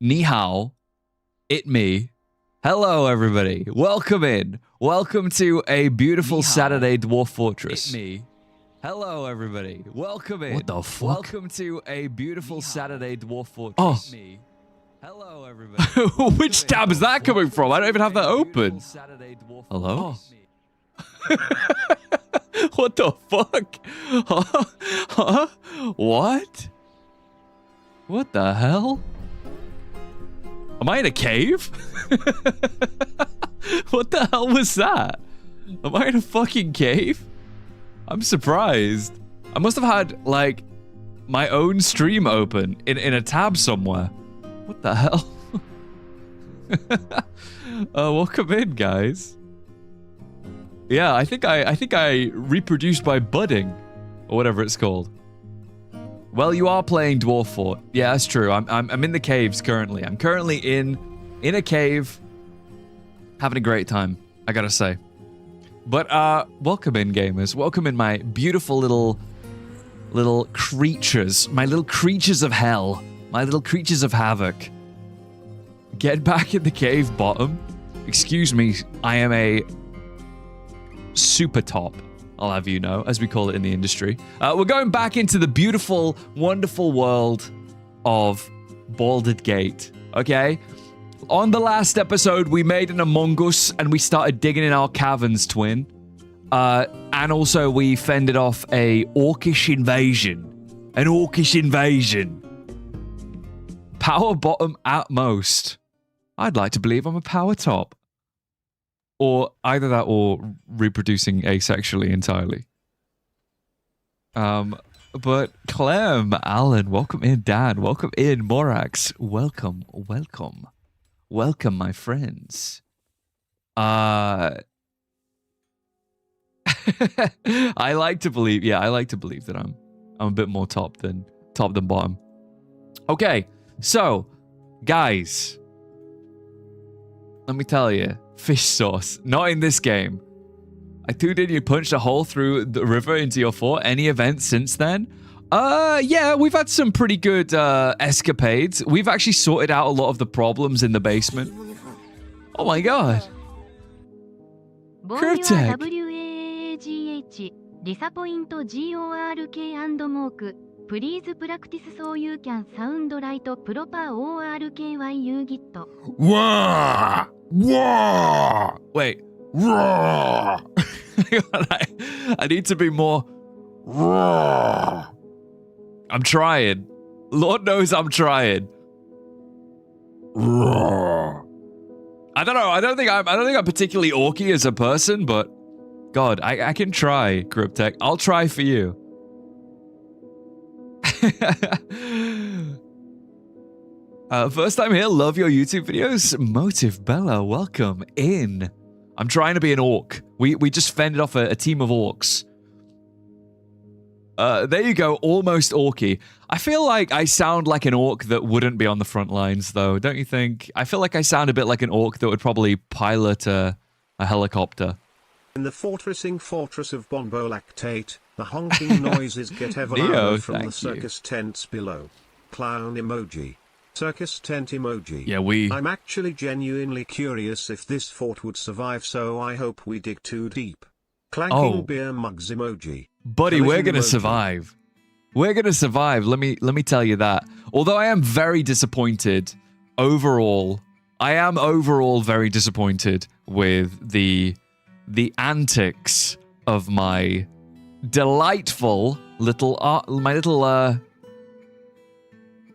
Ni hao. It me. Hello, everybody. Welcome in. Welcome to a beautiful Saturday Dwarf Fortress. It me. Hello, everybody. Welcome in. What the fuck? Welcome to a beautiful Saturday Dwarf Fortress. Oh. It me. Hello, everybody. Which tab is that coming from? I don't even have that open. Hello? What the fuck? Huh? What? What the hell? Am I in a cave? What the hell was that? Am I in a fucking cave? I'm surprised. I must have had, like, my own stream open in a tab somewhere. What the hell? Welcome in, guys. Yeah, I think I reproduced by budding, or whatever it's called. Well, you are playing Dwarf Fort. Yeah, that's true. I'm in the caves currently. I'm currently in a cave, having a great time, I gotta say. But welcome in, gamers. Welcome in, my beautiful little creatures, my little creatures of hell, my little creatures of havoc. Get back in the cave bottom. Excuse me, I am a super top, I'll have you know, as we call it in the industry. We're going back into the beautiful, wonderful world of Baldur's Gate, okay? On the last episode, we made an Among Us and we started digging in our caverns, twin. And also we fended off a orcish invasion. An orcish invasion. Power bottom at most. I'd like to believe I'm a power top. Or either that or reproducing asexually entirely. But Clem, Alan, welcome in. Dan, welcome in. Morax, welcome, welcome. Welcome, my friends. I like to believe, yeah, I like to believe that I'm a bit more top than bottom. Okay, so, guys, let me tell you. Fish sauce. Not in this game. I tuned in, you punched a hole through the river into your fort. Any events since then? Yeah, we've had some pretty good escapades. We've actually sorted out a lot of the problems in the basement. Oh my god. Cryptech. Please practice so you can sound right proper ORKYU git. Wah! Wah! Wait. Raw! I need to be more. Raw! I'm trying. Lord knows I'm trying. Raw! I don't know. I don't think I'm particularly orky as a person, but God, I can try, Cryptech. I'll try for you. First time here, love your YouTube videos. Motive Bella, welcome in. I'm trying to be an orc. We just fended off a team of orcs. There you go, almost orky. I feel like I sound like an orc that wouldn't be on the front lines, though, don't you think? I feel like I sound a bit like an orc that would probably pilot a helicopter. In the fortressing fortress of VonGalactic, the honking noises get ever louder from the circus tents below. Clown emoji. Circus tent emoji. Yeah, I'm actually genuinely curious if this fort would survive, so I hope we dig too deep. Clanking beer mugs emoji. Buddy, Collision we're gonna emoji. survive. We're gonna survive. Let me tell you that. Although I am very disappointed overall. I am overall very disappointed with the antics of my delightful little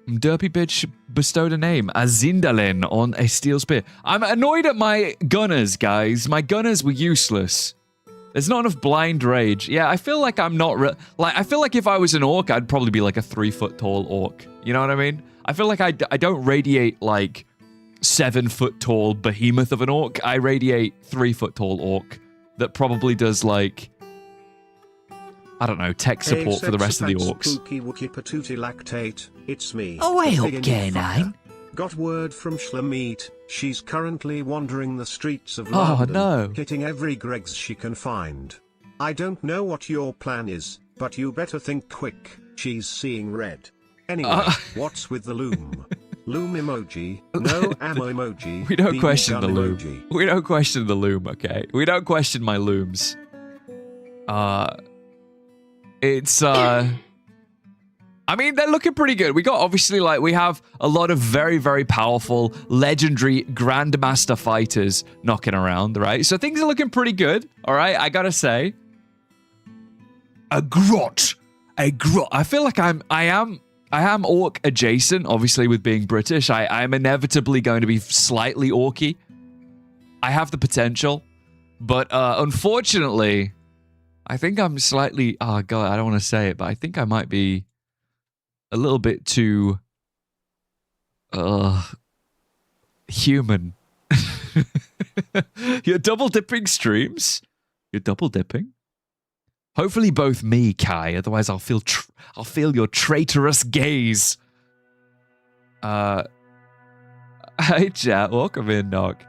derpy bitch bestowed a name, Azindalen, on a steel spear. I'm annoyed at my gunners, guys. My gunners were useless. There's not enough blind rage. Yeah, I feel like I'm not I feel like if I was an orc, I'd probably be like a 3-foot tall orc. You know what I mean? I feel like I don't radiate like 7-foot tall behemoth of an orc. I radiate 3-foot tall orc that probably does like, I don't know, tech support for the rest of the orcs. Spooky Wookie Patootie Lactate, it's me. Oh, I hope, Big Canine. Got word from Schlemeet, she's currently wandering the streets of Oh, London, no. hitting every Greggs she can find. I don't know what your plan is, but you better think quick, she's seeing red. Anyway, what's with the loom? Loom emoji. No ammo emoji. We don't BB question the gun loom. emoji. We don't question the loom, okay? We don't question my looms. It's I mean, they're looking pretty good. We got, obviously, like, we have a lot of very, very powerful, legendary Grandmaster fighters knocking around, right? So things are looking pretty good, all right? I gotta say. A grot. I feel like I am orc adjacent, obviously, with being British. I'm inevitably going to be slightly orky. I have the potential. But, unfortunately, I think I'm slightly... Oh, God, I don't want to say it, but I think I might be a little bit too human. You're double dipping streams? You're double dipping? Hopefully both me, Kai, otherwise I'll feel your traitorous gaze. Hey chat, welcome in, Nog.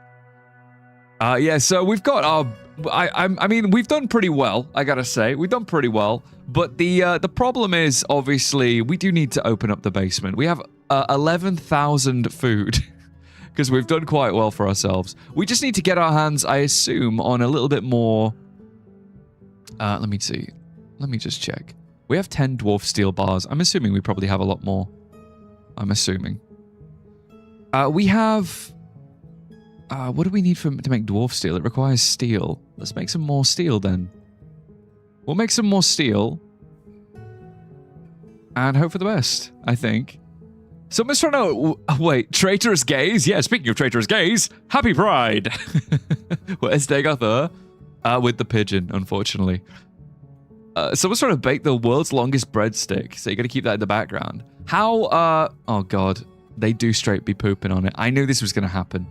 Yeah, so we've got our I mean, we've done pretty well, I gotta say. We've done pretty well. But the problem is, obviously, we do need to open up the basement. We have 11,000 food. Because we've done quite well for ourselves. We just need to get our hands, I assume, on a little bit more... let me see. Let me just check. We have 10 dwarf steel bars. I'm assuming we probably have a lot more. I'm assuming. We have... what do we need to make dwarf steel? It requires steel. Let's make some more steel then. We'll make some more steel. And hope for the best, I think. Someone's trying to... Wait, traitorous gaze? Yeah, speaking of traitorous gaze, happy pride! Where's Degatha? With the pigeon, unfortunately. Someone's trying to bake the world's longest breadstick, so you gotta keep that in the background. How, oh god. They do straight be pooping on it. I knew this was gonna happen.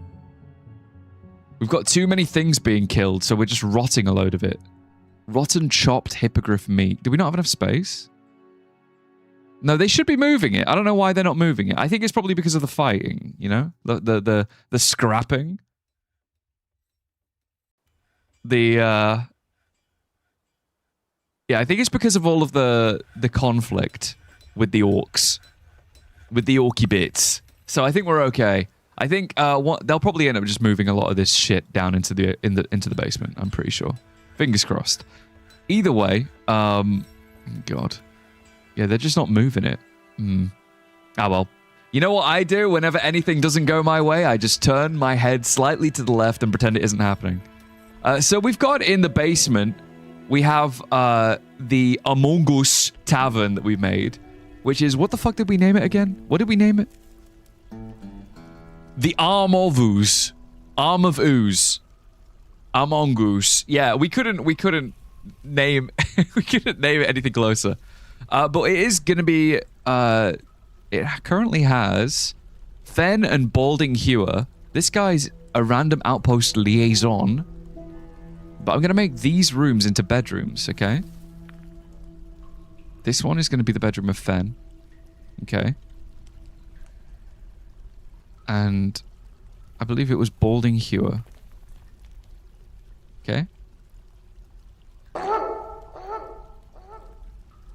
We've got too many things being killed, so we're just rotting a load of it. Rotten chopped hippogriff meat. Do we not have enough space? No, they should be moving it. I don't know why they're not moving it. I think it's probably because of the fighting, you know? The scrapping. Yeah, I think it's because of all of the conflict with the orcs. With the orky bits. So I think we're okay. I think they'll probably end up just moving a lot of this shit down into the basement, I'm pretty sure. Fingers crossed. Either way, God. Yeah, they're just not moving it. Ah, well. You know what I do whenever anything doesn't go my way? I just turn my head slightly to the left and pretend it isn't happening. So we've got in the basement, we have the Among Us Tavern that we made, which is, what the fuck did we name it again? What did we name it? The Arm of Ooze. Arm of Ooze. Among Us. Yeah, we couldn't name we couldn't name it anything closer. But it is gonna be it currently has Fen and Balding Hewer. This guy's a random outpost liaison. But I'm gonna make these rooms into bedrooms, okay? This one is gonna be the bedroom of Fen. Okay. And I believe it was Balding Hewer. Okay.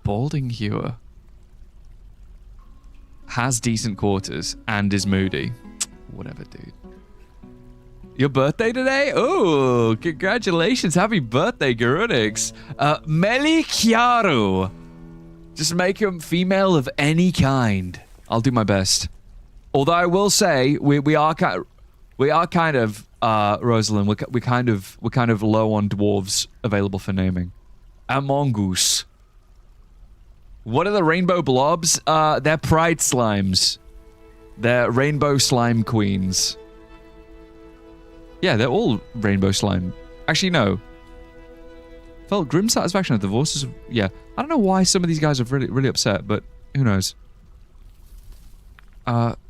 Balding Hewer has decent quarters and is moody. Whatever, dude. Your birthday today? Oh, congratulations. Happy birthday, Garunix. Melikiaru. Just make him female of any kind. I'll do my best. Although I will say, we are kind of Rosalind, we're kind of low on dwarves available for naming. Among Us. What are the rainbow blobs? They're pride slimes. They're rainbow slime queens. Yeah, they're all rainbow slime. Actually, no. Felt grim satisfaction at the voices of... Yeah. I don't know why some of these guys are really upset, but who knows.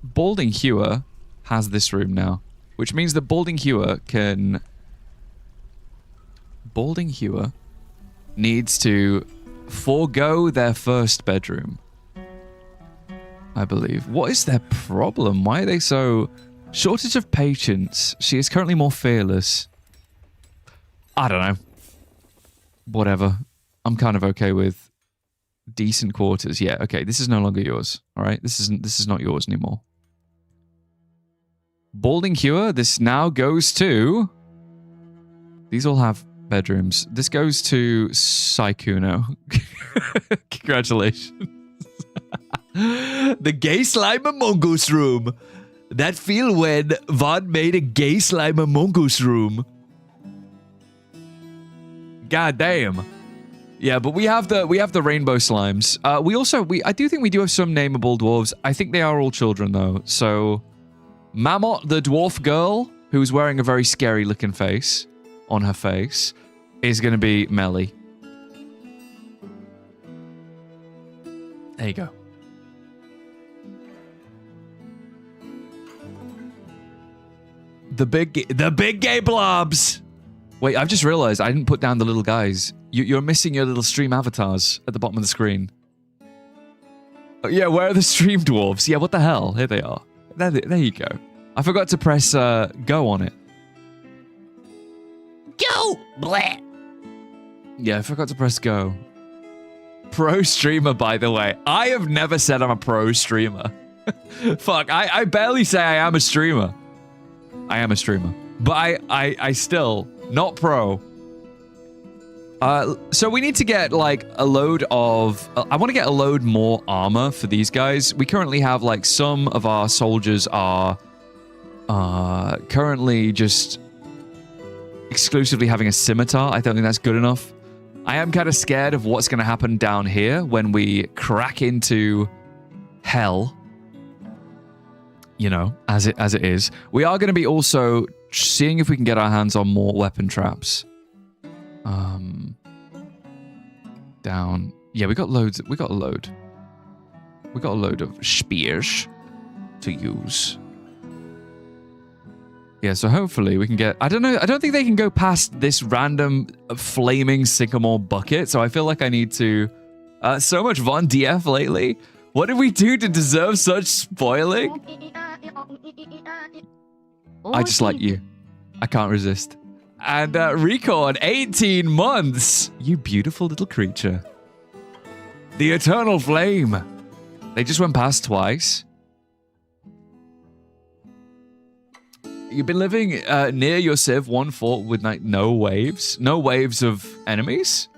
Balding Hewer has this room now, which means that Balding Hewer can... Balding Hewer needs to forego their first bedroom, I believe. What is their problem? Why are they so... Shortage of patience. She is currently more fearless. I don't know. Whatever. I'm kind of okay with decent quarters. Yeah, okay. This is no longer yours. All right? This is not yours anymore. Balding Hewer, this now goes to... These all have bedrooms. This goes to Saikuno. Congratulations. The gay Slimer Mongoose room. That feel when Von made a gay Slimer Mongoose room. God damn. Yeah, but we have the rainbow slimes. I do think we do have some nameable dwarves. I think they are all children though. So Mamot, the dwarf girl, who's wearing a very scary looking face on her face, is going to be Melly. There you go. The big gay blobs. Wait, I've just realized I didn't put down the little guys. You're missing your little stream avatars at the bottom of the screen. Oh, yeah, where are the stream dwarves? Yeah, what the hell? Here they are. There you go. I forgot to press go on it. Go! Blah! Yeah, I forgot to press go. Pro streamer, by the way. I have never said I'm a pro streamer. Fuck, I barely say I am a streamer. I am a streamer. But I still, not pro. So we need to get, like, a load of... I want to get a load more armor for these guys. We currently have, like, some of our soldiers are currently just exclusively having a scimitar. I don't think that's good enough. I am kind of scared of what's going to happen down here when we crack into hell. You know, as it is. We are going to be also seeing if we can get our hands on more weapon traps. Down. Yeah, we got loads. We got a load. We got a load of spears to use. Yeah, so hopefully we can get... I don't know. I don't think they can go past this random flaming sycamore bucket. So I feel like I need to... so much Von DF lately. What did we do to deserve such spoiling? I just like you. I can't resist. And Record, 18 months. You beautiful little creature. The Eternal Flame. They just went past twice. You've been living near your Civ 1 fort with like no waves. No waves of enemies.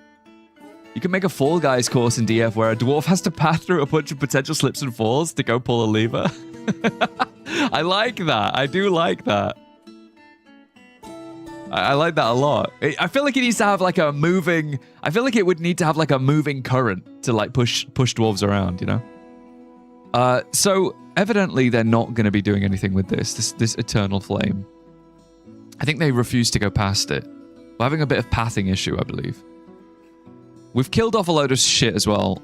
You can make a Fall Guys course in DF where a dwarf has to pass through a bunch of potential slips and falls to go pull a lever. I like that. I do like that. I like that a lot. I feel like it needs to have like a moving... I feel like it would need to have like a moving current to like push dwarves around, you know? So evidently they're not going to be doing anything with this Eternal Flame. I think they refuse to go past it. We're having a bit of pathing issue, I believe. We've killed off a load of shit as well.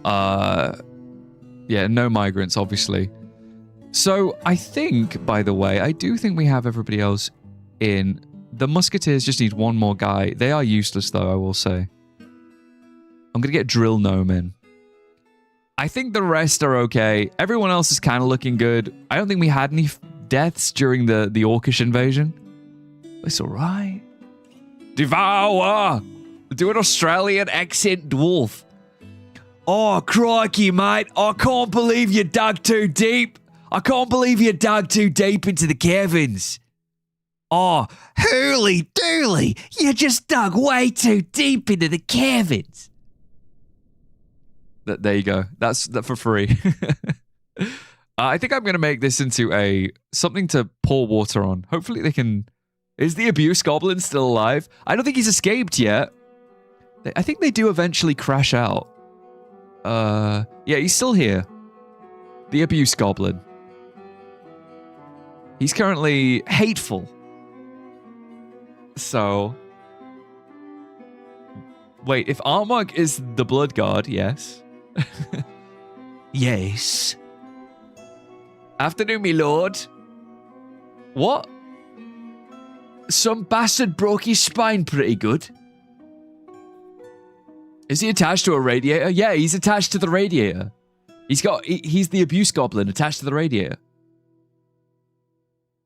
Yeah, no migrants, obviously. So I think, by the way, I do think we have everybody else in. The Musketeers just need one more guy. They are useless, though, I will say. I'm going to get Drill Gnome in. I think the rest are okay. Everyone else is kind of looking good. I don't think we had any deaths during the Orcish invasion. It's all right. Devour! Do an Australian accent dwarf. Oh, crikey, mate. I can't believe you dug too deep. I can't believe you dug too deep into the caverns. Oh, hooly dooly. You just dug way too deep into the caverns. There you go. That's that for free. I think I'm going to make this into something to pour water on. Hopefully they can... Is the Abuse Goblin still alive? I don't think he's escaped yet. I think they do eventually crash out. Yeah, he's still here. The Abuse Goblin. He's currently hateful. So... Wait, if Armagh is the Blood God, yes. Yes. Afternoon, me lord. What? Some bastard broke his spine pretty good. Is he attached to a radiator? Yeah, he's attached to the radiator. He's the Abuse Goblin attached to the radiator.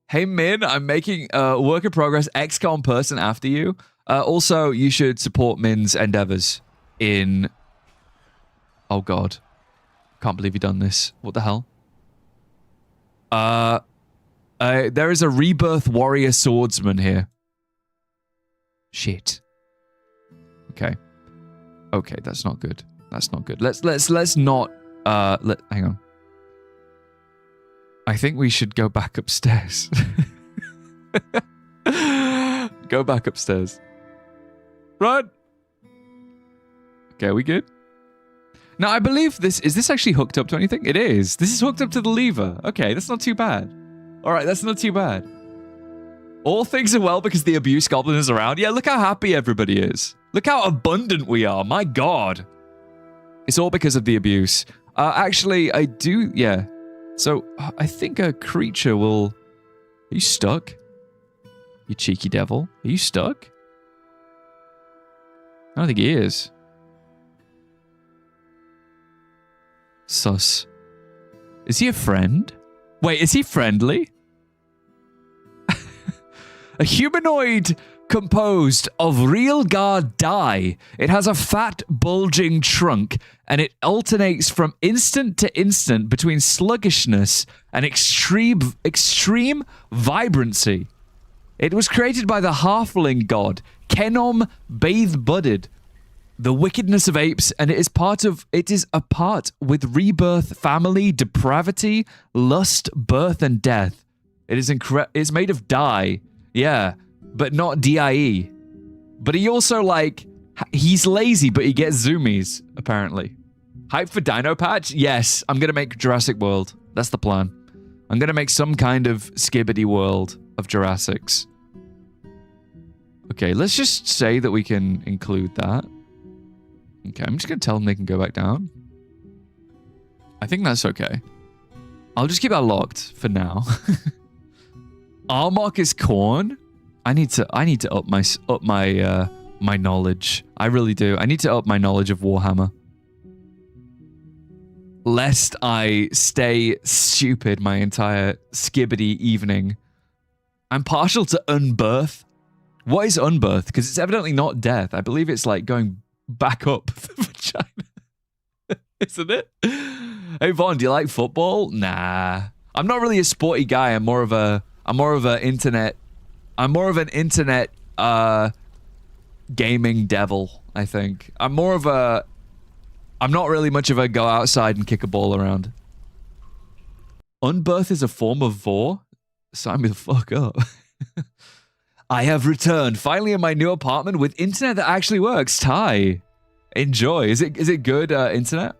Hey, Min, I'm making a work in progress XCOM person after you. Also, you should support Min's endeavors in... Oh, God. Can't believe you've done this. What the hell? There is a rebirth warrior swordsman here. Shit. Okay. Okay, that's not good. That's not good. Let's not hang on. I think we should go back upstairs. Go back upstairs. Run. Okay, are we good? Now, I believe is this actually hooked up to anything? It is. This is hooked up to the lever. Okay, that's not too bad. All right, that's not too bad. All things are well because the abuse goblin is around. Yeah, look how happy everybody is. Look how abundant we are. My God. It's all because of the abuse. Actually, I do, yeah. So, I think a creature will... Are you stuck? You cheeky devil. Are you stuck? I don't think he is. Sus. Is he a friend? Wait, is he friendly? A humanoid composed of real guard dye. It has a fat, bulging trunk, and it alternates from instant to instant between sluggishness and extreme vibrancy. It was created by the halfling god, Kenom Bathe-Budded, the wickedness of apes, and it is a part with rebirth, family, depravity, lust, birth, and death. It's made of dye, yeah, but not DIE. But he also, like, he's lazy, but he gets zoomies, apparently. Hype for Dino Patch? Yes, I'm gonna make Jurassic World. That's the plan. I'm gonna make some kind of skibbity world of Jurassics. Okay, let's just say that we can include that. Okay, I'm just going to tell them they can go back down. I think that's okay. I'll just keep that locked for now. Armok is corn. I need to up my my knowledge. I really do. I need to up my knowledge of Warhammer. Lest I stay stupid my entire skibbity evening. I'm partial to unbirth. What is unbirth? Because it's evidently not death. I believe it's like going back up the vagina. Isn't it? Hey Vaughn, do you like football? Nah. I'm not really a sporty guy. I'm more of an internet gaming devil, I think. I'm not really much of a go outside and kick a ball around. Unbirth is a form of vor? Sign me the fuck up. I have returned, finally in my new apartment with internet that actually works. Ty, enjoy. Is it good internet?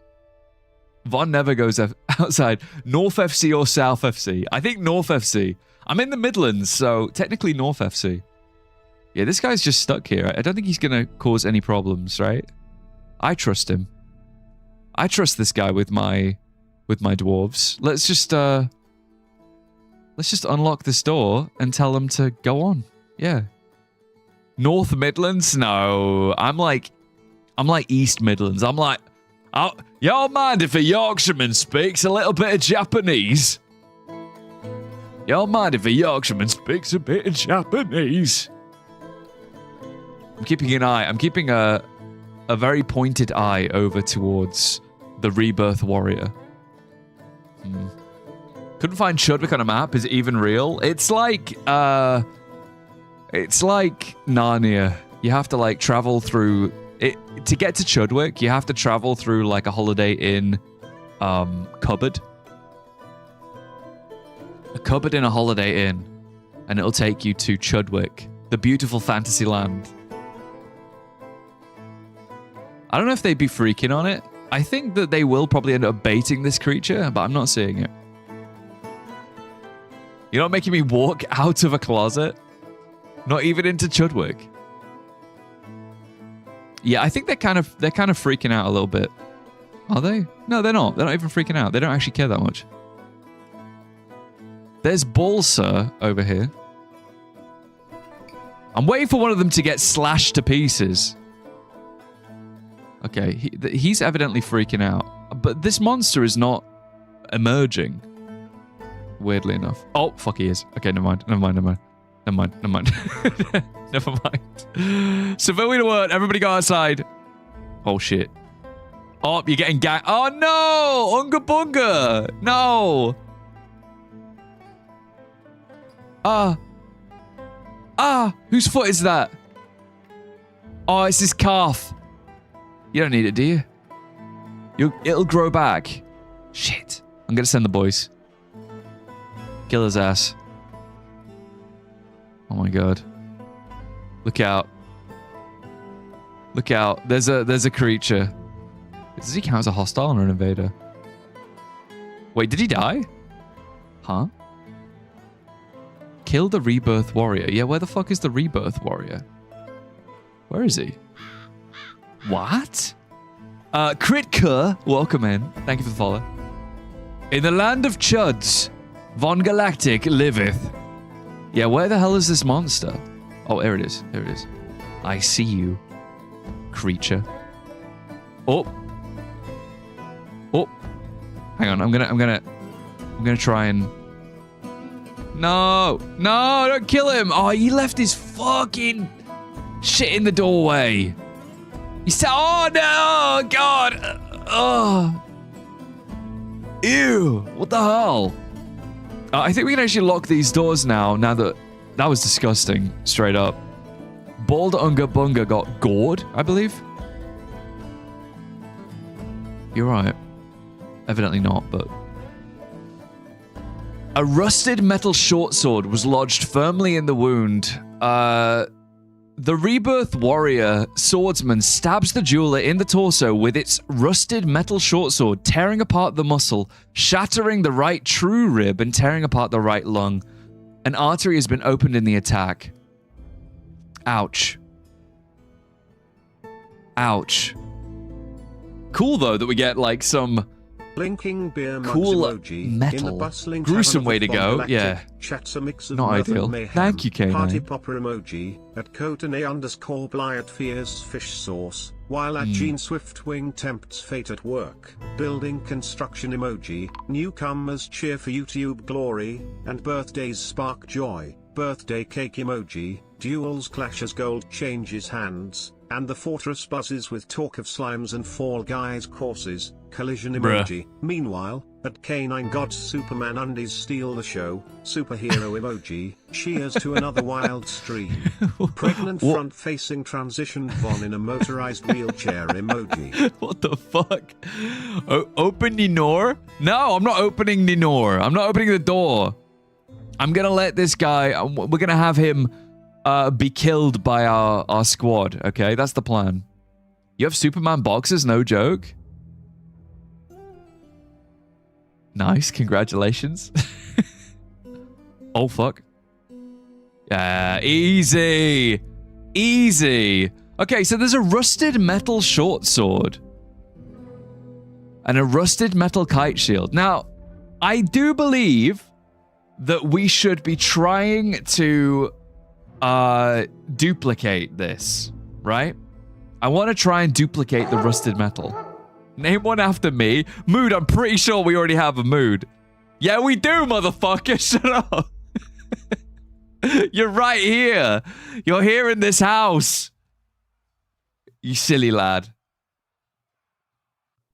Von never goes outside. North FC or South FC? I think North FC. I'm in the Midlands, so technically North FC. Yeah, this guy's just stuck here. I don't think he's gonna cause any problems, right? I trust him. I trust this guy with my dwarves. Let's just unlock this door and tell him to go on. Yeah. North Midlands? No. I'm like East Midlands. I'm like, oh, y'all mind if a Yorkshireman speaks a little bit of Japanese? Y'all mind if a Yorkshireman speaks a bit of Japanese? I'm keeping an eye. I'm keeping a very pointed eye over towards the Rebirth Warrior. Couldn't find Chudwick on a map. Is it even real? It's like Narnia. You have to like travel through it to get to Chudwick. You have to travel through like a Holiday Inn cupboard. A cupboard in a Holiday Inn, and it'll take you to Chudwick, the beautiful fantasy land. I don't know if they'd be freaking on it. I think that they will probably end up baiting this creature, but I'm not seeing it. You're not making me walk out of a closet? Not even into Chudwick. Yeah, I think they're kind of freaking out a little bit. Are they? No, they're not. They're not even freaking out. They don't actually care that much. There's Balsa over here. I'm waiting for one of them to get slashed to pieces. Okay, he's evidently freaking out. But this monster is not emerging. Weirdly enough. Oh, fuck, he is. Okay, never mind. Never mind. Civilian alert. Everybody go outside. Oh, shit. Oh, you're getting gang. Oh, no. Unga Bunga. No. Whose foot is that? Oh, it's his calf. You don't need it, do you? It'll grow back. Shit. I'm gonna send the boys. Kill his ass. Oh my god. Look out. Look out. There's a creature. Does he count as a hostile or an invader? Wait, did he die? Huh? Kill the Rebirth Warrior. Yeah, where the fuck is the Rebirth Warrior? Where is he? What? Kritka, welcome in. Thank you for the follow. In the land of Chuds, VonGalactic liveth. Yeah, where the hell is this monster? Oh, there it is. There it is. I see you, creature. Oh. Oh. Hang on, I'm gonna try and... No! No, don't kill him! Oh, he left his fucking shit in the doorway. He said, oh no, God! Oh. Ew, what the hell? I think we can actually lock these doors now that... That was disgusting, straight up. Bald Unga Bunga got gored, I believe. You're right. Evidently not, but... A rusted metal short sword was lodged firmly in the wound. The Rebirth Warrior swordsman stabs the jeweler in the torso with its rusted metal short sword, tearing apart the muscle, shattering the right true rib, and tearing apart the right lung. An artery has been opened in the attack. Ouch. Ouch. Cool, though, that we get, like, some... Blinking beer cool emoji metal. In the bustling gruesome way to go. Yeah. Chats a mix of not ideal. mayhem. Thank you, K9. Party popper emoji at Courtenay_Blyat fears fish sauce, while at Gene Swiftwing tempts fate at work. Building construction emoji. Newcomers cheer for YouTube glory, and birthdays spark joy. Birthday cake emoji. Duels clash as gold changes hands, and the fortress buzzes with talk of slimes and Fall Guys courses. Collision emoji. Meanwhile, at K9 Gods Superman undies steal the show. Superhero emoji. Cheers to another wild stream. Pregnant front-facing transitioned Von in a motorized wheelchair emoji. What the fuck? Open the door? No, I'm not opening the door. I'm not opening the door. I'm gonna let this guy... We're gonna have him be killed by our squad, okay? That's the plan. You have Superman boxes, no joke? Nice, congratulations. Oh, fuck. Yeah, easy. Easy. Okay, so there's a rusted metal short sword. And a rusted metal kite shield. Now, I do believe that we should be trying to duplicate this, right? I want to try and duplicate the rusted metal. Name one after me. Mood, I'm pretty sure we already have a mood. Yeah, we do, motherfucker. Shut up. You're right here. You're here in this house. You silly lad.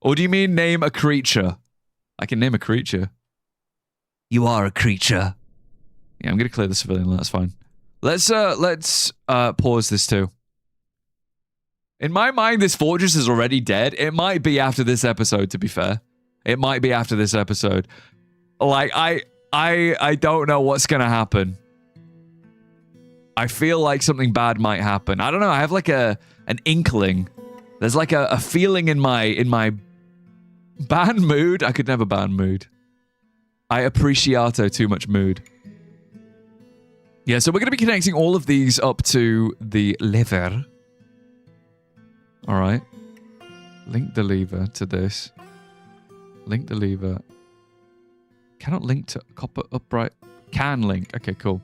Or do you mean name a creature? I can name a creature. You are a creature. Yeah, I'm going to clear the civilian. That's fine. Let's pause this too. In my mind, this fortress is already dead. It might be after this episode, to be fair. It might be after this episode. Like, I don't know what's gonna happen. I feel like something bad might happen. I don't know. I have like an inkling. There's like a feeling in my ban mood. I could never ban mood. I appreciato too much mood. Yeah, so we're gonna be connecting all of these up to the liver. All right. Link the lever to this. Link the lever. Cannot link to copper upright. Can link. Okay, cool.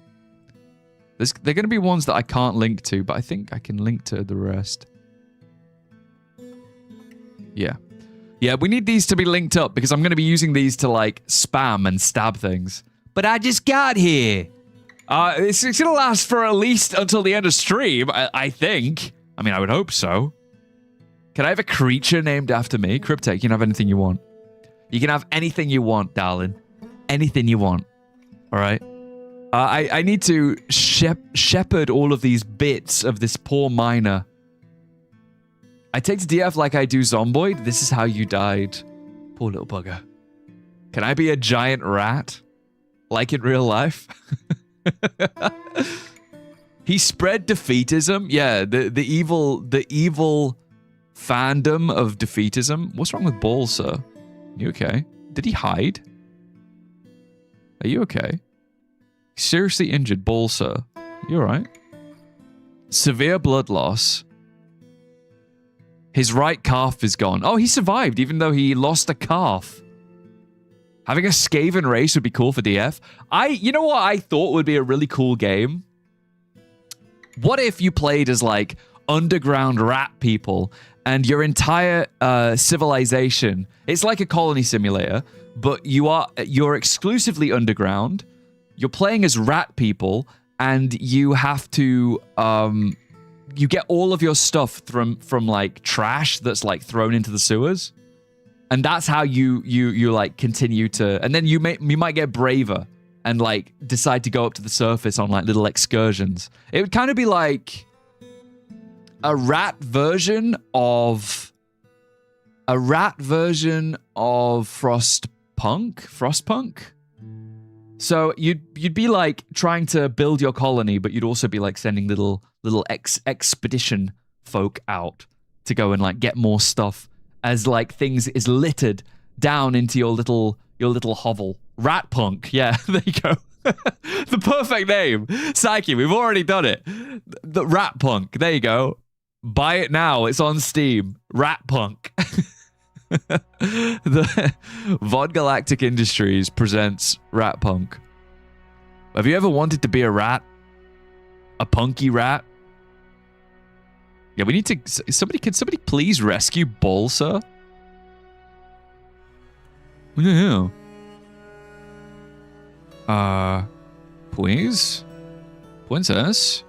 They're going to be ones that I can't link to, but I think I can link to the rest. Yeah. Yeah, we need these to be linked up because I'm going to be using these to, like, spam and stab things. But I just got here. It's going to last for at least until the end of stream, I think. I mean, I would hope so. Can I have a creature named after me? Cryptek, you can have anything you want. You can have anything you want, darling. Anything you want. All right? I need to shepherd all of these bits of this poor miner. I take to DF like I do Zomboid. This is how you died. Poor little bugger. Can I be a giant rat? Like in real life? He spread defeatism. Yeah, the evil fandom of defeatism. What's wrong with Ball, sir? You okay? Did he hide? Are you okay? Seriously injured, Ball, sir. You alright? Severe blood loss. His right calf is gone. Oh, he survived even though he lost a calf. Having a Skaven race would be cool for DF. You know what I thought would be a really cool game? What if you played as like underground rat people and your entire civilization, it's like a colony simulator, but you're exclusively underground. You're playing as rat people and you have to you get all of your stuff from like trash that's like thrown into the sewers. And that's how you like continue to, and then you might get braver and like decide to go up to the surface on like little excursions. It would kind of be like a rat version of Frostpunk. So you'd be like trying to build your colony, but you'd also be like sending little expedition folk out to go and like get more stuff as like things is littered down into your little hovel. Rat Punk, yeah, there you go. The perfect name. Psyche, we've already done it. The Rat Punk, there you go. Buy it now, it's on Steam. Rat Punk. The VonGalactic Industries presents Rat Punk. Have you ever wanted to be a rat? A punky rat? Yeah, we need to... Can somebody please rescue Ball, sir? What the hell? Please? Princess?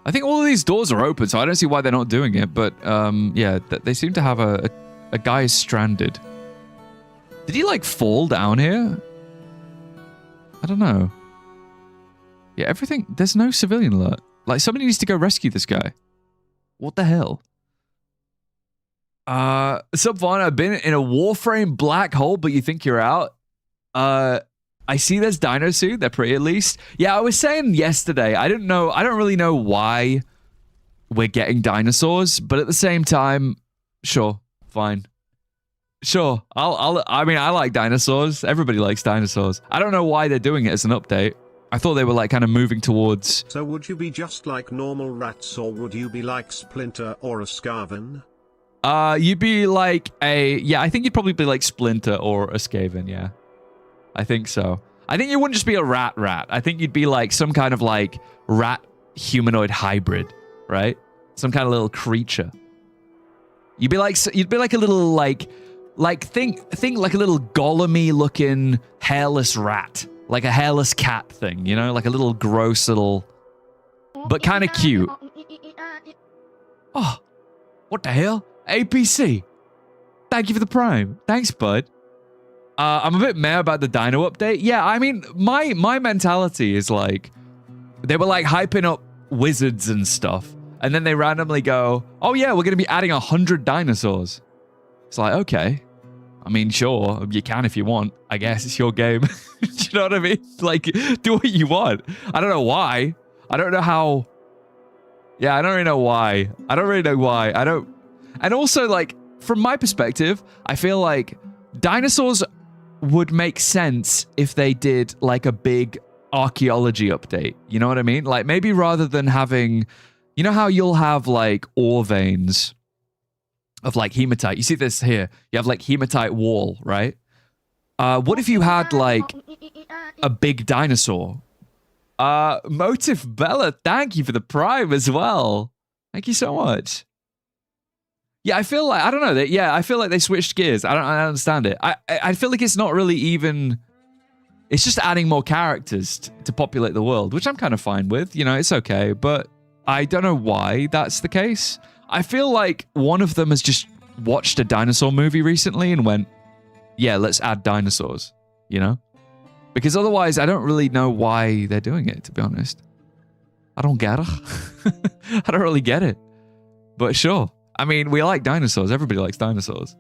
I think all of these doors are open, so I don't see why they're not doing it, but, yeah, they seem to have a guy stranded. Did he, like, fall down here? I don't know. Yeah, everything... There's no civilian alert. Like, somebody needs to go rescue this guy. What the hell? Sup, Vaughn? I've been in a Warframe black hole, but you think you're out? I see there's Dino Suit. They're pretty, at least. Yeah, I was saying yesterday, I don't really know why we're getting dinosaurs, but at the same time, sure, fine. Sure, I mean, I like dinosaurs. Everybody likes dinosaurs. I don't know why they're doing it as an update. I thought they were like kind of moving towards... So would you be just like normal rats, or would you be like Splinter or a Skaven? You'd be like a... Yeah, I think you'd probably be like Splinter or a Skaven, yeah. I think so. I think you wouldn't just be a rat. I think you'd be like some kind of like rat humanoid hybrid, right? Some kind of little creature. You'd be like a little like think like a little Gollum-y looking hairless rat. Like a hairless cat thing, you know? Like a little gross little... But kind of cute. Oh, what the hell? APC. Thank you for the prime. Thanks, bud. I'm a bit mad about the dino update. Yeah, I mean, my mentality is like... They were like hyping up wizards and stuff. And then they randomly go, oh yeah, we're going to be adding 100 dinosaurs. It's like, okay. I mean, sure, you can if you want. I guess it's your game. Do you know what I mean? Like, do what you want. I don't know why. I don't know how... Yeah, I don't really know why. And also, like, from my perspective, I feel like dinosaurs would make sense if they did, like, a big archaeology update. You know what I mean? Like, maybe rather than having... You know how you'll have, like, ore veins of, like, hematite? You see this here. You have, like, hematite wall, right? What if you had, like, a big dinosaur? Motive Bella, thank you for the prime as well. Thank you so much. Yeah, I feel like, I don't know. I feel like they switched gears. I don't understand it. I feel like it's not really even... It's just adding more characters to populate the world, which I'm kind of fine with. You know, it's okay. But I don't know why that's the case. I feel like one of them has just watched a dinosaur movie recently and went, yeah, let's add dinosaurs, you know? Because otherwise, I don't really know why they're doing it, to be honest. I don't get it. I don't really get it. But sure. I mean, we like dinosaurs. Everybody likes dinosaurs.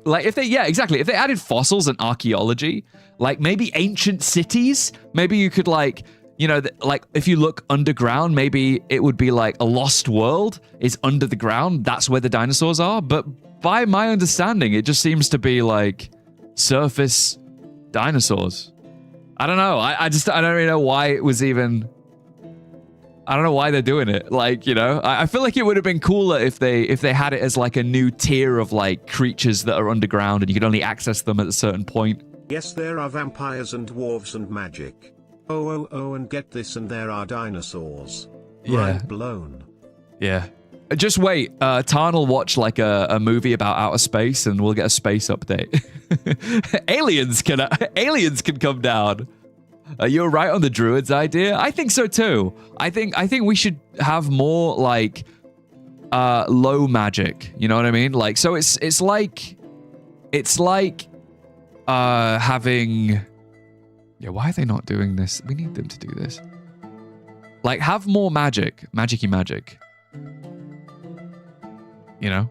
Like, if they, yeah, exactly. If they added fossils and archaeology, like maybe ancient cities, maybe you could like, you know, like if you look underground, maybe it would be like a lost world is under the ground. That's where the dinosaurs are. But by my understanding, it just seems to be like surface dinosaurs. I don't know. I don't really know why it was even... I don't know why they're doing it. Like, you know, I feel like it would have been cooler if they had it as like a new tier of like creatures that are underground and you could only access them at a certain point. Yes, there are vampires and dwarves and magic. Oh, and get this, and there are dinosaurs. Yeah. Mind blown. Yeah. Just wait. Tarn will watch like a movie about outer space and we'll get a space update. Aliens can come down. You're right on the druids idea. I think so too. I think we should have more like low magic. You know what I mean? Like, so it's like having. Yeah, why are they not doing this? We need them to do this. Like, have more magic, magic-y magic. You know,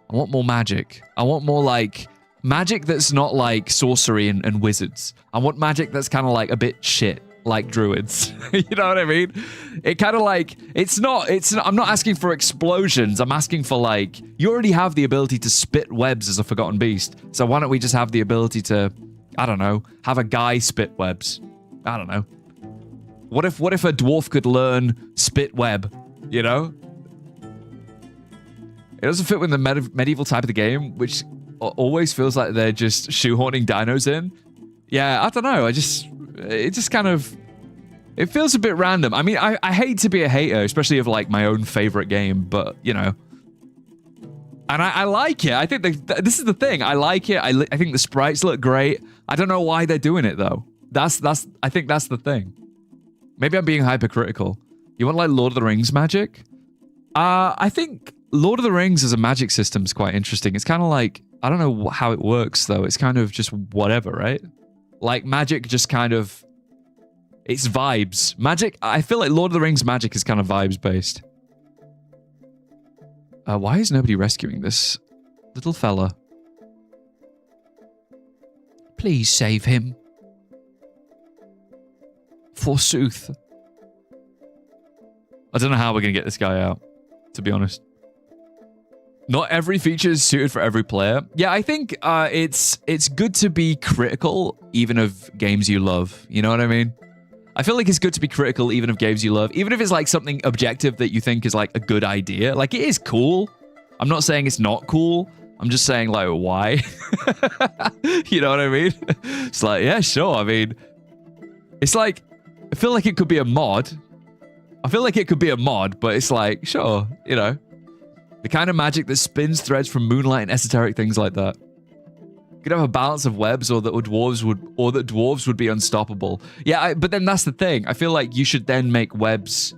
I want more magic. I want more like. Magic that's not like sorcery and wizards. I want magic that's kind of like a bit shit, like druids. You know what I mean? It kind of like, I'm not asking for explosions. I'm asking for like, you already have the ability to spit webs as a forgotten beast. So why don't we just have the ability to, I don't know, have a guy spit webs? I don't know. What if a dwarf could learn spit web, you know? It doesn't fit with the medieval type of the game, which always feels like they're just shoehorning dinos in. Yeah, I don't know. It just kind of, it feels a bit random. I mean, I hate to be a hater, especially of like my own favorite game, but you know, and I like it. I think this is the thing. I like it. I think the sprites look great. I don't know why they're doing it though. I think that's the thing. Maybe I'm being hypercritical. You want like Lord of the Rings magic? I think Lord of the Rings as a magic system is quite interesting. It's kind of like, I don't know how it works though. It's kind of just whatever, right? Like magic just kind of, it's vibes. Magic, I feel like Lord of the Rings magic is kind of vibes based. Why is nobody rescuing this little fella? Please save him. Forsooth. I don't know how we're going to get this guy out, to be honest. Not every feature is suited for every player. Yeah, I think it's good to be critical even of games you love. You know what I mean? I feel like it's good to be critical even of games you love. Even if it's like something objective that you think is like a good idea. Like it is cool. I'm not saying it's not cool. I'm just saying like why? You know what I mean? It's like, yeah, sure. I mean, it's like, I feel like it could be a mod. But it's like, sure, you know. The kind of magic that spins threads from moonlight and esoteric things like that. You could have a balance of webs, or that dwarves would be unstoppable. Yeah, but then that's the thing. I feel like you should then make webs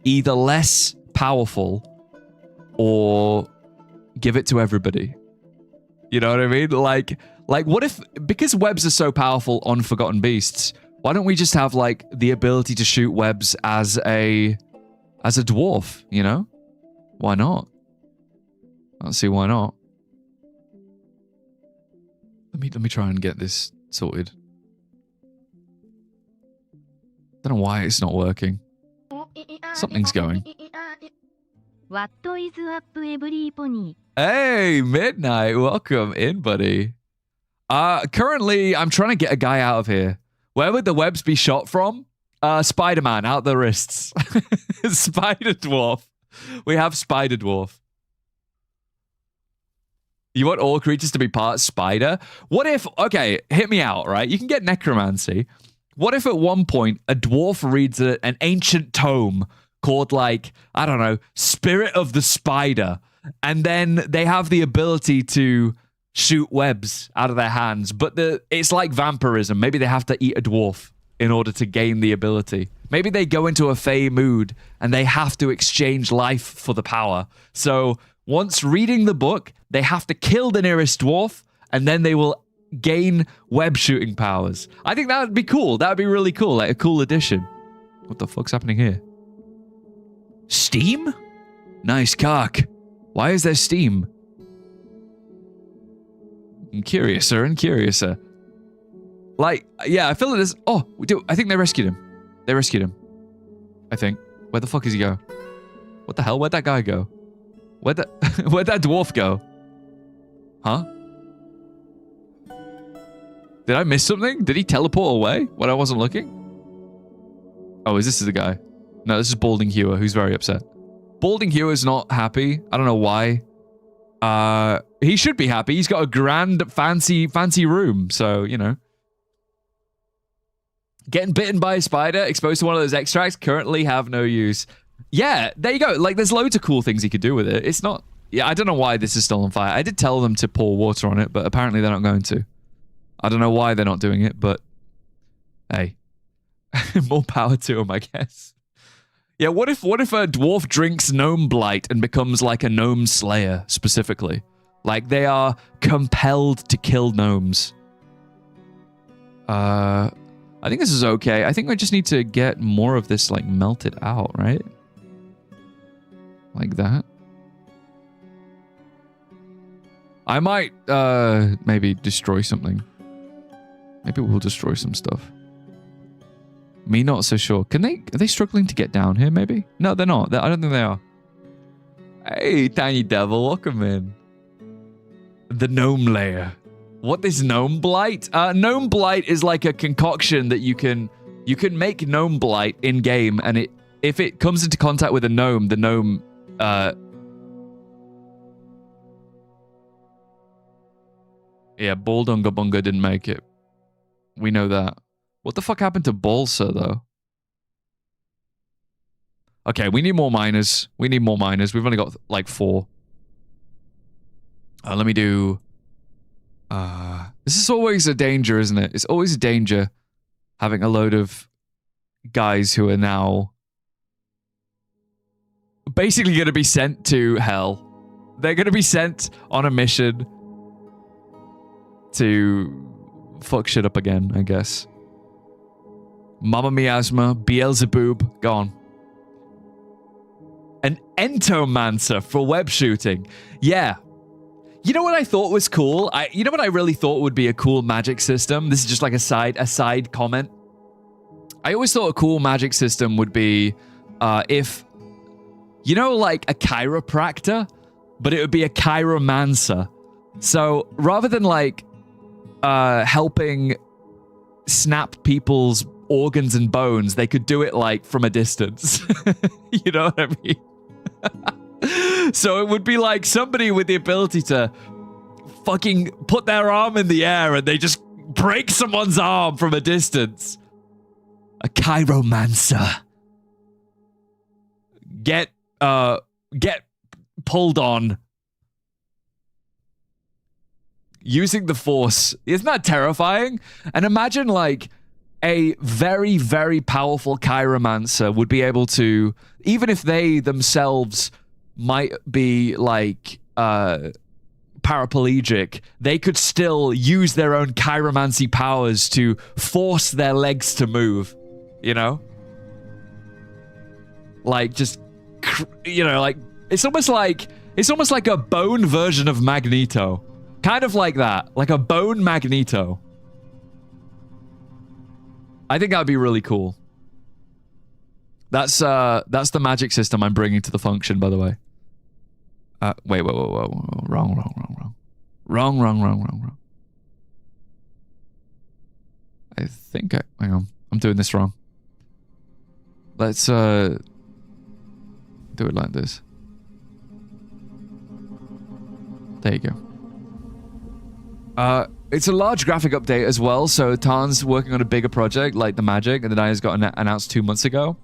either less powerful or give it to everybody. You know what I mean? Like what if, because webs are so powerful on Forgotten Beasts, why don't we just have like the ability to shoot webs as a dwarf, you know? Why not? I don't see why not. Let me try and get this sorted. Don't know why it's not working. Something's going. What is up, every pony? Hey, Midnight, welcome in, buddy. Currently, I'm trying to get a guy out of here. Where would the webs be shot from? Spider-Man, out the wrists. Spider Dwarf. We have Spider Dwarf. You want all creatures to be part spider? What if, okay, hit me out, right? You can get necromancy. What if at one point a dwarf reads an ancient tome called like, I don't know, Spirit of the Spider, and then they have the ability to shoot webs out of their hands, but it's like vampirism. Maybe they have to eat a dwarf in order to gain the ability. Maybe they go into a fey mood and they have to exchange life for the power. So once reading the book, they have to kill the nearest dwarf, and then they will gain web shooting powers. I think that would be cool. That would be really cool, like a cool addition. What the fuck's happening here? Steam? Nice cock. Why is there steam? I'm curiouser and curiouser. Like, yeah, I feel like this. Oh, I think they rescued him. They rescued him. I think. Where the fuck does he go? What the hell? Where'd that guy go? Where'd that dwarf go? Huh? Did I miss something? Did he teleport away when I wasn't looking? Oh, is this the guy? No, this is Balding Hewer, who's very upset. Balding Hewer's not happy. I don't know why. He should be happy. He's got a grand, fancy room. So, you know. Getting bitten by a spider, exposed to one of those extracts, currently have no use. Yeah, there you go. Like, there's loads of cool things he could do with it. It's not... Yeah, I don't know why this is still on fire. I did tell them to pour water on it, but apparently they're not going to. I don't know why they're not doing it, but... Hey. More power to them, I guess. Yeah, what if a dwarf drinks gnome blight and becomes like a gnome slayer, specifically? Like, they are compelled to kill gnomes. I think this is okay. I think I just need to get more of this, like, melted out, right? Like that. I might, maybe destroy something. Maybe we'll destroy some stuff. Me not so sure. Are they struggling to get down here, maybe? No, they're not. I don't think they are. Hey, tiny devil, welcome in. The gnome layer. What is gnome blight? Gnome blight is like a concoction that you can make gnome blight in game, and if it comes into contact with a gnome, the gnome yeah, Baldunga Bunga didn't make it. We know that. What the fuck happened to Balsa though? Okay, we need more miners. We need more miners. We've only got like 4. Let me do... this is always a danger, isn't it? It's always a danger having a load of guys who are now basically going to be sent to hell. They're going to be sent on a mission to fuck shit up again, I guess. Mamma Miasma, Beelzebub, gone. An Entomancer for web shooting. Yeah. You know what I thought was cool? You know what I really thought would be a cool magic system? This is just like a side comment. I always thought a cool magic system would be if, you know, like a chiropractor, but it would be a chiromancer. So rather than like helping snap people's organs and bones, they could do it like from a distance. You know what I mean? So it would be like somebody with the ability to fucking put their arm in the air and they just break someone's arm from a distance. A chiromancer. Get pulled on. Using the force. Isn't that terrifying? And imagine like a very, very powerful chiromancer would be able to, even if they themselves might be like paraplegic, they could still use their own chiromancy powers to force their legs to move, you know? Like just, you know, like it's almost like a bone version of Magneto. Kind of like that, like a bone Magneto. I think that'd be really cool. That's the magic system I'm bringing to the function, by the way. Wait, wrong. I think hang on, I'm doing this wrong. Let's do it like this. There you go. It's a large graphic update as well, so Tarn's working on a bigger project like the Magic, and the Dyna's got announced 2 months ago.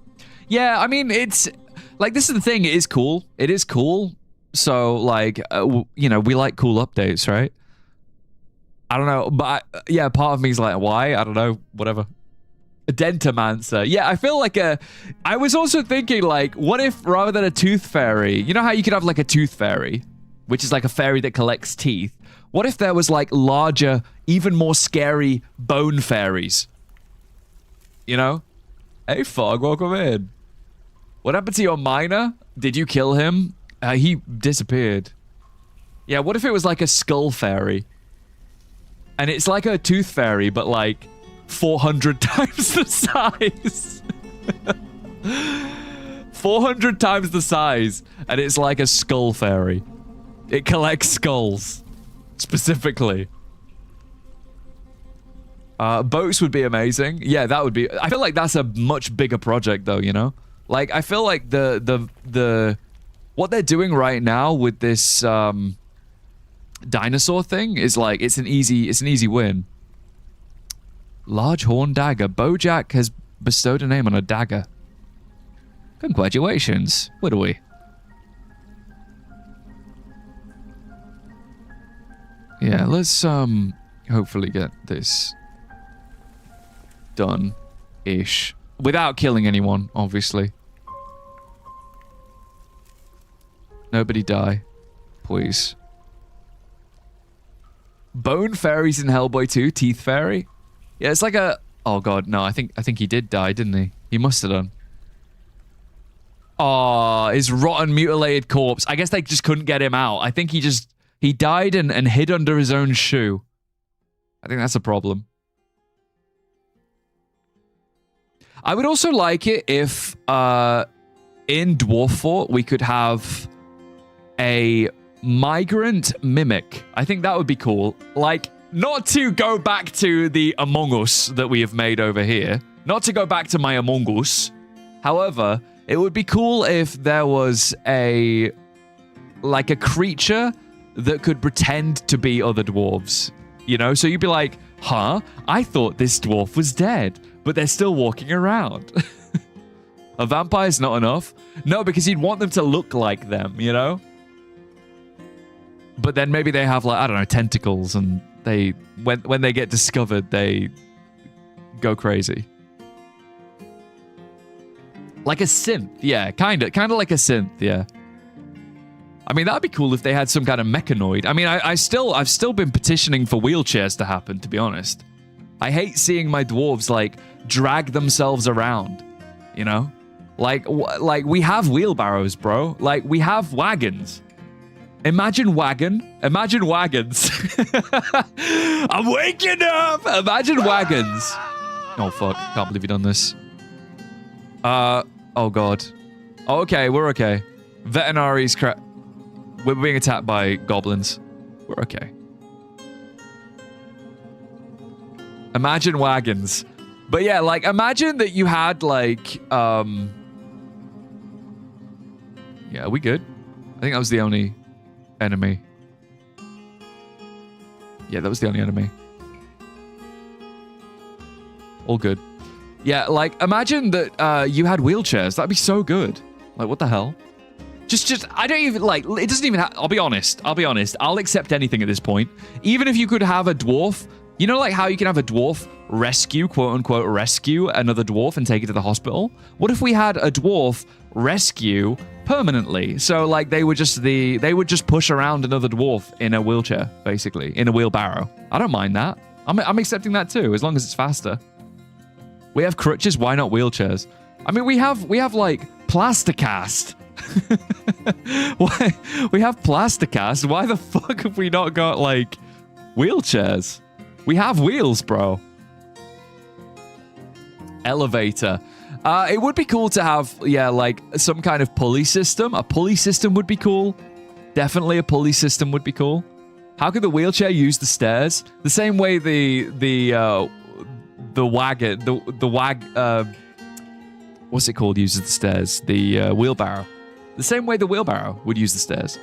Yeah, I mean, it's like, this is the thing, it is cool. It is cool. So, like, you know, we like cool updates, right? I don't know, but yeah, part of me is like, why? I don't know, whatever. A Dentamancer. Yeah, I feel like I was also thinking, like, what if rather than a Tooth Fairy, you know how you could have like a Tooth Fairy? which is like a fairy that collects teeth. What if there was like larger, even more scary bone fairies? You know? Hey, Fog, welcome in. What happened to your miner? Did you kill him? He disappeared. Yeah, what if it was like a skull fairy? And it's like a tooth fairy, but like 400 times the size. 400 times the size, and it's like a skull fairy. It collects skulls, specifically. Boats would be amazing. Yeah, that would be... I feel like that's a much bigger project, though, you know? Like, I feel like the what they're doing right now with this dinosaur thing is like, it's an easy win. Large horn dagger. Bojack has bestowed a name on a dagger. Congratulations. What are we? Yeah, let's hopefully get this done-ish. Without killing anyone, obviously. Nobody die. Please. Bone fairies in Hellboy 2, Teeth Fairy. Yeah, it's like a... Oh god, no, I think he did die, didn't he? He must have done. Oh, his rotten, mutilated corpse. I guess they just couldn't get him out. I think he died and hid under his own shoe. I think that's a problem. I would also like it if in Dwarf Fort we could have a migrant mimic. I think that would be cool. Like, not to go back to the Among Us that we have made over here. Not to go back to my Among Us. However, it would be cool if there was a creature that could pretend to be other dwarves. You know? So you'd be like, huh? I thought this dwarf was dead, but they're still walking around. A vampire's not enough? No, because you'd want them to look like them, you know? But then maybe they have, like, I don't know, tentacles, and they, when they get discovered, they go crazy. Like a synth, yeah, kind of like a synth, yeah. I mean, that'd be cool if they had some kind of mechanoid. I mean, I've still been petitioning for wheelchairs to happen, to be honest. I hate seeing my dwarves, like, drag themselves around, you know? Like, we have wheelbarrows, bro. Like, we have wagons. Imagine wagons. I'm waking up! Imagine wagons. Oh, fuck. Can't believe you've done this. Oh, God. Oh, okay, we're okay. Veterinaries we're being attacked by goblins. We're okay. Imagine wagons. But yeah, like, imagine that you had, like, yeah, are we good? I think that was the only enemy. Yeah, that was the only enemy. All good. Yeah, like, imagine that you had wheelchairs. That'd be so good. Like, what the hell? Just, I don't even, like, it doesn't even have, I'll be honest. I'll accept anything at this point. Even if you could have a dwarf, you know, like how you can have a dwarf rescue, quote-unquote rescue another dwarf and take it to the hospital? What if we had a dwarf rescue permanently? So, like, they would just push around another dwarf in a wheelchair, basically, in a wheelbarrow. I don't mind that. I'm accepting that too, as long as it's faster. We have crutches, why not wheelchairs? I mean, we have like Plasticast. We have Plasticast. Why the fuck have we not got like wheelchairs? We have wheels, bro. Elevator. It would be cool to have, yeah, like some kind of pulley system. A pulley system would be cool. Definitely a pulley system would be cool. How could the wheelchair use the stairs? The same way the wagon, what's it called, uses the stairs? The wheelbarrow. The same way the wheelbarrow would use the stairs.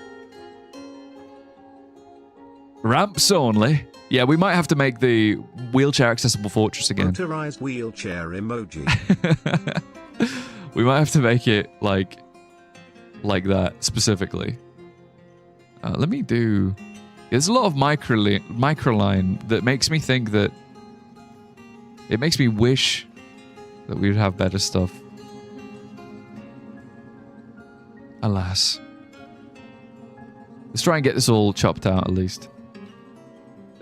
Ramps only. Yeah, we might have to make the wheelchair accessible fortress again. Motorized wheelchair emoji. We might have to make it like that specifically. Let me do... There's a lot of microline that makes me think that... It makes me wish that we would have better stuff. Alas. Let's try and get this all chopped out at least.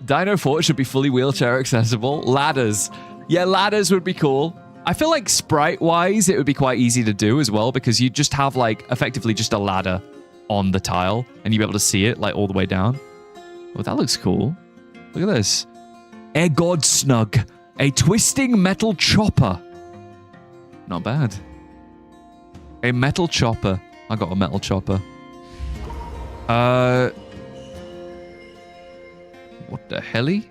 Dino Fort should be fully wheelchair accessible. Ladders. Yeah, ladders would be cool. I feel like sprite-wise, it would be quite easy to do as well because you just have like effectively just a ladder on the tile and you'd be able to see it like all the way down. Oh, that looks cool. Look at this. Air God Snug. A twisting metal chopper. Not bad. A metal chopper. I got a metal chopper. What the helly?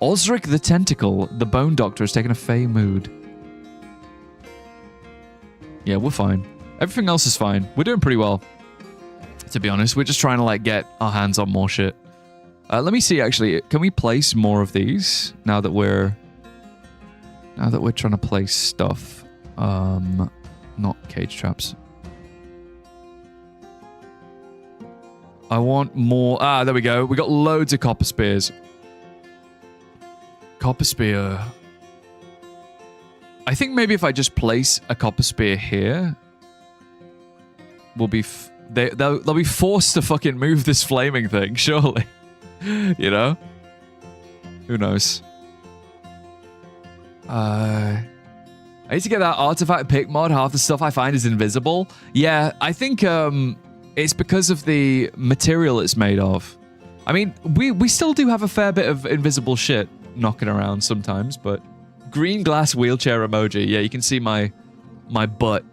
Osric the Tentacle, the Bone Doctor, has taken a fey mood. Yeah, we're fine. Everything else is fine. We're doing pretty well. To be honest, we're just trying to like get our hands on more shit. Let me see actually. Can we place more of these now that we're trying to place stuff? Not cage traps. I want more. Ah, there we go. We got loads of copper spears. Copper spear. I think maybe if I just place a copper spear here, we'll be they'll be forced to fucking move this flaming thing, surely. You know? Who knows? I need to get that artifact pick mod. Half the stuff I find is invisible. Yeah, I think it's because of the material it's made of. I mean, we still do have a fair bit of invisible shit knocking around sometimes, but green glass wheelchair emoji. Yeah, you can see my butt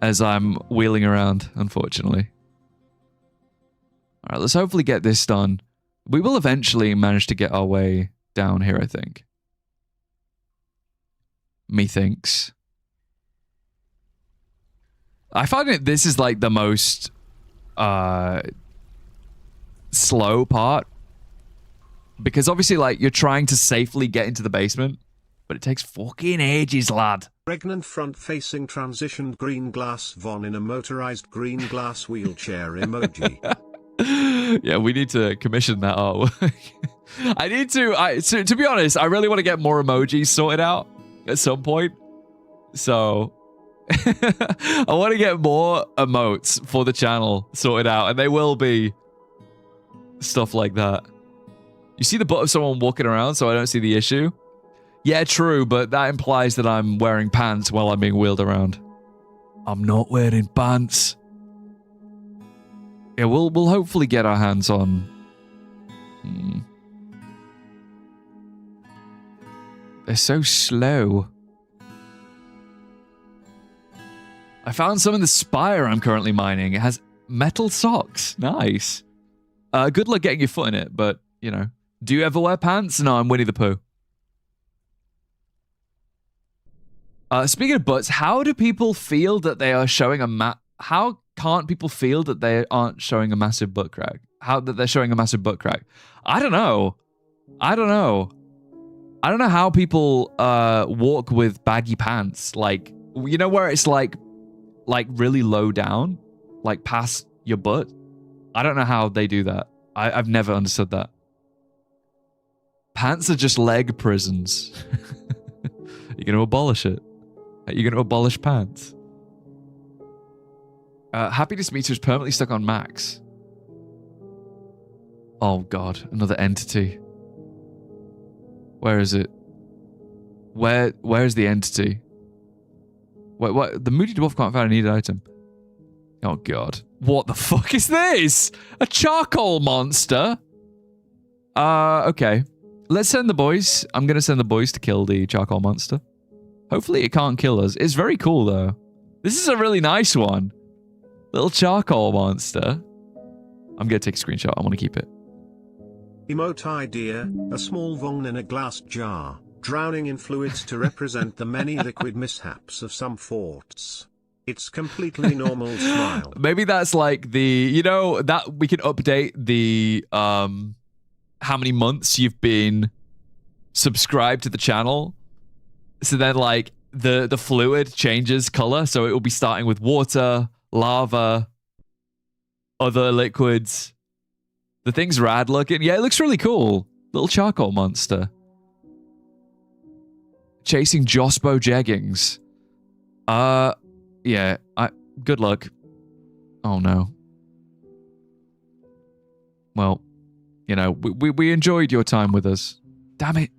as I'm wheeling around, unfortunately. All right, let's hopefully get this done. We will eventually manage to get our way down here, I think. Methinks. I find that this is like the most slow part. Because obviously, like, you're trying to safely get into the basement, but it takes fucking ages, lad. Pregnant front-facing transitioned green glass Von in a motorized green glass wheelchair emoji. Yeah, we need to commission that artwork. I need to be honest, I really want to get more emojis sorted out at some point. So I want to get more emotes for the channel sorted out, and they will be stuff like that. You see the butt of someone walking around, so I don't see the issue. Yeah, true, but that implies that I'm wearing pants while I'm being wheeled around. I'm not wearing pants. Yeah, we'll hopefully get our hands on. They're so slow. I found some in the spire I'm currently mining. It has metal socks. Nice. Good luck getting your foot in it, but, you know. Do you ever wear pants? No, I'm Winnie the Pooh. Speaking of butts, how do people feel that they are showing how can't people feel that they aren't showing a massive butt crack? How that they're showing a massive butt crack? I don't know. I don't know how people walk with baggy pants. Like, you know where it's like really low down, like past your butt? I don't know how they do that. I've never understood that. Pants are just leg prisons. You're going to abolish it. You're going to abolish pants. Happiness meter is permanently stuck on max. Oh god, another entity. Where is it? Where's the entity? What? The Moody Dwarf can't find a needed item. Oh god. What the fuck is this? A charcoal monster? Okay. Let's send the boys. I'm going to send the boys to kill the charcoal monster. Hopefully it can't kill us. It's very cool, though. This is a really nice one. Little charcoal monster. I'm going to take a screenshot. I want to keep it. Emote idea, a small Von in a glass jar, drowning in fluids to represent the many liquid mishaps of some forts. It's completely normal smile. Maybe that's like the, you know, that we can update the, how many months you've been subscribed to the channel. So then like the fluid changes color. So it will be starting with water, lava, other liquids. The thing's rad looking. Yeah, it looks really cool. Little charcoal monster. Chasing Jospo Jeggings. Yeah, good luck. Oh no. Well, you know, we enjoyed your time with us. Damn it.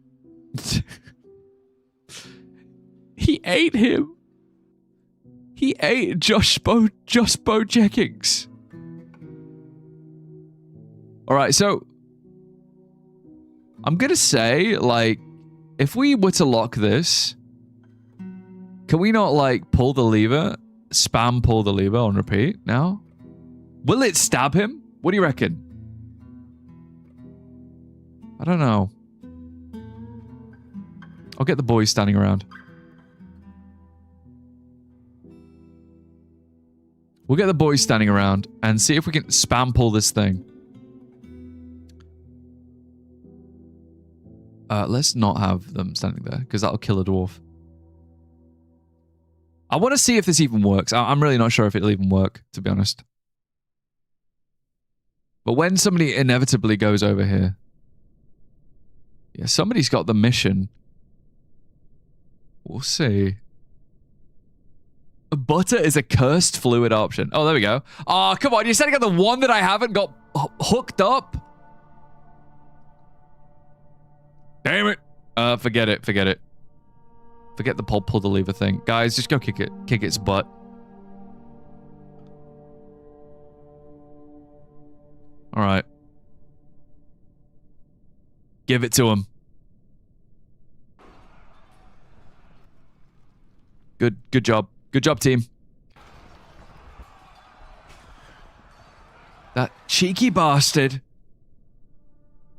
He ate him. He ate Josh Bojeckings. All right, so I'm gonna say, like, if we were to lock this, can we not, like, pull the lever? Spam pull the lever on repeat now? Will it stab him? What do you reckon? I don't know. I'll get the boys standing around. We'll get the boys standing around and see if we can spam pull this thing. Let's not have them standing there, because that'll kill a dwarf. I want to see if this even works. I'm really not sure if it'll even work, to be honest. But when somebody inevitably goes over here... Yeah, somebody's got the mission. We'll see. Butter is a cursed fluid option. Oh, there we go. Oh, come on. You're setting up the one that I haven't got hooked up? Damn it. Forget it. Forget it. Forget the pull the lever thing. Guys, just go kick it. Kick its butt. All right. Give it to him. Good job. Good job, team. That cheeky bastard.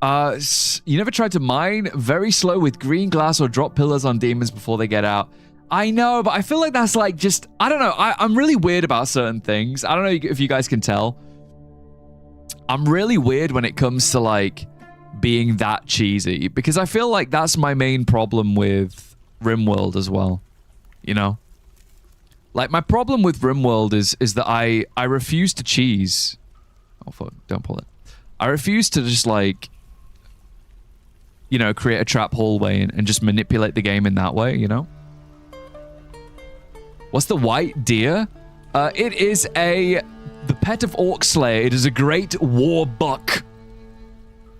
You never tried to mine? Very slow with green glass or drop pillars on demons before they get out. I know, but I feel like that's like just... I don't know. I'm really weird about certain things. I don't know if you guys can tell. I'm really weird when it comes to like being that cheesy, because I feel like that's my main problem with RimWorld as well. You know? Like, my problem with RimWorld is that I refuse to cheese. Oh, fuck. Don't pull it. I refuse to just, like, you know, create a trap hallway and just manipulate the game in that way, you know? What's the white deer? It is the pet of Orc Slayer. It is a great war buck.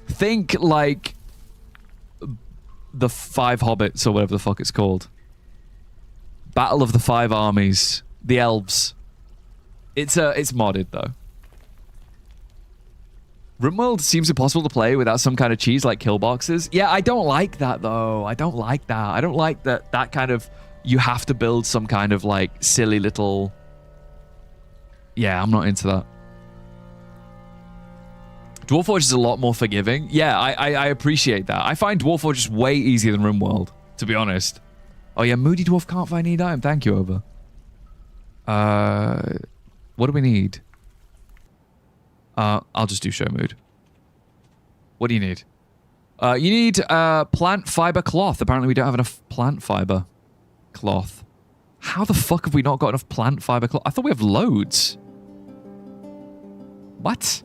Think, like, the 5 Hobbits or whatever the fuck it's called. Battle of the 5 Armies. The elves. It's modded, though. RimWorld seems impossible to play without some kind of cheese like kill boxes. Yeah, I don't like that, though. I don't like that. I don't like that kind of... You have to build some kind of, like, silly little... Yeah, I'm not into that. Dwarf Forge is a lot more forgiving. Yeah, I appreciate that. I find Dwarf Forge just way easier than RimWorld, to be honest. Oh yeah, Moody Dwarf can't find any item. Thank you, Over. What do we need? I'll just do show mood. What do you need? You need plant fiber cloth. Apparently we don't have enough plant fiber cloth. How the fuck have we not got enough plant fiber cloth? I thought we have loads. What?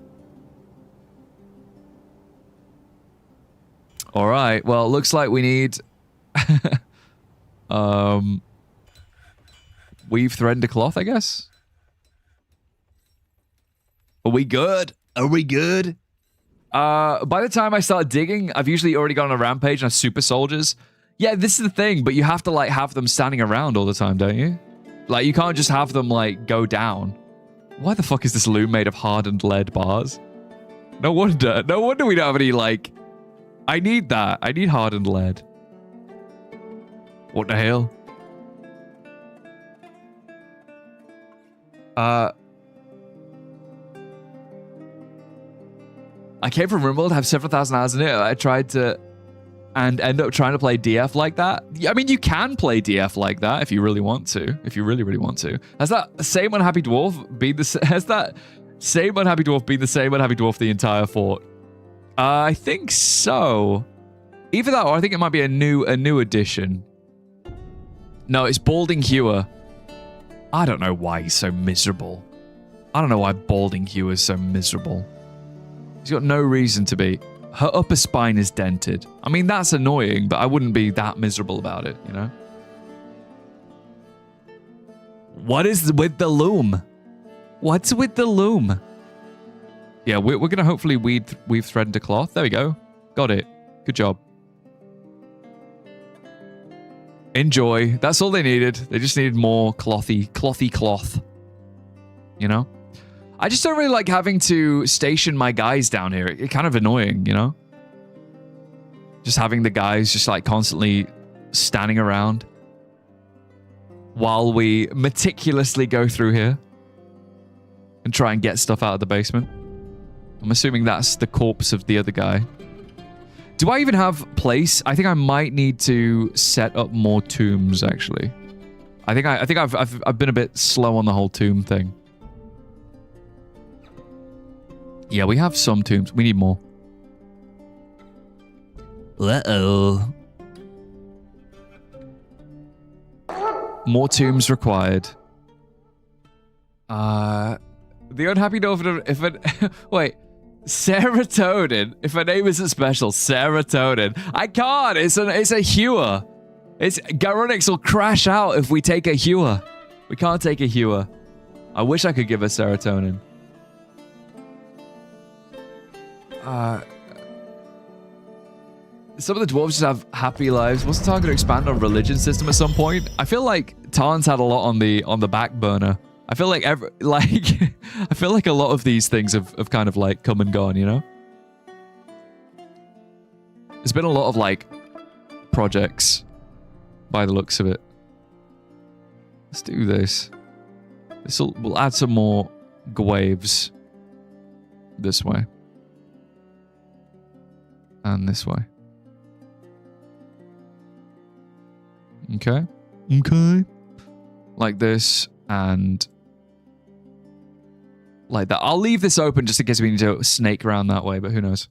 All right. Well, it looks like we need weave thread into cloth, I guess. Are we good? Are we good? By the time I start digging, I've usually already gone on a rampage and I have super soldiers. Yeah, this is the thing, but you have to like have them standing around all the time, don't you? Like you can't just have them like go down. Why the fuck is this loom made of hardened lead bars? No wonder. No wonder we don't have any like... I need that. I need hardened lead. What the hell? I came from RimWorld, have several thousand hours in it. I tried to... and end up trying to play DF like that. I mean, you can play DF like that if you really want to. If you really, really want to. Has that same unhappy dwarf been the... Has that same unhappy dwarf been the same unhappy dwarf the entire fort? I think so. Either that or I think it might be a new addition. No, it's Balding Hewer. I don't know why he's so miserable. I don't know why Balding Hewer is so miserable. He's got no reason to be. Her upper spine is dented. I mean, that's annoying, but I wouldn't be that miserable about it, you know? What is with the loom? What's with the loom? Yeah, we're going to hopefully weave thread into cloth. There we go. Got it. Good job. Enjoy. That's all they needed. They just needed more clothy cloth. You know? I just don't really like having to station my guys down here. It's kind of annoying, you know? Just having the guys just like constantly standing around while we meticulously go through here and try and get stuff out of the basement. I'm assuming that's the corpse of the other guy. Do I even have place? I think I might need to set up more tombs, actually. I think I've been a bit slow on the whole tomb thing. Yeah, we have some tombs. We need more. Uh-oh. More tombs required. The unhappy dolphin. If it wait, serotonin. If a name isn't special, serotonin. I can't. It's a hewer. It's Garunix will crash out if we take a hewer. We can't take a hewer. I wish I could give a serotonin. Some of the dwarves just have happy lives. Wasn't Tarn going to expand on religion system at some point? I feel like Tarn's had a lot on the back burner. I feel like I feel like a lot of these things have kind of like come and gone, you know? There's been a lot of like projects by the looks of it. Let's do this. We'll add some more waves this way. And this way. Okay. Okay. Like this and like that. I'll leave this open just in case we need to snake around that way, but who knows?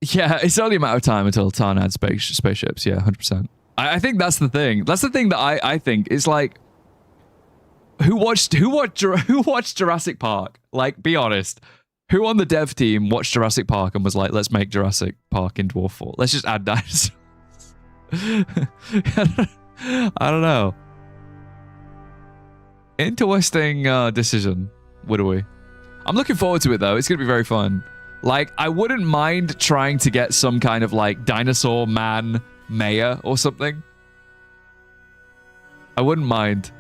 Yeah, it's only a matter of time until Tarn adds spaceships. Yeah, 100%. I think that's the thing. That's the thing that I think is like, who watched Jurassic Park? Like, be honest. Who on the dev team watched Jurassic Park and was like, let's make Jurassic Park in Dwarf Fort. Let's just add dinosaurs. I don't know. Interesting decision, would we? I'm looking forward to it though. It's going to be very fun. Like, I wouldn't mind trying to get some kind of like dinosaur man mayor or something. I wouldn't mind.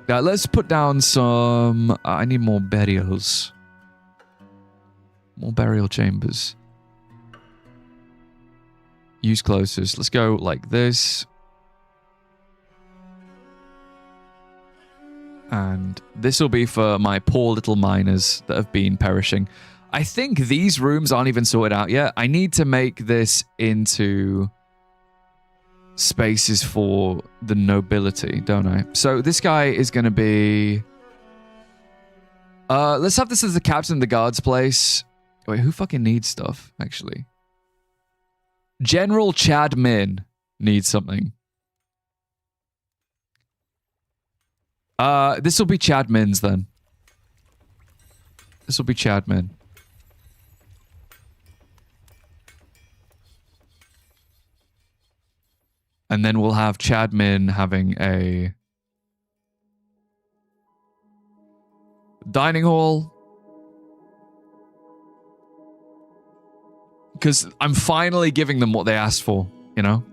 Now, let's put down some... I need more burials. More burial chambers. Use closest. Let's go like this. And this will be for my poor little miners that have been perishing. I think these rooms aren't even sorted out yet. I need to make this into spaces for the nobility, don't I? So this guy is going to be... let's have this as the captain of the guard's place. Wait, who fucking needs stuff, actually? General Chad Min needs something. This will be Chad Min's then. This will be Chad Min. And then we'll have Chad Min having a dining hall. Because I'm finally giving them what they asked for, you know?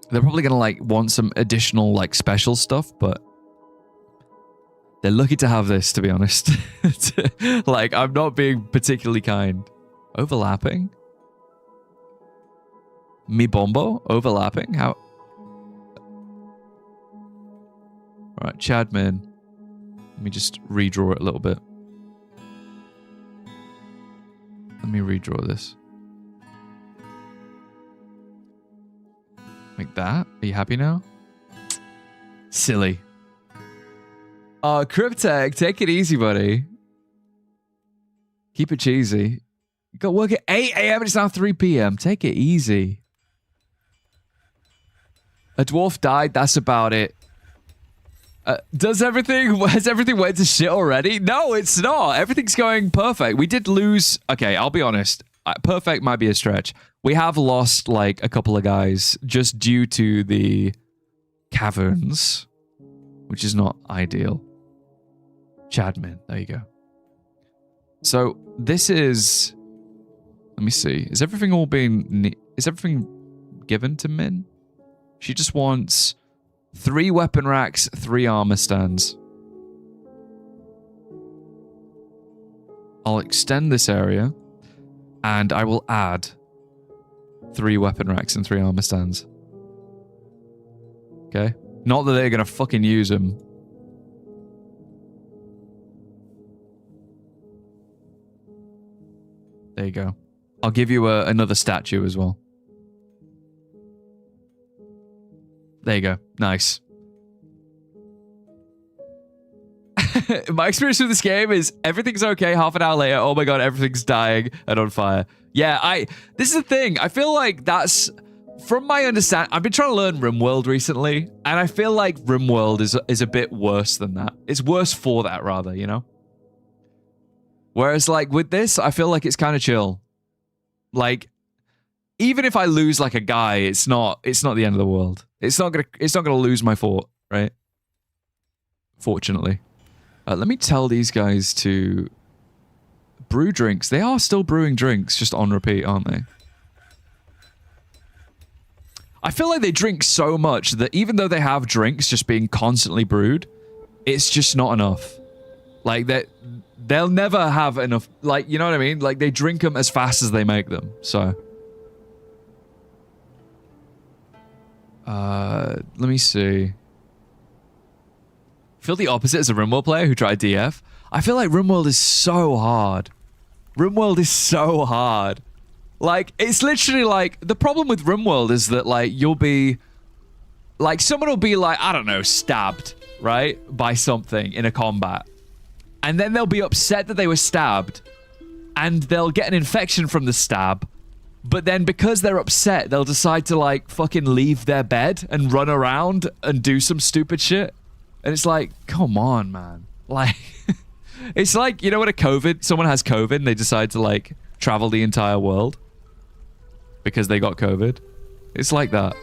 They're probably going to like want some additional like special stuff, but they're lucky to have this, to be honest. Like, I'm not being particularly kind. Overlapping? Mi Bombo? Overlapping? How? Alright, Chad Min. Let me just redraw it a little bit. Let me redraw this. Like that? Are you happy now? Silly. Cryptech, take it easy, buddy. Keep it cheesy. You got work at 8 a.m. and it's now 3 p.m. Take it easy. A dwarf died, that's about it. Has everything went to shit already? No, it's not. Everything's going perfect. We did lose... Okay, I'll be honest. Perfect might be a stretch. We have lost, like, a couple of guys just due to the caverns, which is not ideal. Chadmin. There you go. So this is... Let me see. Is everything all being... Is everything given to Min? She just wants 3 weapon racks, 3 armor stands. I'll extend this area, and I will add 3 weapon racks and 3 armor stands. Okay? Not that they're gonna fucking use them. There you go. I'll give you another statue as well. There you go. Nice. My experience with this game is everything's okay. Half an hour later, oh my god, everything's dying and on fire. Yeah, this is the thing. I feel like that's, from my understanding, I've been trying to learn RimWorld recently, and I feel like RimWorld is a bit worse than that. It's worse for that, rather, you know? Whereas, like, with this, I feel like it's kind of chill. Like, even if I lose like a guy, it's not the end of the world. It's not gonna lose my fort, right? Fortunately. Let me tell these guys to brew drinks. They are still brewing drinks, just on repeat, aren't they? I feel like they drink so much that even though they have drinks just being constantly brewed, it's just not enough. Like, they'll never have enough, like, you know what I mean? Like, they drink them as fast as they make them, so. Let me see. I feel the opposite as a RimWorld player who tried DF. I feel like RimWorld is so hard. RimWorld is so hard. Like, it's literally like, the problem with RimWorld is that, like, you'll be, like, someone will be like, I don't know, stabbed, right? By something in a combat. And then they'll be upset that they were stabbed. And they'll get an infection from the stab. But then because they're upset, they'll decide to, like, fucking leave their bed and run around and do some stupid shit. And it's like, come on, man. Like, it's like, you know what, someone has COVID and they decide to, like, travel the entire world because they got COVID. It's like that.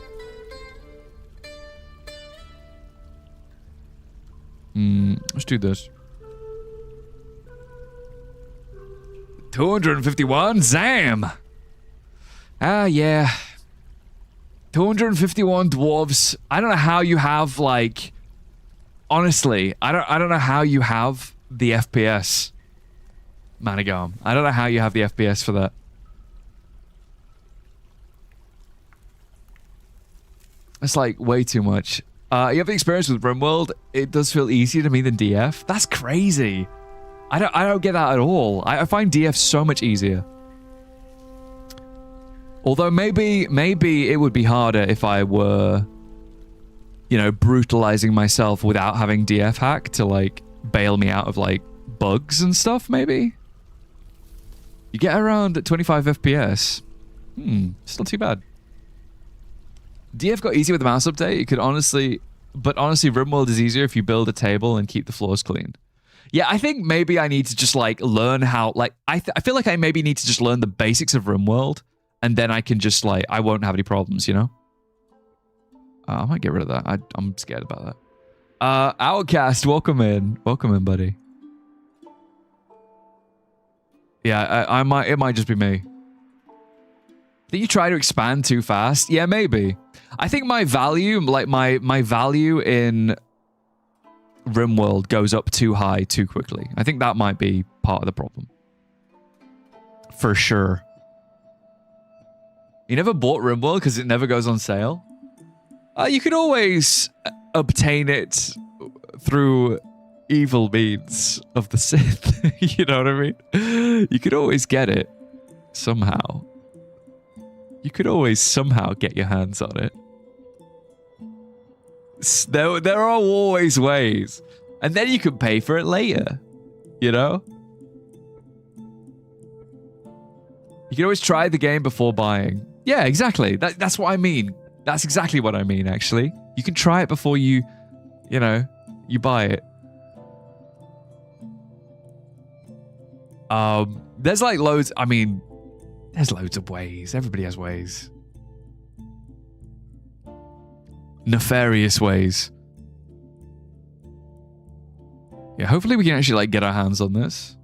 Let's do this. 251? Zam! Ah, yeah. 251 dwarves. I don't know how you have, like... Honestly, I don't know how you have the FPS. Manigam. I don't know how you have the FPS for that. It's like way too much. You have the experience with RimWorld. It does feel easier to me than DF. That's crazy. I don't get that at all. I find DF so much easier. Although maybe it would be harder if I were, you know, brutalizing myself without having DF hack to, like, bail me out of, like, bugs and stuff, maybe? You get around at 25 FPS. It's not too bad. DF got easier with the mouse update. You could honestly... But honestly, RimWorld is easier if you build a table and keep the floors clean. Yeah, I think maybe I need to just, like, learn how... Like, I feel like I maybe need to just learn the basics of RimWorld, and then I can just, like... I won't have any problems, you know? I might get rid of that. I'm scared about that. Outcast, welcome in. Welcome in, buddy. Yeah, it might just be me. Did you try to expand too fast? Yeah, maybe. I think my value, like my value in RimWorld goes up too high too quickly. I think that might be part of the problem. For sure. You never bought RimWorld because it never goes on sale? You could always obtain it through evil means of the Sith. You know what I mean? You could always get it somehow. You could always somehow get your hands on it. There are always ways. And then you can pay for it later. You know? You can always try the game before buying. Yeah, exactly. That's what I mean. That's exactly what I mean, actually. You can try it before you know, you buy it. There's like loads, I mean, there's loads of ways. Everybody has ways. Nefarious ways. Yeah, hopefully we can actually like get our hands on this.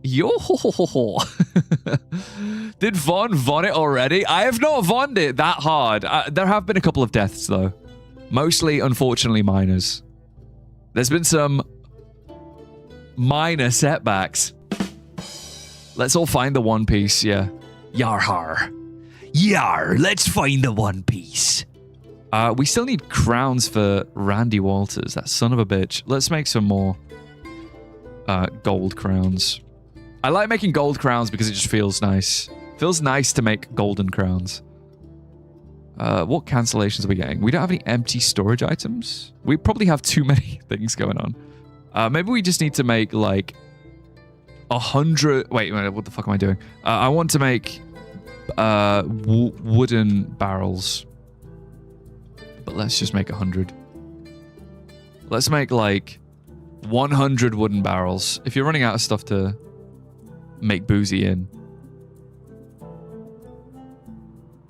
Yo! Did Von it already? I have not Vonned it that hard. There have been a couple of deaths though. Mostly, unfortunately, minors. There's been some minor setbacks. Let's all find the One Piece, yeah. Yar har. Yar, let's find the One Piece. We still need crowns for Randy Walters, that son of a bitch. Let's make some more gold crowns. I like making gold crowns because it just feels nice. Feels nice to make golden crowns. What cancellations are we getting? We don't have any empty storage items. We probably have too many things going on. Maybe we just need to make like 100. Wait, what the fuck am I doing? I want to make wooden barrels. But let's just make 100. Let's make like 100 wooden barrels. If you're running out of stuff to make boozy in.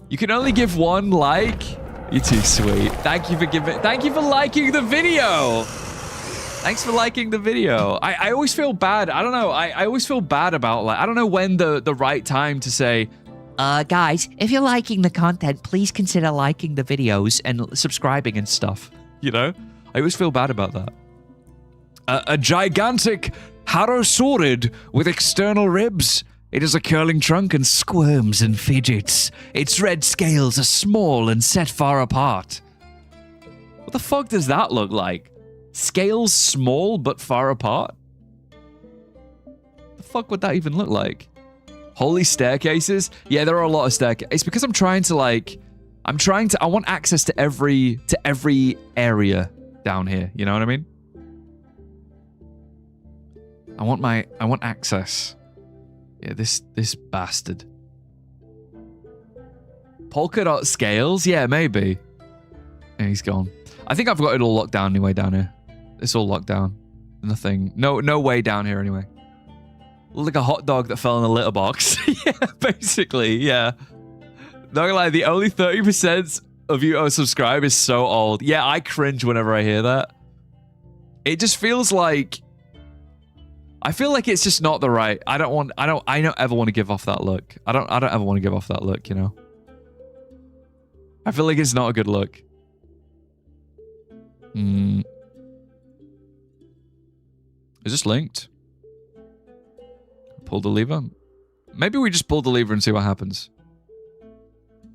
You can only give one like. You're too sweet. Thank you for liking the video. Thanks for liking the video. I always feel bad. I don't know. I always feel bad about like, I don't know when the right time to say, guys, if you're liking the content, please consider liking the videos and subscribing and stuff. You know? I always feel bad about that. A gigantic Harosaurid with external ribs. It has a curling trunk and squirms and fidgets. Its red scales are small and set far apart. What the fuck does that look like? Scales small but far apart? The fuck would that even look like? Holy staircases? Yeah, there are a lot of staircases. It's because I'm trying to like... I want access to every area down here. You know what I mean? I want access. Yeah, this bastard. Polka dot scales? Yeah, maybe. Yeah, he's gone. I think I've got it all locked down anyway down here. It's all locked down. Nothing. No way down here anyway. Like a hot dog that fell in a litter box. Yeah, basically, yeah. Not gonna lie, the only 30% of you who subscribe is so old. Yeah, I cringe whenever I hear that. It just feels like... I feel like it's just not the right... I don't ever want to give off that look. I don't ever want to give off that look, you know? I feel like it's not a good look. Is this linked? Pull the lever? Maybe we just pull the lever and see what happens.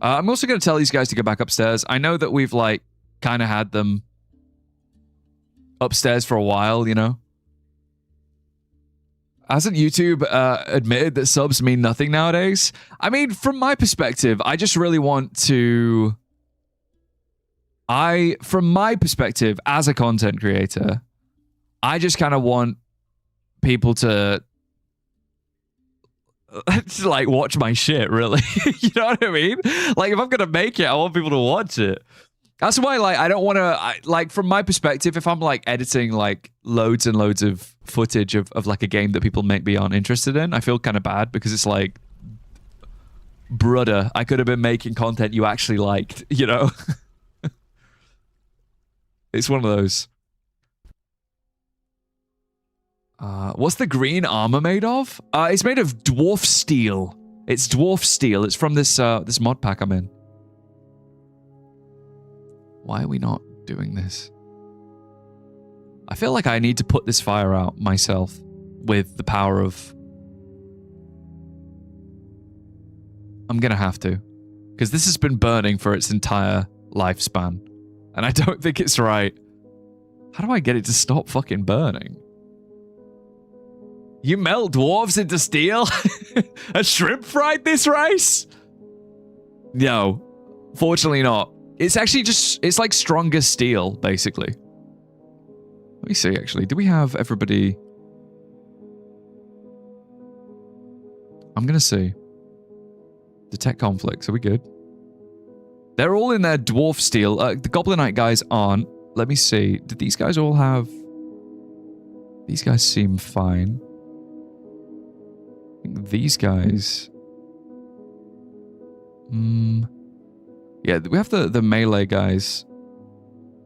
I'm also going to tell these guys to go back upstairs. I know that we've, like, kind of had them upstairs for a while, you know? Hasn't YouTube admitted that subs mean nothing nowadays? I mean, from my perspective, I just really want to... From my perspective, as a content creator, I just kind of want people to like watch my shit, really. You know what I mean? Like, if I'm gonna make it, I want people to watch it. That's why, like, I don't want to, like, from my perspective, if I'm, like, editing, like, loads and loads of footage of like, a game that people maybe aren't interested in, I feel kind of bad because it's like, brother, I could have been making content you actually liked, you know? It's one of those. What's the green armor made of? It's made of dwarf steel. It's dwarf steel. It's from this this mod pack I'm in. Why are we not doing this? I feel like I need to put this fire out myself with the power of... I'm gonna have to. Because this has been burning for its entire lifespan. And I don't think it's right. How do I get it to stop fucking burning? You melt dwarves into steel? A shrimp fried this rice? No. Fortunately not. It's actually just... It's like stronger steel, basically. Let me see, actually. Do we have everybody... I'm gonna see. Detect conflicts. Are we good? They're all in their dwarf steel. The Goblinite guys aren't. Let me see. Did these guys all have... These guys seem fine. I think these guys... Yeah, we have the melee guys.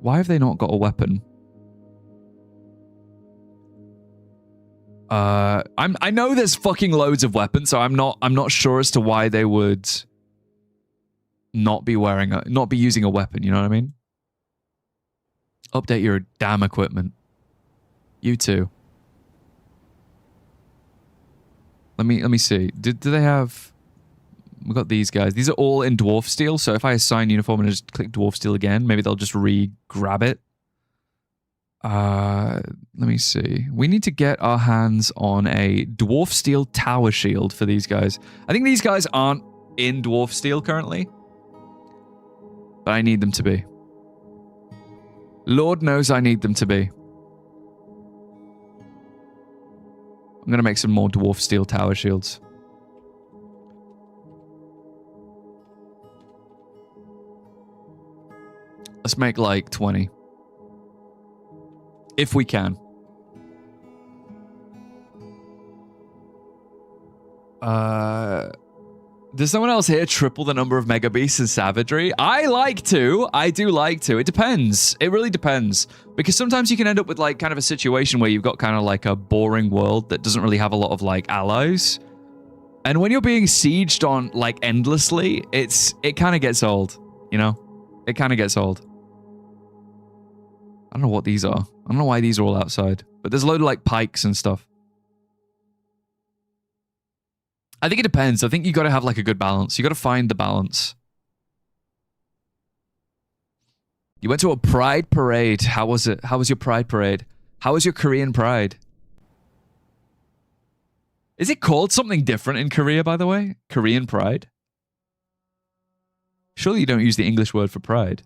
Why have they not got a weapon? I know there's fucking loads of weapons, so I'm not sure as to why they would not be using a weapon, you know what I mean? Update your damn equipment. You too. Let me see. Do they have... We've got these guys. These are all in Dwarf Steel, so if I assign uniform and just click Dwarf Steel again, maybe they'll just re-grab it. Let me see. We need to get our hands on a Dwarf Steel Tower Shield for these guys. I think these guys aren't in Dwarf Steel currently, but I need them to be. Lord knows I need them to be. I'm going to make some more Dwarf Steel Tower Shields. Let's make like 20. If we can. Does someone else here triple the number of Mega Beasts in Savagery? I like to. I do like to. It depends. It really depends. Because sometimes you can end up with like kind of a situation where you've got kind of like a boring world that doesn't really have a lot of like allies. And when you're being sieged on like endlessly, it kind of gets old, you know? It kind of gets old. I don't know what these are. I don't know why these are all outside. But there's a load of like pikes and stuff. I think it depends. I think you got to have like a good balance. You got to find the balance. You went to a Pride Parade. How was it? How was your Pride Parade? How was your Korean Pride? Is it called something different in Korea, by the way? Korean Pride? Surely you don't use the English word for pride.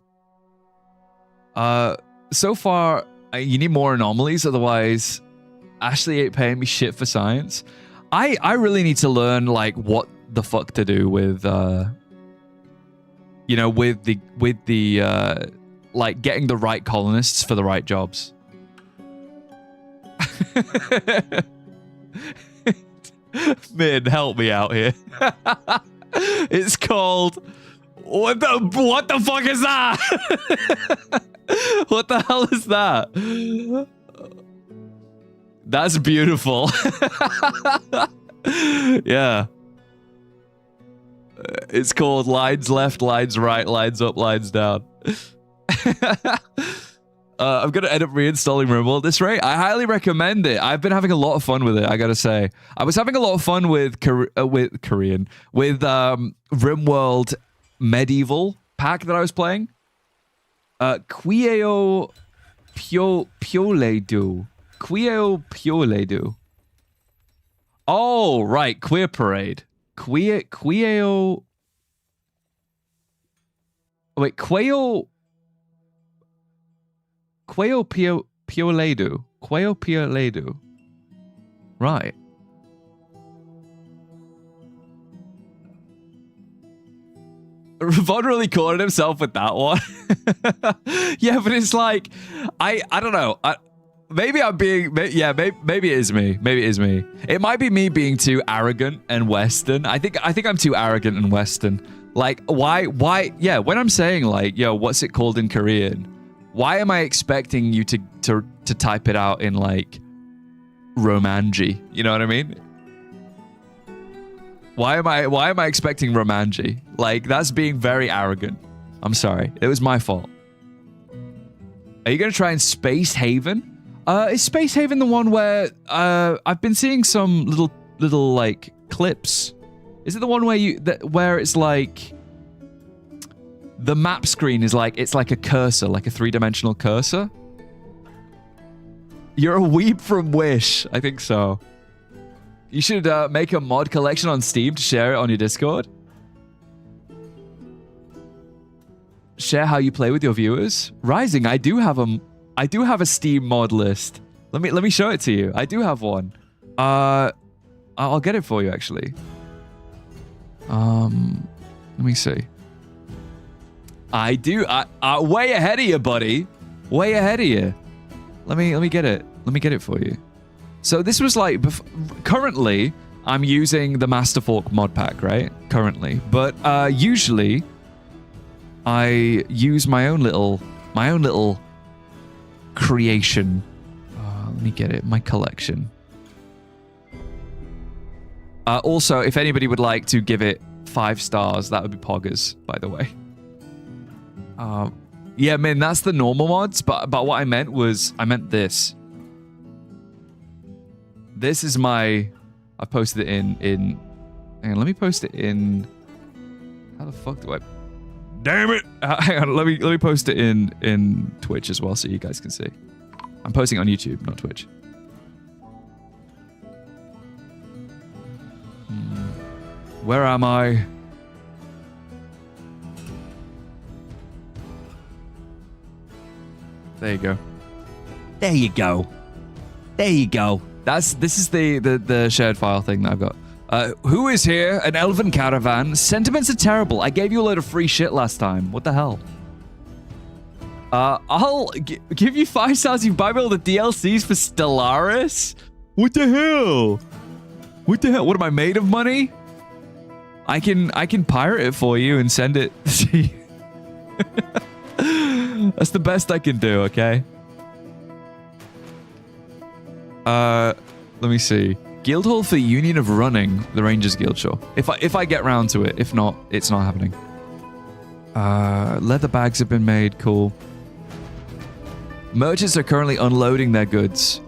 So far, you need more anomalies, otherwise Ashley ain't paying me shit for science. I really need to learn like what the fuck to do with you know, with the like getting the right colonists for the right jobs. Min, help me out here. It's called what the fuck is that? What the hell is that? That's beautiful. Yeah. It's called lines left, lines right, lines up, lines down. I'm going to end up reinstalling RimWorld at this rate. I highly recommend it. I've been having a lot of fun with it, I got to say. I was having a lot of fun with RimWorld Medieval pack that I was playing. Quieo Pioledu. Quieo Pioledu. Oh, right. Queer Parade. Quieo. Wait, Queo Pioledu. Queo Pioledu. Right. Von really cornered himself with that one. Yeah, but it's like, I don't know. Maybe I'm being, yeah, maybe it is me. Maybe it is me. It might be me being too arrogant and Western. I think I'm too arrogant and Western. Like, why, yeah, when I'm saying like, yo, what's it called in Korean? Why am I expecting you to type it out in like Romanji? You know what I mean? Why am I expecting Romanji? Like, that's being very arrogant. I'm sorry. It was my fault. Are you going to try and Space Haven? Is Space Haven the one where I've been seeing some little like clips? Is it the one where it's like the map screen is like it's like a cursor, like a 3-dimensional cursor? You're a weeb from Wish. I think so. You should make a mod collection on Steam to share it on your Discord. Share how you play with your viewers. Rising, I do have a Steam mod list. Let me show it to you. I do have one. I'll get it for you actually. Let me see. I do. Way ahead of you, buddy. Way ahead of you. Let me get it. Let me get it for you. So this was like, currently I'm using the MASTERFORK mod pack, right? Currently, but usually I use my own little creation. Let me get it. My collection. Also, if anybody would like to give it 5 stars, that would be poggers, by the way. Yeah, man, that's the normal mods, but what I meant was, I meant this. This is my... I posted it in... Hang on, let me post it in... How the fuck do I... Damn it! Hang on, let me post it in Twitch as well so you guys can see. I'm posting it on YouTube, not Twitch. Where am I? There you go. There you go. There you go. This is the shared file thing that I've got. Who is here? An elven caravan. Sentiments are terrible. I gave you a load of free shit last time. What the hell? I'll give you 5 stars. You buy me all the DLCs for Stellaris? What the hell? What the hell? What am I made of money? I can pirate it for you and send it to you. That's the best I can do, okay? Let me see. Guildhall for Union of Running, the Rangers Guild, sure. If I get round to it. If not, it's not happening. Leather bags have been made, cool. Merchants are currently unloading their goods.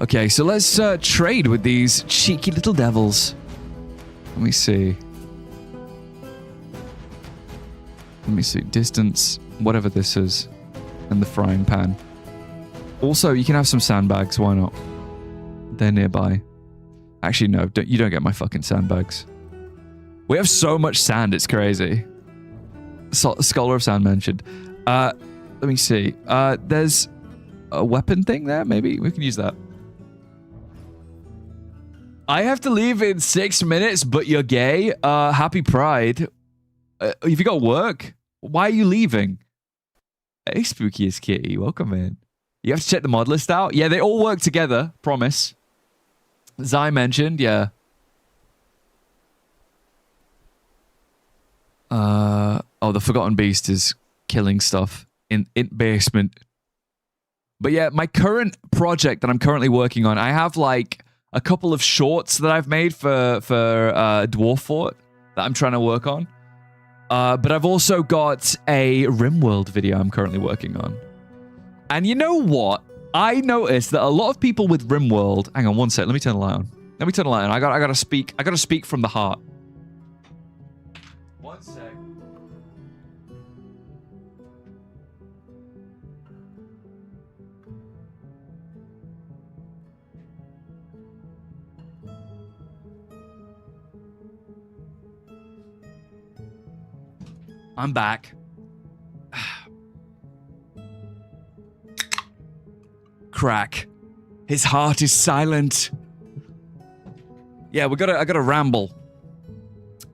Okay, so let's trade with these cheeky little devils. Let me see. Let me see. Distance, whatever this is, and the frying pan. Also, you can have some sandbags. Why not? They're nearby. Actually, no. You don't get my fucking sandbags. We have so much sand. It's crazy. Scholar of Sand mentioned. Let me see. There's a weapon thing there. Maybe we can use that. I have to leave in 6 minutes, but you're gay. Happy Pride. Have you got work? Why are you leaving? Hey, Spookiest Kitty. Welcome in. You have to check the mod list out. Yeah, they all work together. Promise. Zeyon mentioned, yeah. Oh, the Forgotten Beast is killing stuff in basement. But yeah, my current project that I'm currently working on, I have like a couple of shorts that I've made for Dwarf Fort that I'm trying to work on. But I've also got a RimWorld video I'm currently working on. And you know what? I noticed that a lot of people with RimWorld... Hang on one sec. Let me turn the light on. Let me turn the light on. I gotta speak from the heart. One sec. I'm back. Crack. His heart is silent. Yeah, I gotta ramble.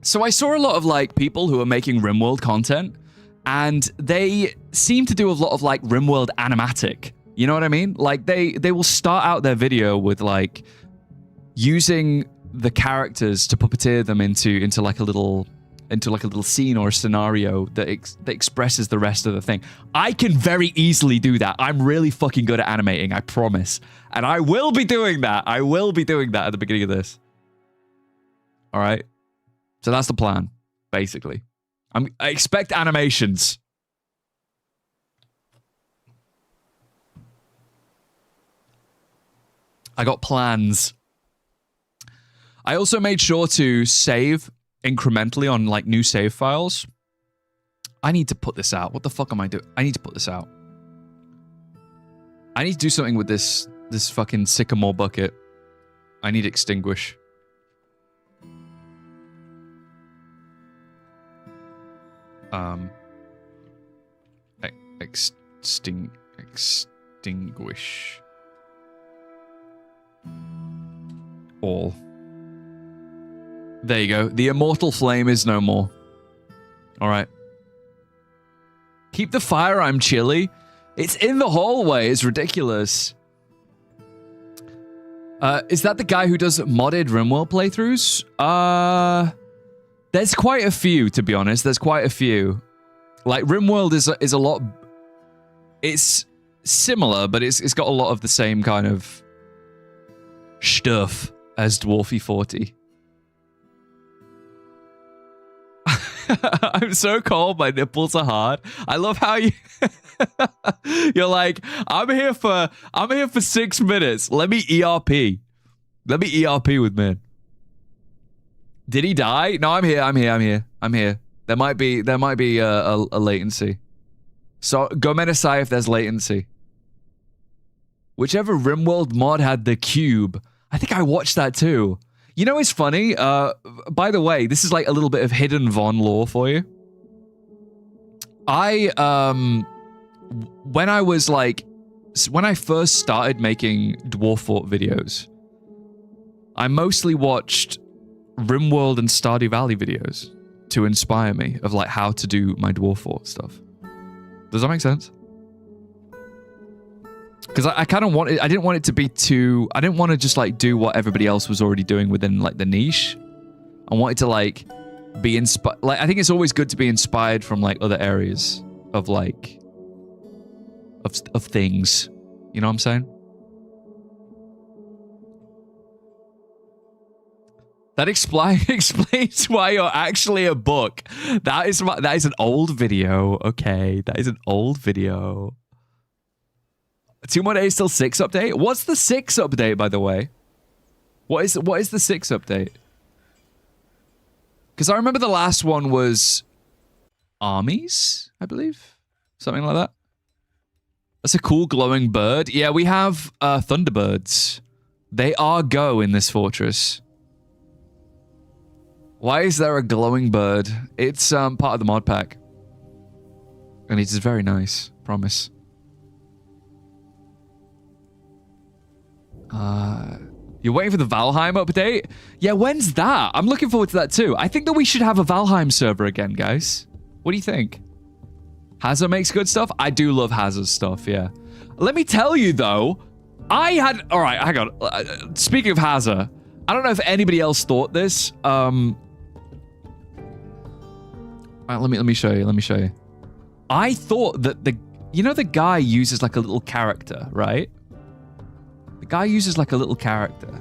So I saw a lot of like people who are making RimWorld content, and they seem to do a lot of like RimWorld animatic. You know what I mean? Like they will start out their video with like using the characters to puppeteer them into like a little scene or a scenario that expresses the rest of the thing. I can very easily do that. I'm really fucking good at animating, I promise. And I will be doing that. I will be doing that at the beginning of this. All right? So that's the plan, basically. I expect animations. I got plans. I also made sure to save incrementally on like new save files. I need to put this out. What the fuck am I doing? I need to put this out. I need to do something with this fucking sycamore bucket. I need extinguish. Extinguish all. There you go. The immortal flame is no more. All right. Keep the fire. I'm chilly. It's in the hallway. It's ridiculous. Is that the guy who does modded RimWorld playthroughs? There's quite a few, to be honest. There's quite a few. Like RimWorld is a lot. It's similar, but it's got a lot of the same kind of stuff as Dwarfy 40. I'm so cold, my nipples are hard. I love how you you're like, I'm here for 6 minutes. Let me ERP. Let me ERP with man. Did he die? No, I'm here. There might be a latency. So go Menasai if there's latency. Whichever RimWorld mod had the cube. I think I watched that too. You know, it's funny. By the way, this is like a little bit of hidden Von lore for you. When I first started making Dwarf Fort videos, I mostly watched RimWorld and Stardew Valley videos to inspire me of like how to do my Dwarf Fort stuff. Does that make sense? Because I kind of wanted, I didn't want it to be too, I didn't want to just like do what everybody else was already doing within like the niche. I wanted to like be inspired, like I think it's always good to be inspired from like other areas of like, of things. You know what I'm saying? That explains why you're actually a book. That is an old video. Okay, that is an old video. 2 more days till 6 update. What's the 6 update, by the way? What is the 6 update? Because I remember the last one was armies, I believe, something like that. That's a cool glowing bird. Yeah, we have thunderbirds. They are go in this fortress. Why is there a glowing bird? It's part of the mod pack, and it is very nice. Promise. You're waiting for the Valheim update? Yeah, when's that? I'm looking forward to that too. I think that we should have a Valheim server again, guys. What do you think? Hazza makes good stuff? I do love Hazza's stuff, yeah. Let me tell you though, all right, hang on. Speaking of Hazza, I don't know if anybody else thought this. All right, let me show you. I thought that the guy uses like a little character, right? The guy uses like a little character.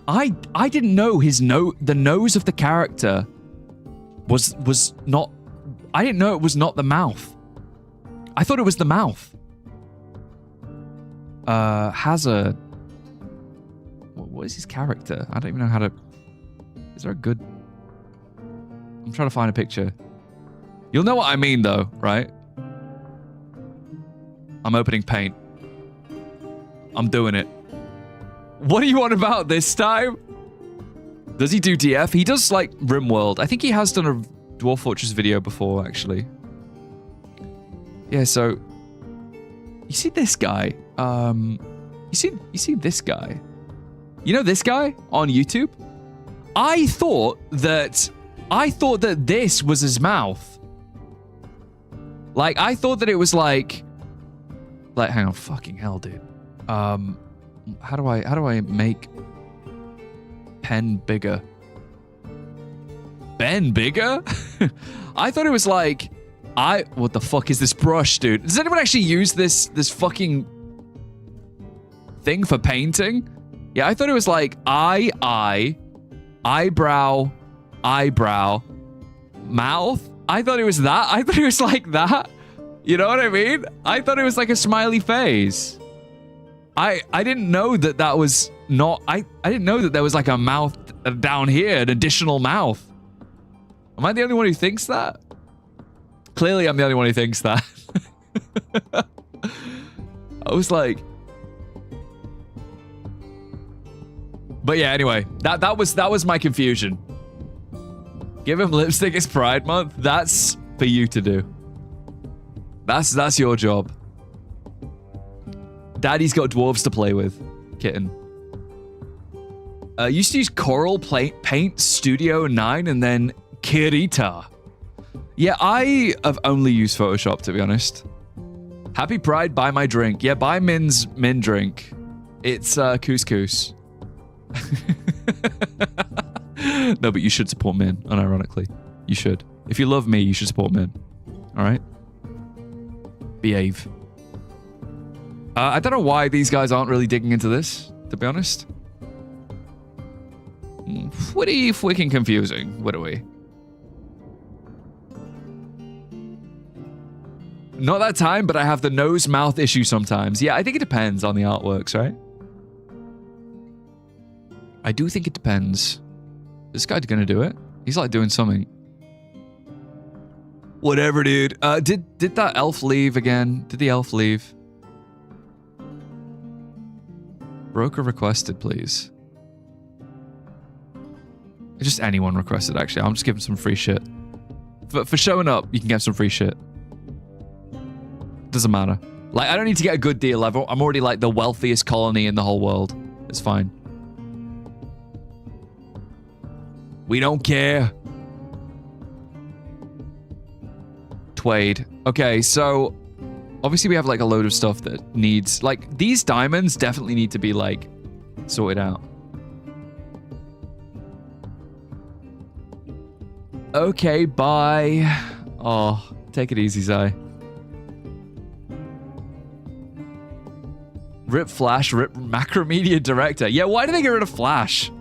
I didn't know the nose of the character was not. I didn't know it was not the mouth. I thought it was the mouth. Has a. What is his character? I don't even know how to. Is there a good? I'm trying to find a picture. You'll know what I mean though, right? I'm opening paint. I'm doing it. What do you want about this time? Does he do DF? He does like RimWorld. I think he has done a Dwarf Fortress video before, actually. Yeah, so you see this guy. You see this guy. You know this guy on YouTube? I thought that this was his mouth. Like I thought that it was like hang on, fucking hell, dude. How do I make pen bigger? Ben bigger? I thought it was like what the fuck is this brush, dude? Does anyone actually use this fucking thing for painting? Yeah, I thought it was like eyebrow, mouth. I thought it was that. I thought it was like that. You know what I mean? I thought it was like a smiley face. I didn't know that was not. I didn't know that there was like a mouth down here, an additional mouth. Am I the only one who thinks that? Clearly, I'm the only one who thinks that. I was like. But yeah, anyway, that was my confusion. Give him lipstick, it's Pride Month. That's for you to do. That's your job. Daddy's got dwarves to play with. Kitten. Used to use Coral Paint Studio 9 and then Kirita. Yeah, I have only used Photoshop, to be honest. Happy Pride, buy my drink. Yeah, buy Min's Min drink. It's couscous. No, but you should support Min, unironically. You should. If you love me, you should support Min. Alright? Behave. I don't know why these guys aren't really digging into this, to be honest. Pretty freaking confusing. What are we? Not that time, but I have the nose-mouth issue sometimes. Yeah, I think it depends on the artworks, right? I do think it depends. This guy's gonna do it. He's like doing something. Whatever, dude. Did that elf leave again? Did the elf leave? Broker requested, please. Just anyone requested, actually. I'm just giving some free shit. For showing up, you can get some free shit. Doesn't matter. Like, I don't need to get a good deal. I'm already like the wealthiest colony in the whole world. It's fine. We don't care. Twade. Okay, so obviously we have like a load of stuff that needs, like, these diamonds definitely need to be like sorted out. Okay, bye. Oh, take it easy, Zai. Rip Flash, rip Macromedia Director. Yeah, why do they get rid of Flash?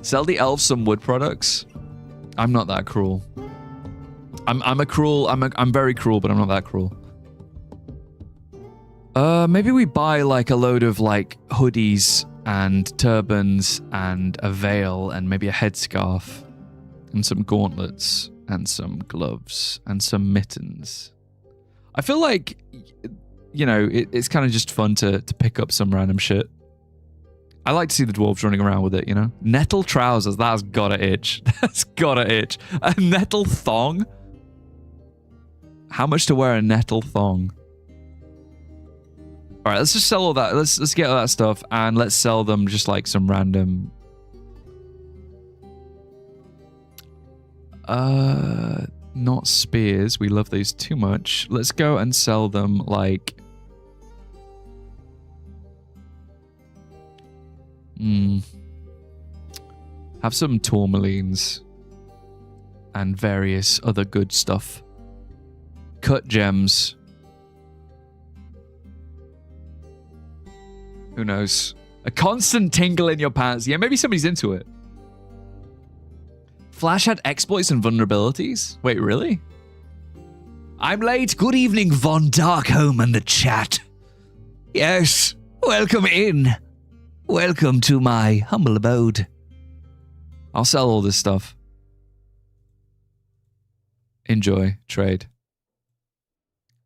Sell the elves some wood products. I'm not that cruel. I'm very cruel, but I'm not that cruel. Maybe we buy like a load of like hoodies and turbans and a veil and maybe a headscarf and some gauntlets and some gloves and some mittens. I feel like, you know, it's kind of just fun to pick up some random shit. I like to see the dwarves running around with it, you know? Nettle trousers, that's gotta itch. That's gotta itch. A nettle thong? How much to wear a nettle thong? Alright, let's just sell all that. Let's get all that stuff and let's sell them just like some random... Not spears. We love these too much. Let's go and sell them like... Have some tourmalines and various other good stuff. Cut gems. Who knows? A constant tingle in your pants. Yeah, maybe somebody's into it. Flash had exploits and vulnerabilities? Wait, really? I'm late. Good evening, Von Darkholm and the chat. Yes, welcome in. Welcome to my humble abode. I'll sell all this stuff. Enjoy. Trade.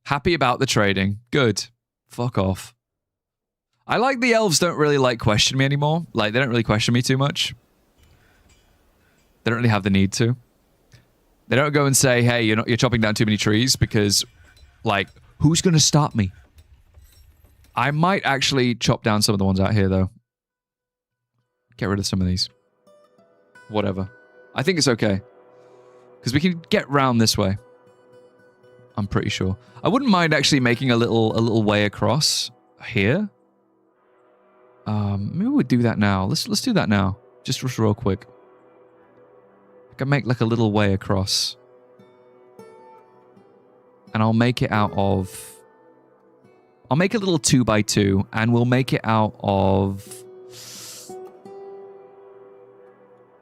Happy about the trading. Good. Fuck off. I like the elves don't really like question me anymore. Like, they don't really question me too much. They don't really have the need to. They don't go and say, hey, you're chopping down too many trees because, like, who's going to stop me? I might actually chop down some of the ones out here, though. Get rid of some of these. Whatever. I think it's okay. Because we can get round this way. I'm pretty sure. I wouldn't mind actually making a little way across here. Maybe we'll do that now. Let's do that now. Just real quick. I can make like a little way across. And I'll make it out of... I'll make a little 2x2 and we'll make it out of...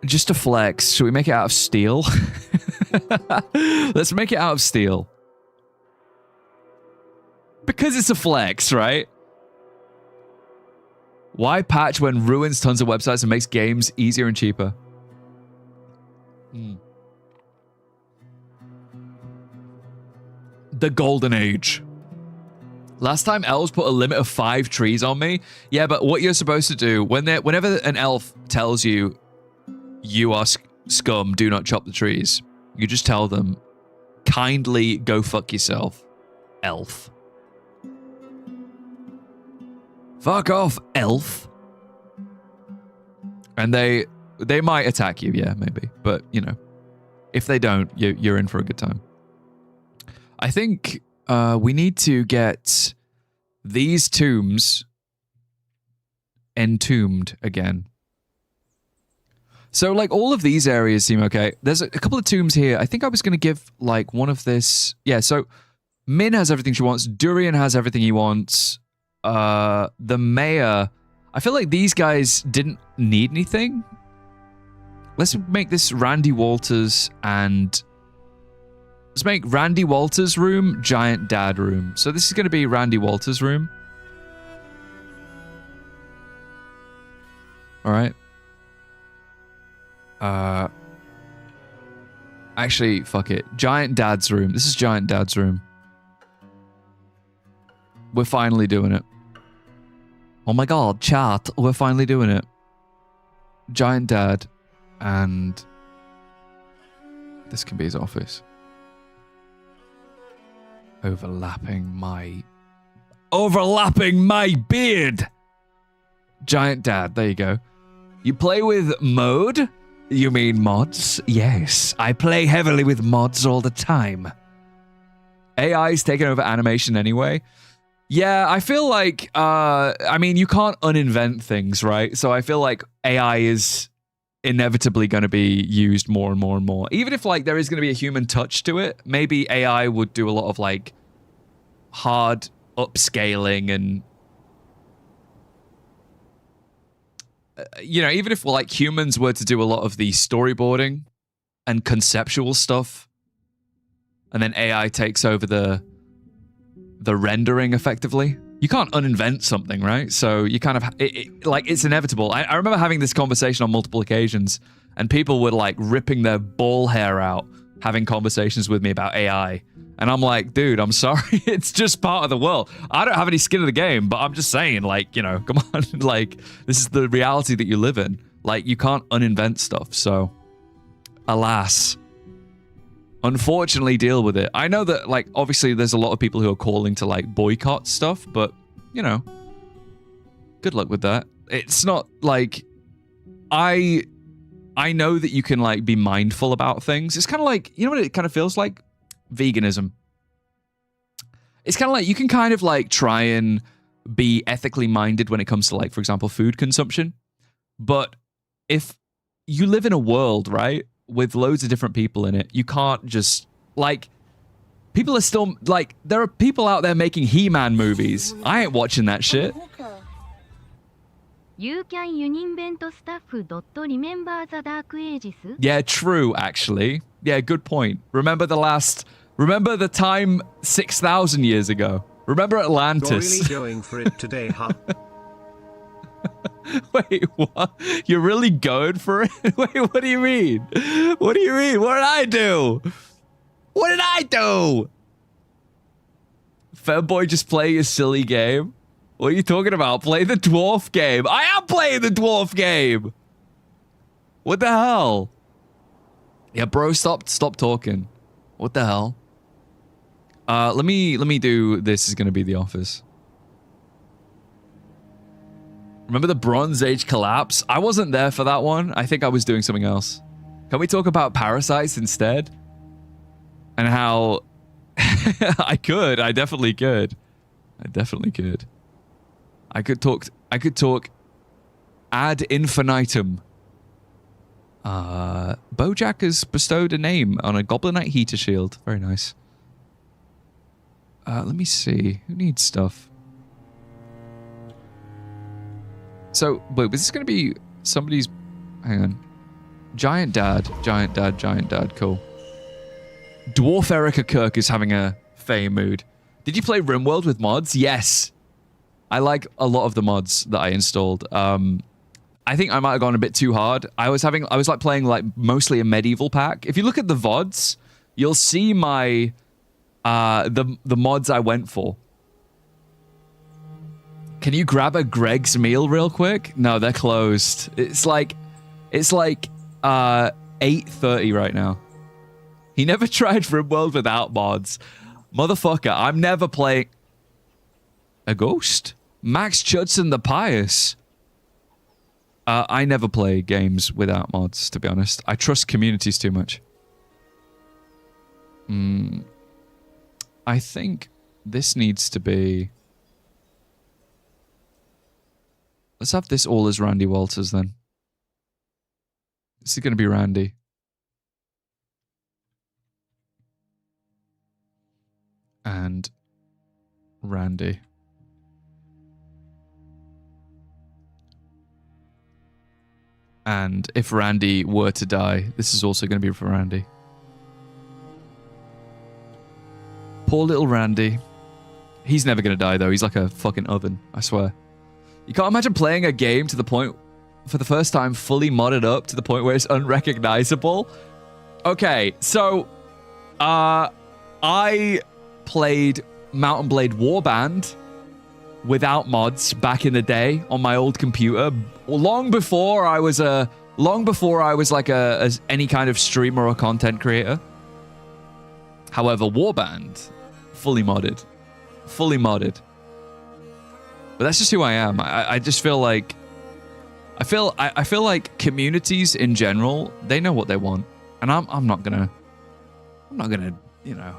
Just a flex. Should we make it out of steel? Let's make it out of steel. Because it's a flex, right? Why patch when ruins tons of websites and makes games easier and cheaper? The Golden Age. Last time elves put a limit of 5 trees on me. Yeah, but what you're supposed to do, whenever an elf tells you, you are scum, do not chop the trees, you just tell them, kindly go fuck yourself, elf. Fuck off, elf. And they might attack you, yeah, maybe. But, you know, if they don't, you're in for a good time. I think we need to get these tombs entombed again. So, like, all of these areas seem okay. There's a couple of tombs here. I think I was going to give, like, one of this... Yeah, so Min has everything she wants. Durian has everything he wants. The mayor. I feel like these guys didn't need anything. Let's make this Randy Walters and... Let's make Randy Walters' room Giant Dad room. So this is going to be Randy Walters' room. All right. Actually, fuck it. Giant Dad's room. This is Giant Dad's room. We're finally doing it. Oh my god, chat. We're finally doing it. Giant Dad. And this can be his office. Overlapping my beard. Giant Dad. There you go. You play with mode? You mean mods? Yes, I play heavily with mods all the time. AI's taking over animation anyway. Yeah, I feel like, I mean, you can't uninvent things, right? So I feel like AI is inevitably going to be used more and more and more. Even if, like, there is going to be a human touch to it, maybe AI would do a lot of, like, hard upscaling and... you know, even if like humans were to do a lot of the storyboarding and conceptual stuff, and then AI takes over the rendering effectively, you can't uninvent something, right? So you kind of like it's inevitable. I remember having this conversation on multiple occasions, and people were like ripping their ball hair out having conversations with me about AI. And I'm like, dude, I'm sorry. It's just part of the world. I don't have any skin in the game, but I'm just saying, like, you know, come on. Like, this is the reality that you live in. Like, you can't uninvent stuff. So, alas, unfortunately, deal with it. I know that, like, obviously there's a lot of people who are calling to, like, boycott stuff, but, you know, good luck with that. It's not, like, I know that you can, like, be mindful about things. It's kind of like, you know what it kind of feels like? Veganism. It's kind of like you can kind of like try and be ethically minded when it comes to like, for example, food consumption. But if you live in a world, right, with loads of different people in it, you can't just like, people are still like, there are people out there making He-Man movies. I ain't watching that shit. You can uninvent stuff. Remember the Dark Ages? Yeah, true, actually. Yeah, good point. Remember the time 6,000 years ago. Remember Atlantis. You're really going for it today, huh? Wait, what? You're really going for it? Wait, what do you mean? What do you mean? What did I do? What did I do? Fanboy, just play a silly game. What are you talking about? Play the dwarf game. I am playing the dwarf game. What the hell? Yeah, bro, stop talking. What the hell? Let me do this is gonna be the office. Remember the Bronze Age collapse? I wasn't there for that one. I think I was doing something else. Can we talk about parasites instead? And how I definitely could. I could talk ad infinitum. Bojack has bestowed a name on a Goblinite heater shield. Very nice. Let me see. Who needs stuff? So, wait, was this going to be somebody's... Hang on. Giant Dad. Cool. Dwarf Erica Kirk is having a Fae mood. Did you play RimWorld with mods? Yes. I like a lot of the mods that I installed. I think I might have gone a bit too hard. I was like playing like mostly a medieval pack. If you look at the VODs, you'll see my the mods I went for. Can you grab a Greg's meal real quick? No, they're closed. It's like 8:30 right now. He never tried RimWorld without mods. Motherfucker, I'm never playing a ghost. Max Judson the Pious. I never play games without mods, to be honest. I trust communities too much. I think this needs to be... Let's have this all as Randy Walters, then. This is going to be Randy. And Randy. And if Randy were to die, this is also going to be for Randy. Poor little Randy. He's never going to die, though. He's like a fucking oven, I swear. You can't imagine playing a game to the point, for the first time, fully modded up to the point where it's unrecognizable. Okay, so I played Mount & Blade Warband without mods back in the day on my old computer, long before I was like any kind of streamer or content creator. However, Warband, fully modded. But that's just who I am. I just feel like I feel like communities in general, they know what they want, and I'm not gonna, you know.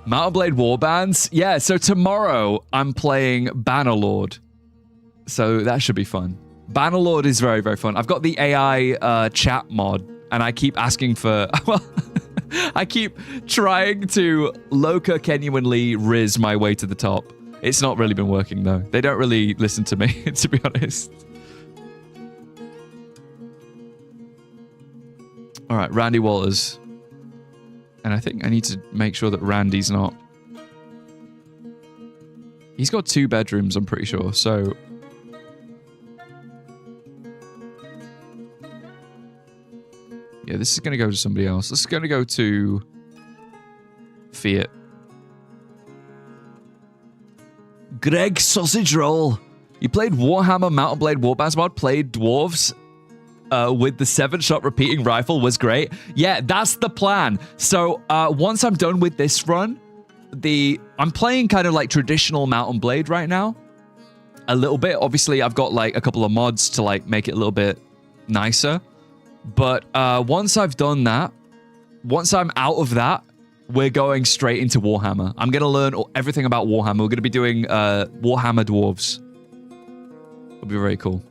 Mount & Blade Warbands? Yeah, so tomorrow I'm playing Bannerlord. So that should be fun. Bannerlord is very, very fun. I've got the AI chat mod, and I keep asking for... Well, I keep trying to Loka genuinely Riz my way to the top. It's not really been working, though. They don't really listen to me, to be honest. All right, Randy Walters. And I think I need to make sure that Randy's not... He's got 2 bedrooms, I'm pretty sure, so... Yeah, this is going to go to somebody else. This is going to go to... Fiat. Greg Sausage Roll. You played Warhammer Mount & Blade Warbands mod, played Dwarves... with the 7-shot repeating rifle was great. Yeah, that's the plan. So once I'm done with this run, I'm playing kind of like traditional Mount & Blade right now. A little bit. Obviously, I've got like a couple of mods to like make it a little bit nicer. But once I've done that, once I'm out of that, we're going straight into Warhammer. I'm going to learn everything about Warhammer. We're going to be doing Warhammer Dwarves. It'll be very cool.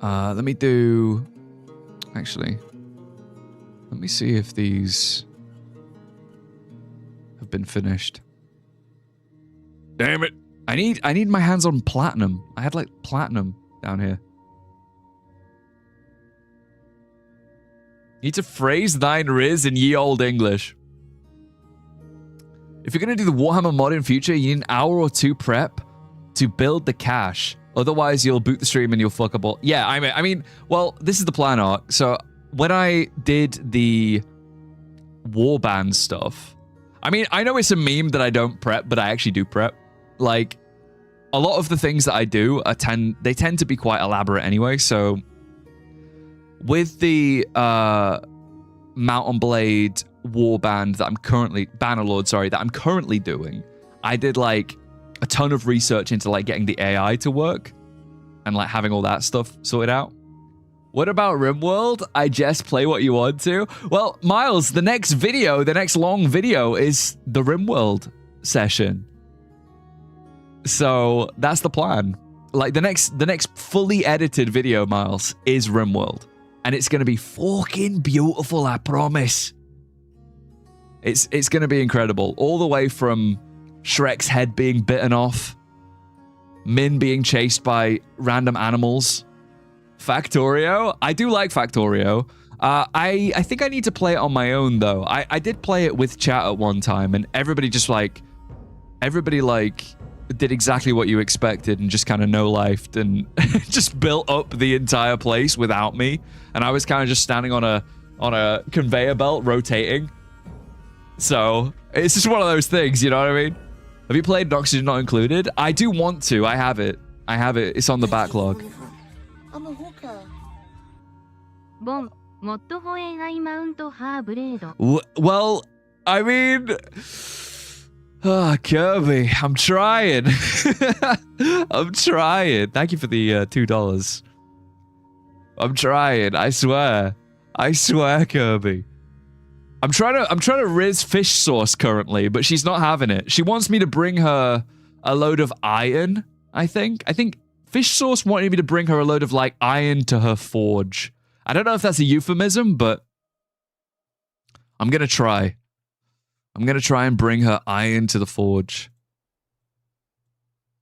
Let me do... Actually, let me see if these have been finished. Damn it! I need my hands on platinum. I had like platinum down here. Need to phrase thine riz in ye old English. If you're gonna do the Warhammer mod in future, you need an hour or 2 prep to build the cache. Otherwise, you'll boot the stream and you'll fuck up all... Yeah, I mean, well, this is the plan arc. So, when I did the Warband stuff... I mean, I know it's a meme that I don't prep, but I actually do prep. Like, a lot of the things that I do, they tend to be quite elaborate anyway, so... With the Mount & Blade Warband that I'm currently... Bannerlord, sorry, that I'm currently doing, I did, like... a ton of research into like getting the AI to work and like having all that stuff sorted out. What about RimWorld? I just play what you want to. Well, Miles, the next long video is the RimWorld session. So that's the plan. Like the next fully edited video, Miles, is RimWorld. And it's going to be fucking beautiful, I promise. It's going to be incredible. All the way from Shrek's head being bitten off, Min being chased by random animals, Factorio. I do like Factorio. I think I need to play it on my own though. I did play it with chat at one time, and everybody did exactly what you expected and just kind of no-lifed and just built up the entire place without me. And I was kind of just standing on a conveyor belt rotating. So it's just one of those things, you know what I mean? Have you played Oxygen Not Included? I do want to. I have it. It's on the backlog. Bon, motto AI Mount Hubris. Well, I mean... Kirby, I'm trying. I'm trying. Thank you for the $2. I'm trying, I swear. I swear, Kirby. I'm trying to riz fish sauce currently, but she's not having it. She wants me to bring her a load of iron, I think. I think fish sauce wanted me to bring her a load of like iron to her forge. I don't know if that's a euphemism, but I'm going to try. I'm going to try and bring her iron to the forge.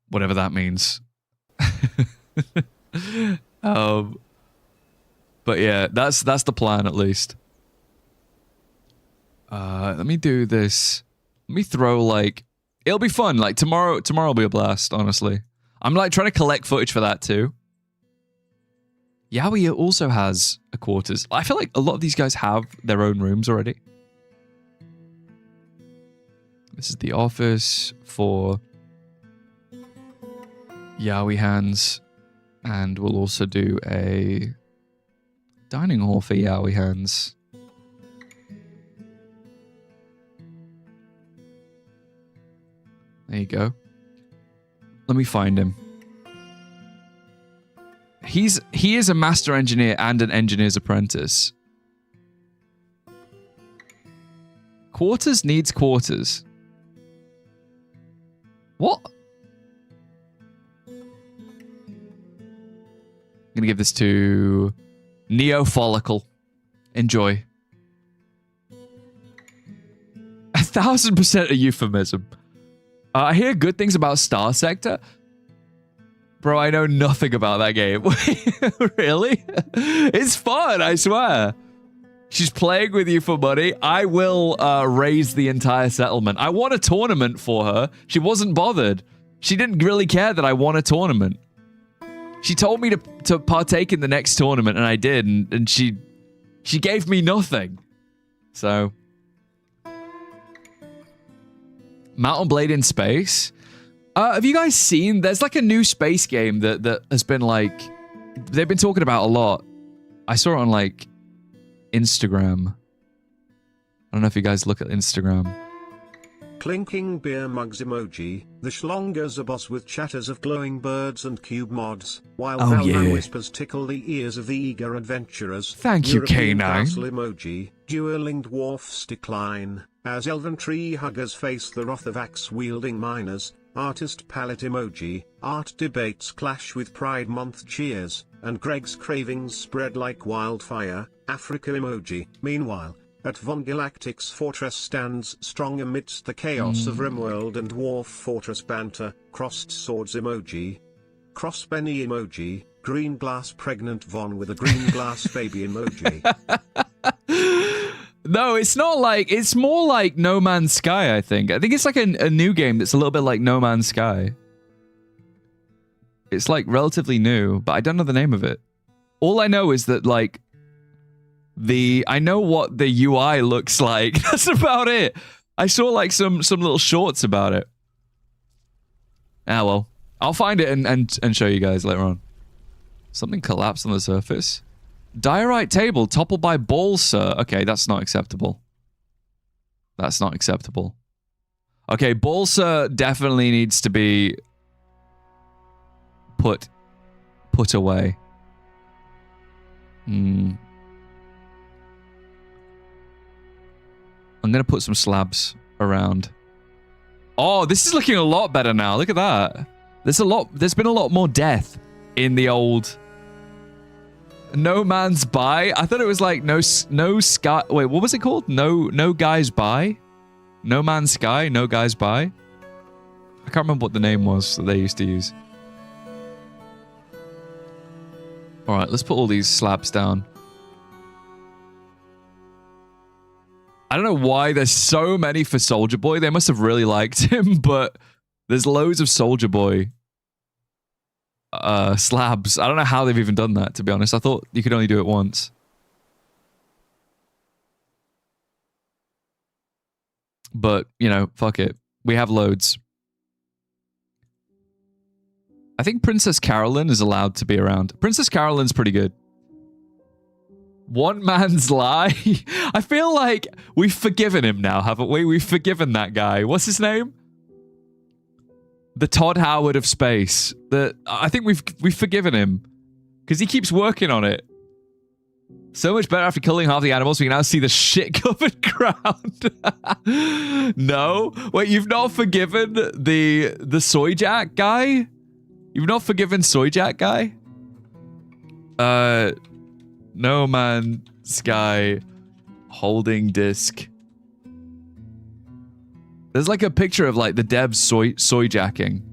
Whatever that means. But yeah, that's the plan at least. Let me do this. Let me throw like, it'll be fun. Like tomorrow will be a blast, honestly. I'm like trying to collect footage for that too. Yowie also has a quarters. I feel like a lot of these guys have their own rooms already. This is the office for Yowie Hands. And we'll also do a dining hall for Yowie Hands. There you go. Let me find him. He is a master engineer and an engineer's apprentice. Quarters needs quarters. What? I'm gonna give this to Neo Follicle. Enjoy. 1000% a euphemism. I hear good things about Star Sector. Bro, I know nothing about that game. Really? It's fun, I swear. She's playing with you for money. I will raise the entire settlement. I won a tournament for her. She wasn't bothered. She didn't really care that I won a tournament. She told me to partake in the next tournament, and I did, and she gave me nothing. So... Mountain Blade in space? Have you guys seen... There's like a new space game that has been like... They've been talking about a lot. I saw it on like Instagram. I don't know if you guys look at Instagram. Clinking beer mugs emoji. The Schlonger's a boss with chatters of glowing birds and cube mods, while Valman whispers tickle the ears of the eager adventurers. Thank you, European K9. Castle emoji. Dueling dwarfs decline, as elven tree huggers face the wrath of axe-wielding miners. Artist palette emoji. Art debates clash with Pride Month cheers, and Greg's cravings spread like wildfire. Africa emoji. Meanwhile, at VonGalactic's fortress stands strong amidst the chaos of RimWorld and Dwarf Fortress banter. Crossed swords emoji. Crossbenny emoji. Green glass pregnant Von with a green glass baby emoji. No, it's not like... It's more like No Man's Sky, I think. I think it's like a new game that's a little bit like No Man's Sky. It's like relatively new, but I don't know the name of it. All I know is that like... I know what the UI looks like. That's about it. I saw like some little shorts about it. Ah, well. I'll find it and show you guys later on. Something collapsed on the surface. Diorite table toppled by balls, sir. Okay, that's not acceptable. That's not acceptable. Okay, balls, sir definitely needs to be put away. I'm gonna put some slabs around. Oh, this is looking a lot better now. Look at that. There's been a lot more death in the old No Man's By. I thought it was like no sky. Wait, what was it called? No Guys By? No Man's Sky, No Guys By? I can't remember what the name was that they used to use. Alright, let's put all these slabs down. I don't know why there's so many for Soldier Boy. They must have really liked him, but there's loads of Soldier Boy slabs. I don't know how they've even done that, to be honest. I thought you could only do it once. But, you know, fuck it. We have loads. I think Princess Carolyn is allowed to be around. Princess Carolyn's pretty good. One Man's Lie. I feel like we've forgiven him now, haven't we? We've forgiven that guy. What's his name? The Todd Howard of space. I think we've forgiven him because he keeps working on it. So much better after killing half the animals. We can now see the shit-covered ground. No, wait, you've not forgiven the Soy Jack guy? You've not forgiven Soy Jack guy? No Man's Sky holding disc. There's like a picture of like the devs soy jacking.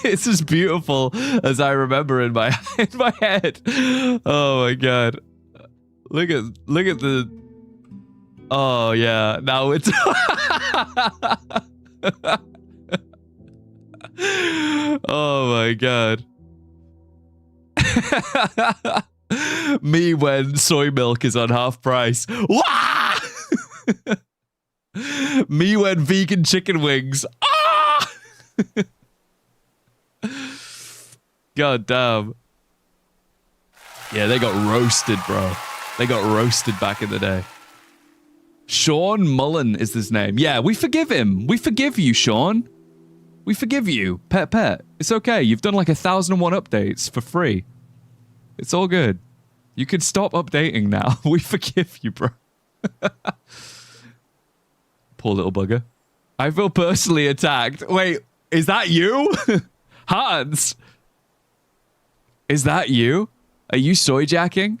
It's as beautiful as I remember in my head. Oh my god. Look at the. Oh yeah. Now it's. Oh my god. Me when soy milk is on half price. Wah! Me when vegan chicken wings. Ah! God damn. Yeah, they got roasted, bro. They got roasted back in the day. Sean Mullen is his name. Yeah, we forgive him. We forgive you, Sean. We forgive you. Pet. It's okay. You've done like 1,001 updates for free. It's all good. You can stop updating now. We forgive you, bro. Poor little bugger. I feel personally attacked. Wait, is that you? Hans? Is that you? Are you soy jacking?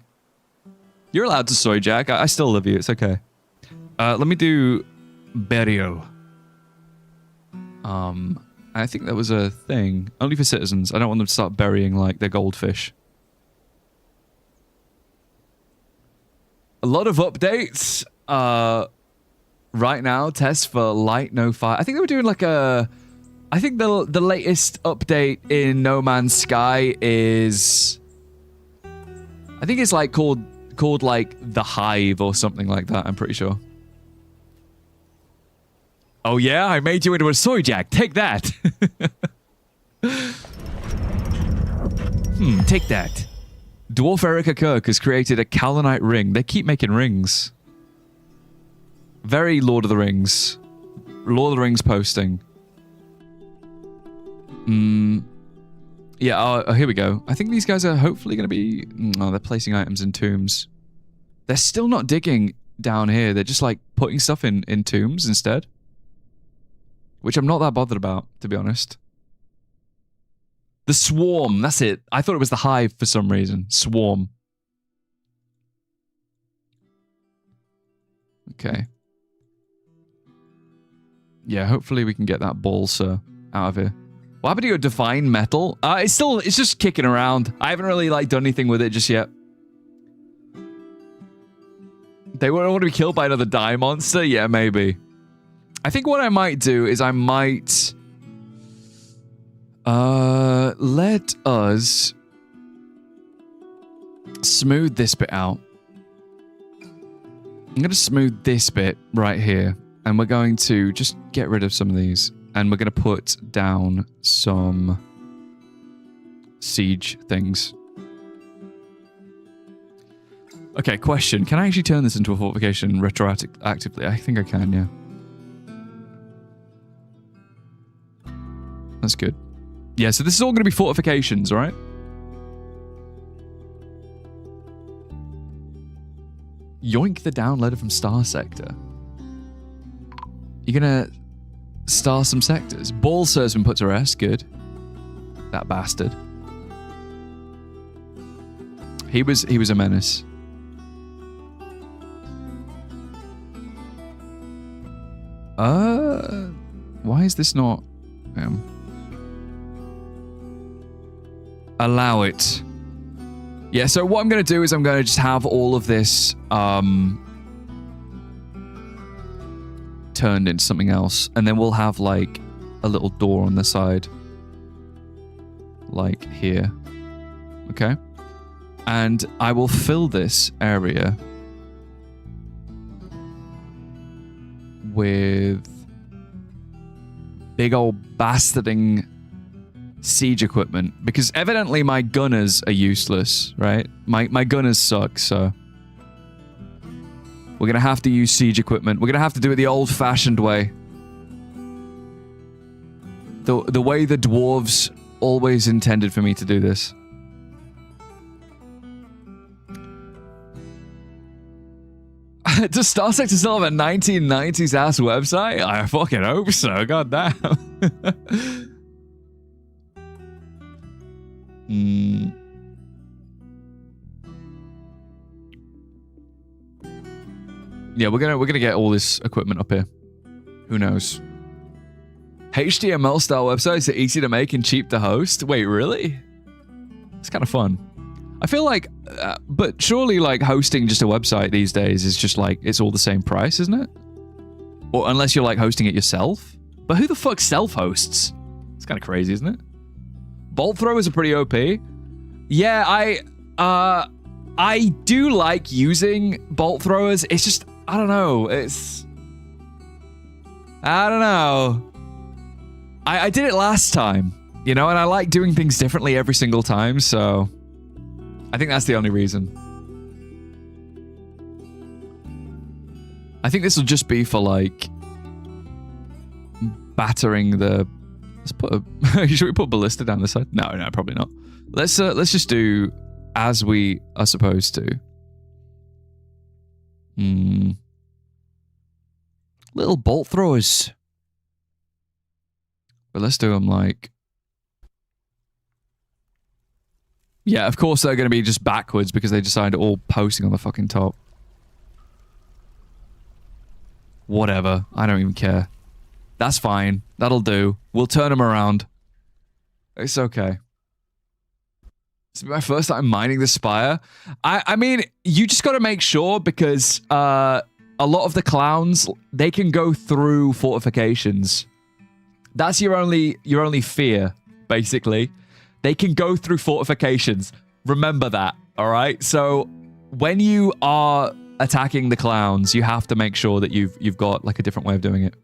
You're allowed to soy jack. I still love you. It's okay. Let me do burial. I think that was a thing. Only for citizens. I don't want them to start burying, like, their goldfish. A lot of updates. Right now, tests for Light No Fire. I think they were doing like a... I think the latest update in No Man's Sky is... I think it's like called like The Hive or something like that, I'm pretty sure. Oh yeah, I made you into a soy jack. Take that. Take that. Dwarf Erica Kirk has created a Kalanite ring. They keep making rings. Very Lord of the Rings. Lord of the Rings posting. Yeah, oh, here we go. I think these guys are hopefully going to be... Oh, they're placing items in tombs. They're still not digging down here. They're just like putting stuff in tombs instead. Which I'm not that bothered about, to be honest. The Swarm, that's it. I thought it was the Hive for some reason. Swarm. Okay. Yeah, hopefully we can get that balsa out of here. What happened to your Divine Metal? It's just kicking around. I haven't really like done anything with it just yet. They won't want to be killed by another die monster? Yeah, maybe. I think what I might do is I might... let us smooth this bit out. I'm going to smooth this bit right here. And we're going to just get rid of some of these. And we're going to put down some siege things. Okay, question. Can I actually turn this into a fortification retroactively? I think I can, yeah. That's good. Yeah, so this is all going to be fortifications, right? Yoink the down letter from Star Sector. You're going to star some sectors. Balsa's been put to rest. Good. That bastard. He was a menace. Why is this not... Allow it. Yeah, so what I'm going to do is I'm going to just have all of this turned into something else. And then we'll have like a little door on the side. Like here. Okay. And I will fill this area with big old bastarding siege equipment, because evidently my gunners are useless, right? My gunners suck, so we're gonna have to use siege equipment. We're gonna have to do it the old-fashioned way. The way the dwarves always intended for me to do this. Does Star Sector still have a 1990s ass website? I fucking hope so, god damn. Yeah, we're gonna get all this equipment up here. Who knows? HTML style websites are easy to make and cheap to host. Wait, really? It's kind of fun. I feel like, but surely like hosting just a website these days is just like, it's all the same price, isn't it? Or unless you're like hosting it yourself. But who the fuck self-hosts? It's kind of crazy, isn't it? Bolt throwers are pretty OP. Yeah, I do like using bolt throwers. It's just, I don't know. I don't know. I did it last time, you know, and I like doing things differently every single time, so I think that's the only reason. I think this will just be for like battering the. Let's put a. Should we put ballista down this side? No, probably not. Let's just do as we are supposed to. Little bolt throwers. But let's do them like. Yeah, of course they're going to be just backwards because they decided all posting on the fucking top. Whatever. I don't even care. That's fine. That'll do. We'll turn them around. It's okay. It's my first time mining the spire. I mean, you just got to make sure because a lot of the clowns, they can go through fortifications. That's your only fear, basically. They can go through fortifications. Remember that, all right? So when you are attacking the clowns, you have to make sure that you've got like a different way of doing it.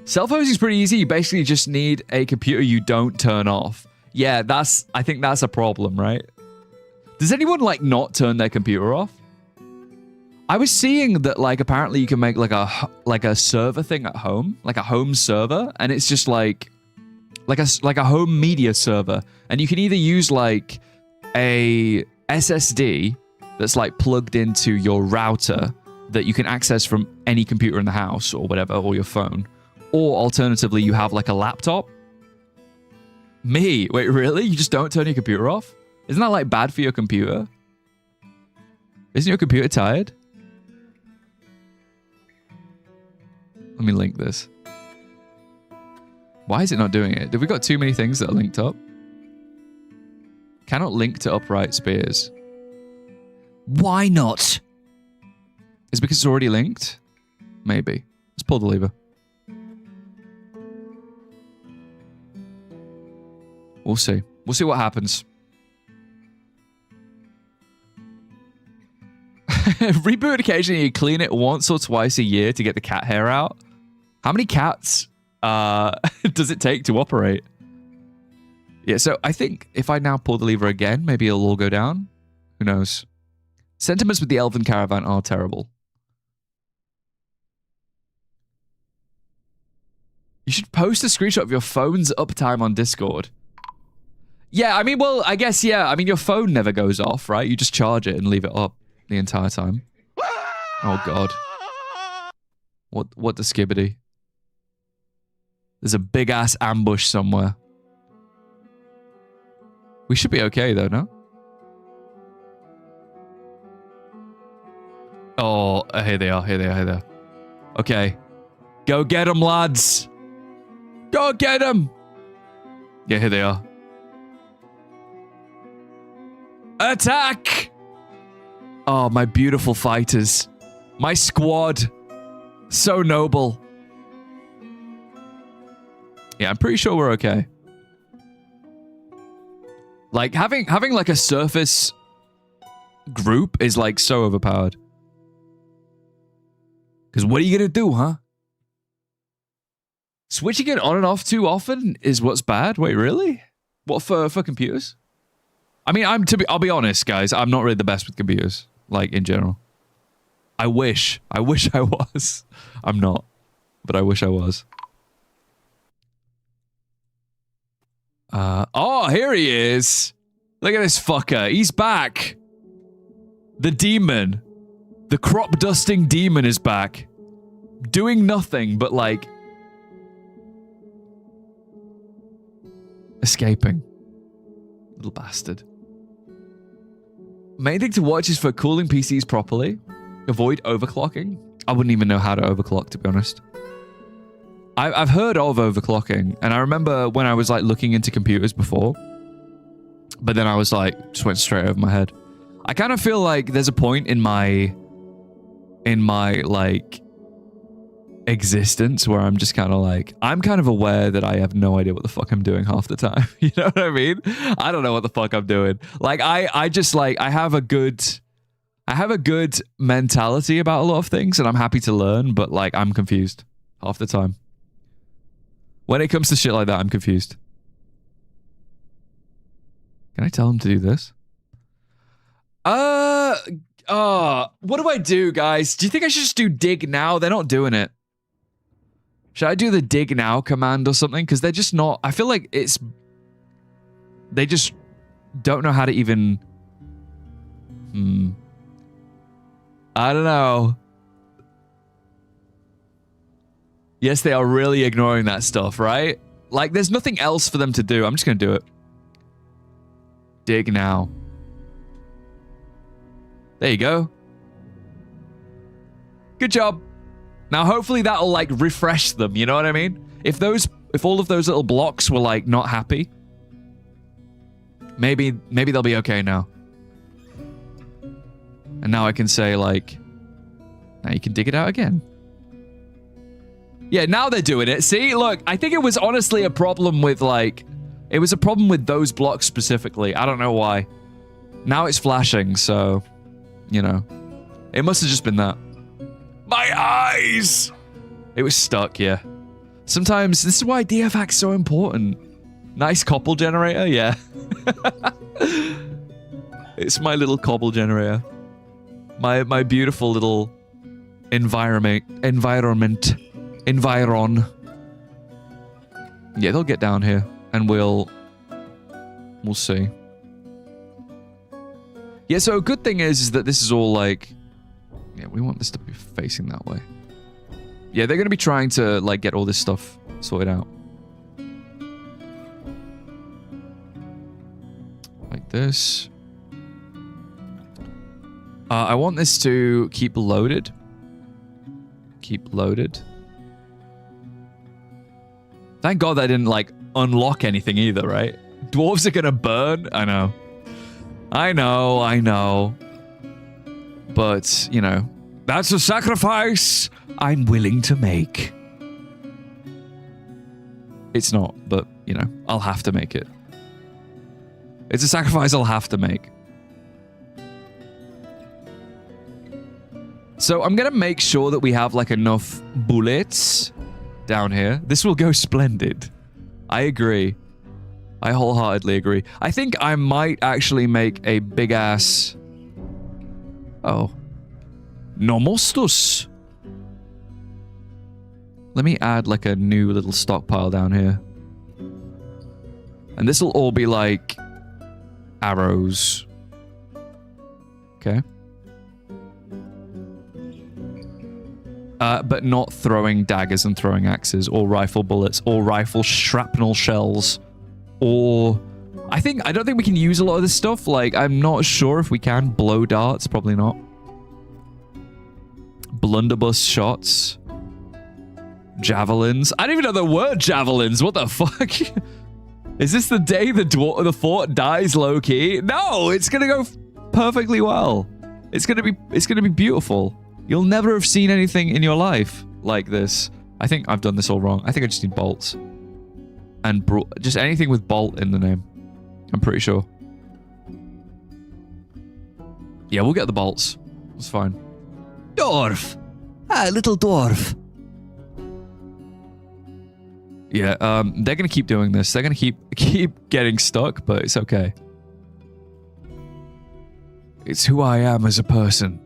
Self-hosting is pretty easy. You basically just need a computer you don't turn off. Yeah, I think that's a problem, right? Does anyone like not turn their computer off? I was seeing that like apparently you can make like a server thing at home, like a home server, and it's just like a home media server, and you can either use like a SSD that's like plugged into your router that you can access from any computer in the house or whatever, or your phone, or alternatively you have like a laptop. Wait, really? You just don't turn your computer off? Isn't that like bad for your computer? Isn't your computer tired? Let me link this. Why is it not doing it? Have we got too many things that are linked up? Cannot link to upright spears. Why not? Is it because it's already linked? Maybe. Let's pull the lever. We'll see. We'll see what happens. Reboot occasionally, you clean it once or twice a year to get the cat hair out. How many cats does it take to operate? Yeah, so I think if I now pull the lever again, maybe it'll all go down. Who knows? Sentiments with the Elven Caravan are terrible. You should post a screenshot of your phone's uptime on Discord. Yeah, I mean, well, I guess, yeah. I mean, your phone never goes off, right? You just charge it and leave it up the entire time. Oh, God. What the skibbity? There's a big-ass ambush somewhere. We should be okay, though, no? Oh, here they are, here they are, here they are. Okay. Go get them, lads. Go get them. Yeah, here they are. Attack! Oh, my beautiful fighters. My squad. So noble. Yeah, I'm pretty sure we're okay. Like, having like a surface group is like so overpowered. Because what are you going to do, huh? Switching it on and off too often is what's bad? Wait, really? What, for computers? I mean, I'll be honest, guys. I'm not really the best with computers, like, in general. I wish I was. I'm not, but I wish I was. Oh, here he is. Look at this fucker. He's back. The demon. The crop dusting demon is back. Doing nothing but, like, escaping. Little bastard. Main thing to watch is for cooling PCs properly. Avoid overclocking. I wouldn't even know how to overclock, to be honest. I've heard of overclocking, and I remember when I was like looking into computers before, but then I was like, just went straight over my head. I kind of feel like there's a point in my like existence where I'm just kind of like, I'm kind of aware that I have no idea what the fuck I'm doing half the time. You know what I mean? I don't know what the fuck I'm doing. Like I just like, I have a good mentality about a lot of things, and I'm happy to learn, but like I'm confused half the time. When it comes to shit like that, I'm confused. Can I tell him to do this? What do I do, guys? Do you think I should just do dig now? They're not doing it. Should I do the dig now command or something? Because they're just not... I feel like it's... They just don't know how to even... I don't know. Yes, they are really ignoring that stuff, right? Like, there's nothing else for them to do. I'm just going to do it. Dig now. There you go. Good job. Now, hopefully that'll, like, refresh them. You know what I mean? If all of those little blocks were, like, not happy, maybe they'll be okay now. And now I can say, like, now you can dig it out again. Yeah, now they're doing it. See, look, I think it was honestly a problem with, like, it was a problem with those blocks specifically. I don't know why. Now it's flashing, so, you know. It must have just been that. My eyes! It was stuck, yeah. Sometimes, this is why DFAC's so important. Nice cobble generator, yeah. It's my little cobble generator. My beautiful little environ. Yeah, they'll get down here, and we'll see. Yeah, so a good thing is that this is all like, yeah, we want this to be facing that way. Yeah, they're gonna be trying to like get all this stuff sorted out. Like this. I want this to keep loaded. Keep loaded. Thank God that didn't, like, unlock anything either, right? Dwarves are gonna burn? I know. I know. But, you know, that's a sacrifice I'm willing to make. It's not, but, you know, I'll have to make it. It's a sacrifice I'll have to make. So I'm gonna make sure that we have, like, enough bullets down here. This will go splendid. I agree. I wholeheartedly agree. I think I might actually make a big-ass... Oh. Nomostus. Let me add, like, a new little stockpile down here. And this will all be, like, arrows. Okay. But not throwing daggers and throwing axes, or rifle bullets, or rifle shrapnel shells, or... I don't think we can use a lot of this stuff. Like, I'm not sure if we can. Blow darts, probably not. Blunderbuss shots. Javelins. I don't even know the word javelins. What the fuck? Is this the day the fort dies low-key? No, it's gonna go perfectly well. It's gonna be beautiful. You'll never have seen anything in your life like this. I think I've done this all wrong. I think I just need bolts. And just anything with bolt in the name. I'm pretty sure. Yeah, we'll get the bolts. It's fine. Dwarf! Ah, little dwarf. Yeah, they're gonna keep doing this. They're gonna keep getting stuck, but it's okay. It's who I am as a person.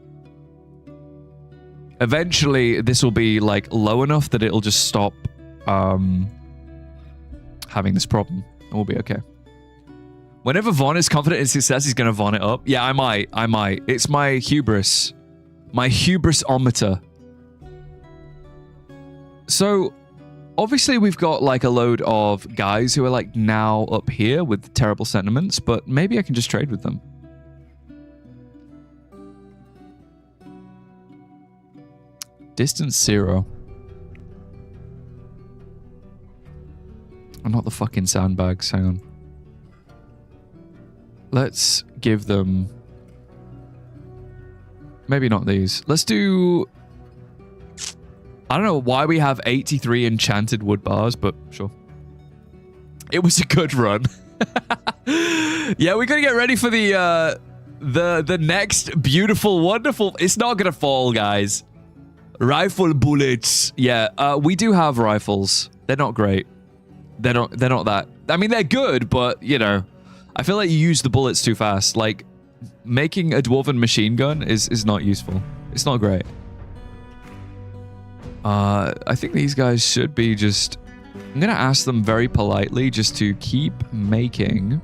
Eventually, this will be, like, low enough that it'll just stop having this problem. And we'll be okay. Whenever Von is confident in success, he's going to Von it up. Yeah, I might. It's my hubris. My hubris-ometer. So, obviously, we've got, like, a load of guys who are, like, now up here with terrible sentiments, but maybe I can just trade with them. Distance 0. Oh, not the fucking sandbags. Hang on. Let's give them... Maybe not these. Let's do... I don't know why we have 83 enchanted wood bars, but sure. It was a good run. Yeah, we gotta get ready for the next beautiful, wonderful... It's not gonna fall, guys. Rifle bullets. Yeah, we do have rifles. They're not great. They're not that... I mean, they're good, but, you know... I feel like you use the bullets too fast. Like, making a dwarven machine gun is not useful. It's not great. I think these guys should be just... I'm going to ask them very politely just to keep making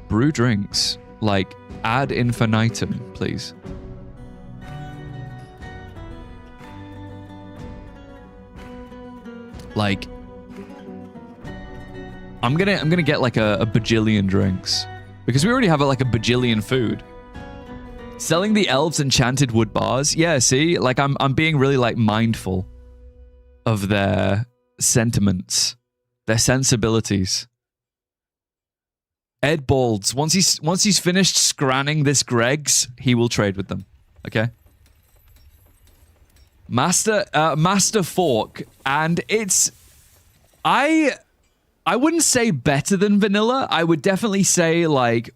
brew drinks. Like, ad infinitum, please. Like... I'm gonna get like a bajillion drinks. Because we already have like a bajillion food. Selling the elves enchanted wood bars. Yeah, see? Like I'm being really like mindful of their sentiments. Their sensibilities. Ed Balds. Once he's finished scranning this Greg's, he will trade with them. Okay? MASTERFORK. And it's... I wouldn't say better than vanilla. I would definitely say, like,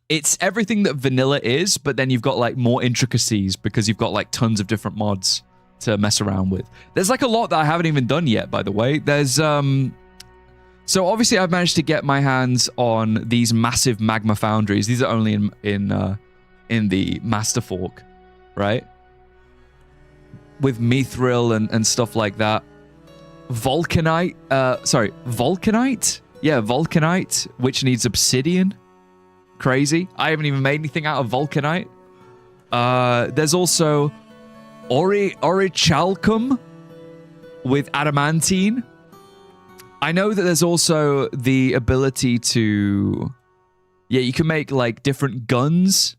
it's everything that vanilla is, but then you've got, like, more intricacies because you've got, like, tons of different mods to mess around with. There's, like, a lot that I haven't even done yet, by the way. There's, So, obviously, I've managed to get my hands on these massive magma foundries. These are only in the MASTERFORK, right? With mithril and stuff like that. Vulcanite. Yeah, Vulcanite, which needs obsidian. Crazy. I haven't even made anything out of Vulcanite. There's also Orichalcum with adamantine. I know that there's also the ability to... Yeah, you can make, like, different guns.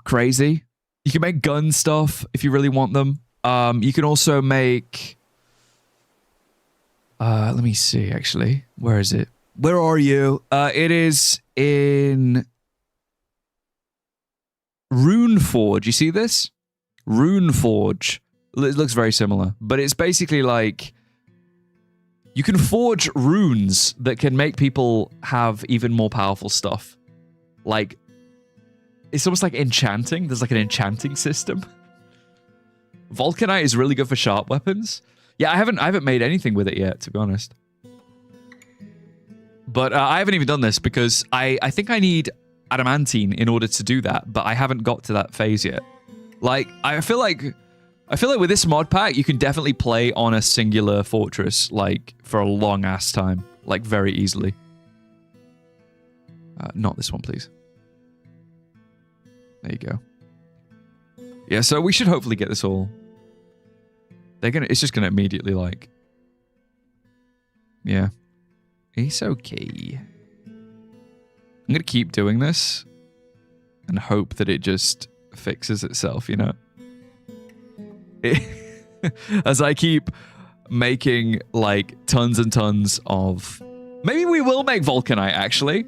Crazy. You can make gun stuff if you really want them. You can also make... let me see, actually. Where is it? Where are you? It is in... Runeforge. You see this? Runeforge. It looks very similar. But it's basically like... You can forge runes that can make people have even more powerful stuff. Like... It's almost like enchanting. There's like an enchanting system. Vulcanite is really good for sharp weapons. Yeah, I haven't made anything with it yet, to be honest. But I haven't even done this because I think I need adamantine in order to do that, but I haven't got to that phase yet. Like, I feel like with this mod pack, you can definitely play on a singular fortress, like, for a long-ass time. Like, very easily. Not this one, please. There you go. Yeah, so we should hopefully get this all. It's just gonna immediately, like... Yeah. It's okay. I'm gonna keep doing this and hope that it just fixes itself, you know? As I keep making, like, tons and tons of... Maybe we will make Vulcanite, actually.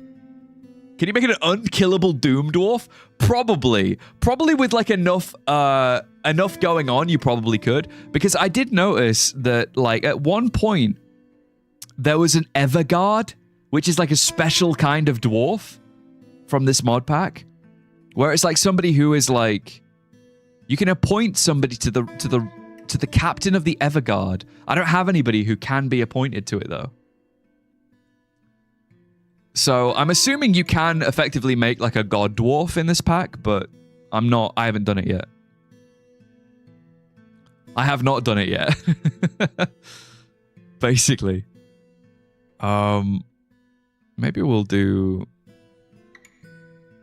Can you make it an unkillable Doom Dwarf? Probably. Probably with, like, enough going on, you probably could. Because I did notice that, like, at one point, there was an Everguard, which is, like, a special kind of dwarf from this mod pack. Where it's, like, somebody who is, like... You can appoint somebody to the captain of the Everguard. I don't have anybody who can be appointed to it, though. So, I'm assuming you can effectively make, like, a god dwarf in this pack, but I haven't done it yet. I have not done it yet. Basically. Maybe we'll do...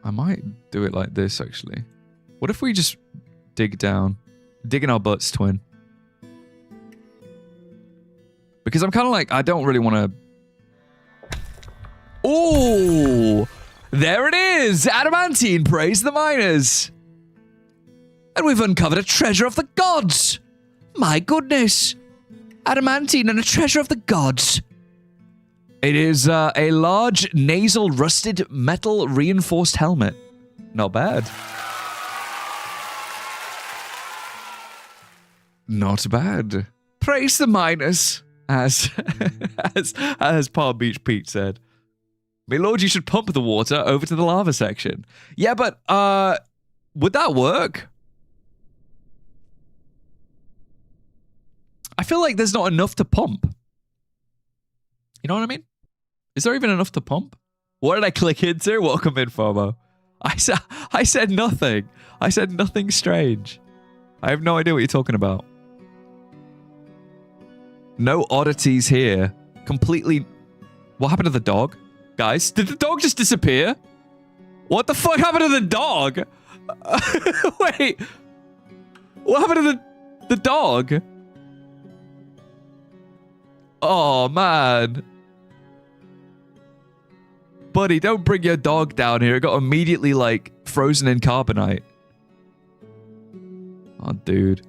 I might do it like this, actually. What if we just dig down? Dig in our butts, twin. Because I'm kind of like, I don't really want to... Oh, there it is! Adamantine, praise the miners! And we've uncovered a treasure of the gods! My goodness! Adamantine and a treasure of the gods. It is a large nasal rusted metal reinforced helmet. Not bad. Not bad. Praise the miners, as Palm Beach Pete said. My lord, you should pump the water over to the lava section. Yeah, but would that work? I feel like there's not enough to pump. You know what I mean? Is there even enough to pump? What did I click into? Welcome in, FOMO. I said nothing. I said nothing strange. I have no idea what you're talking about. No oddities here. Completely... What happened to the dog? Guys, did the dog just disappear? What the fuck happened to the dog? Wait. What happened to the dog? Oh, man. Buddy, don't bring your dog down here. It got immediately, like, frozen in carbonite. Oh, dude.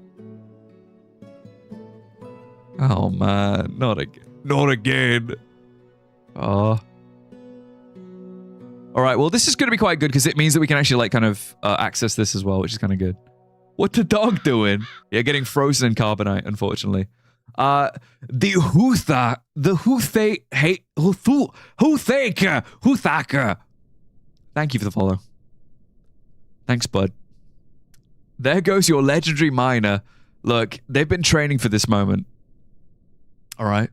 Oh, man. Not again. Not again. Oh. All right, well, this is going to be quite good because it means that we can actually, like, kind of access this as well, which is kind of good. What's the dog doing? Yeah, getting frozen in carbonite, unfortunately. The Huthaker. Thank you for the follow. Thanks, bud. There goes your legendary miner. Look, they've been training for this moment. All right.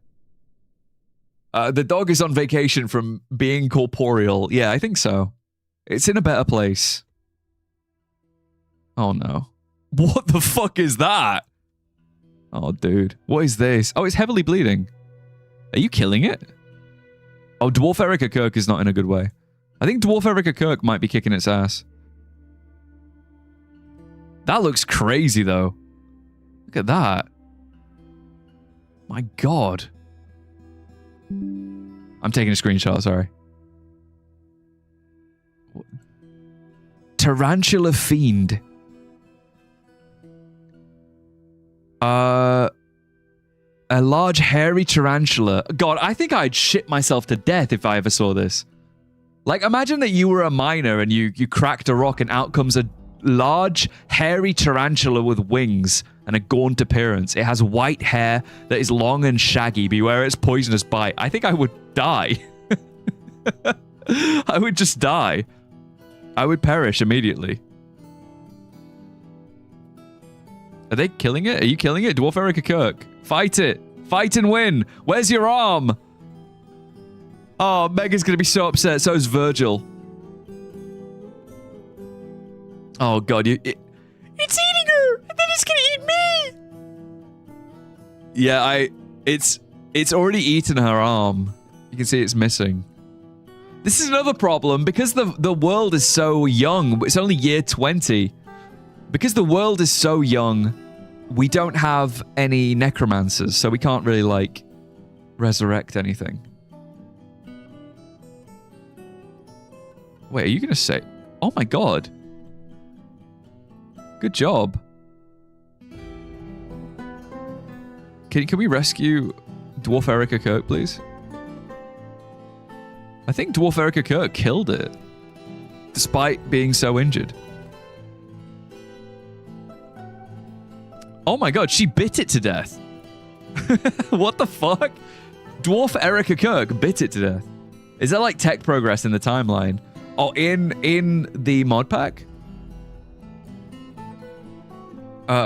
The dog is on vacation from being corporeal. Yeah, I think so. It's in a better place. Oh, no. What the fuck is that? Oh, dude. What is this? Oh, it's heavily bleeding. Are you killing it? Oh, Dwarf Erica Kirk is not in a good way. I think Dwarf Erica Kirk might be kicking its ass. That looks crazy, though. Look at that. My God. I'm taking a screenshot, sorry. Tarantula Fiend. A large hairy tarantula. God, I think I'd shit myself to death if I ever saw this. Like, imagine that you were a miner and you cracked a rock and out comes a large hairy tarantula with wings and a gaunt appearance. It has white hair that is long and shaggy. Beware its poisonous bite. I think I would die. I would just die. I would perish immediately. Are they killing it? Are you killing it? Dwarf Erica Kirk. Fight it. Fight and win. Where's your arm? Oh, Mega's going to be so upset. So is Virgil. Oh, God. It's eating her. And then it's going to eat me. Yeah, it's already eaten her arm. You can see it's missing. This is another problem. Because the world is so young. It's only year 20. Because the world is so young, we don't have any necromancers, so we can't really, like, resurrect anything. Wait, are you going to say... Oh my God. Good job. Can we rescue Dwarf Erica Kirk, please? I think Dwarf Erica Kirk killed it, despite being so injured. Oh my God, she bit it to death. What the fuck? Dwarf Erica Kirk bit it to death. Is there like tech progress in the timeline? Oh, in the mod pack?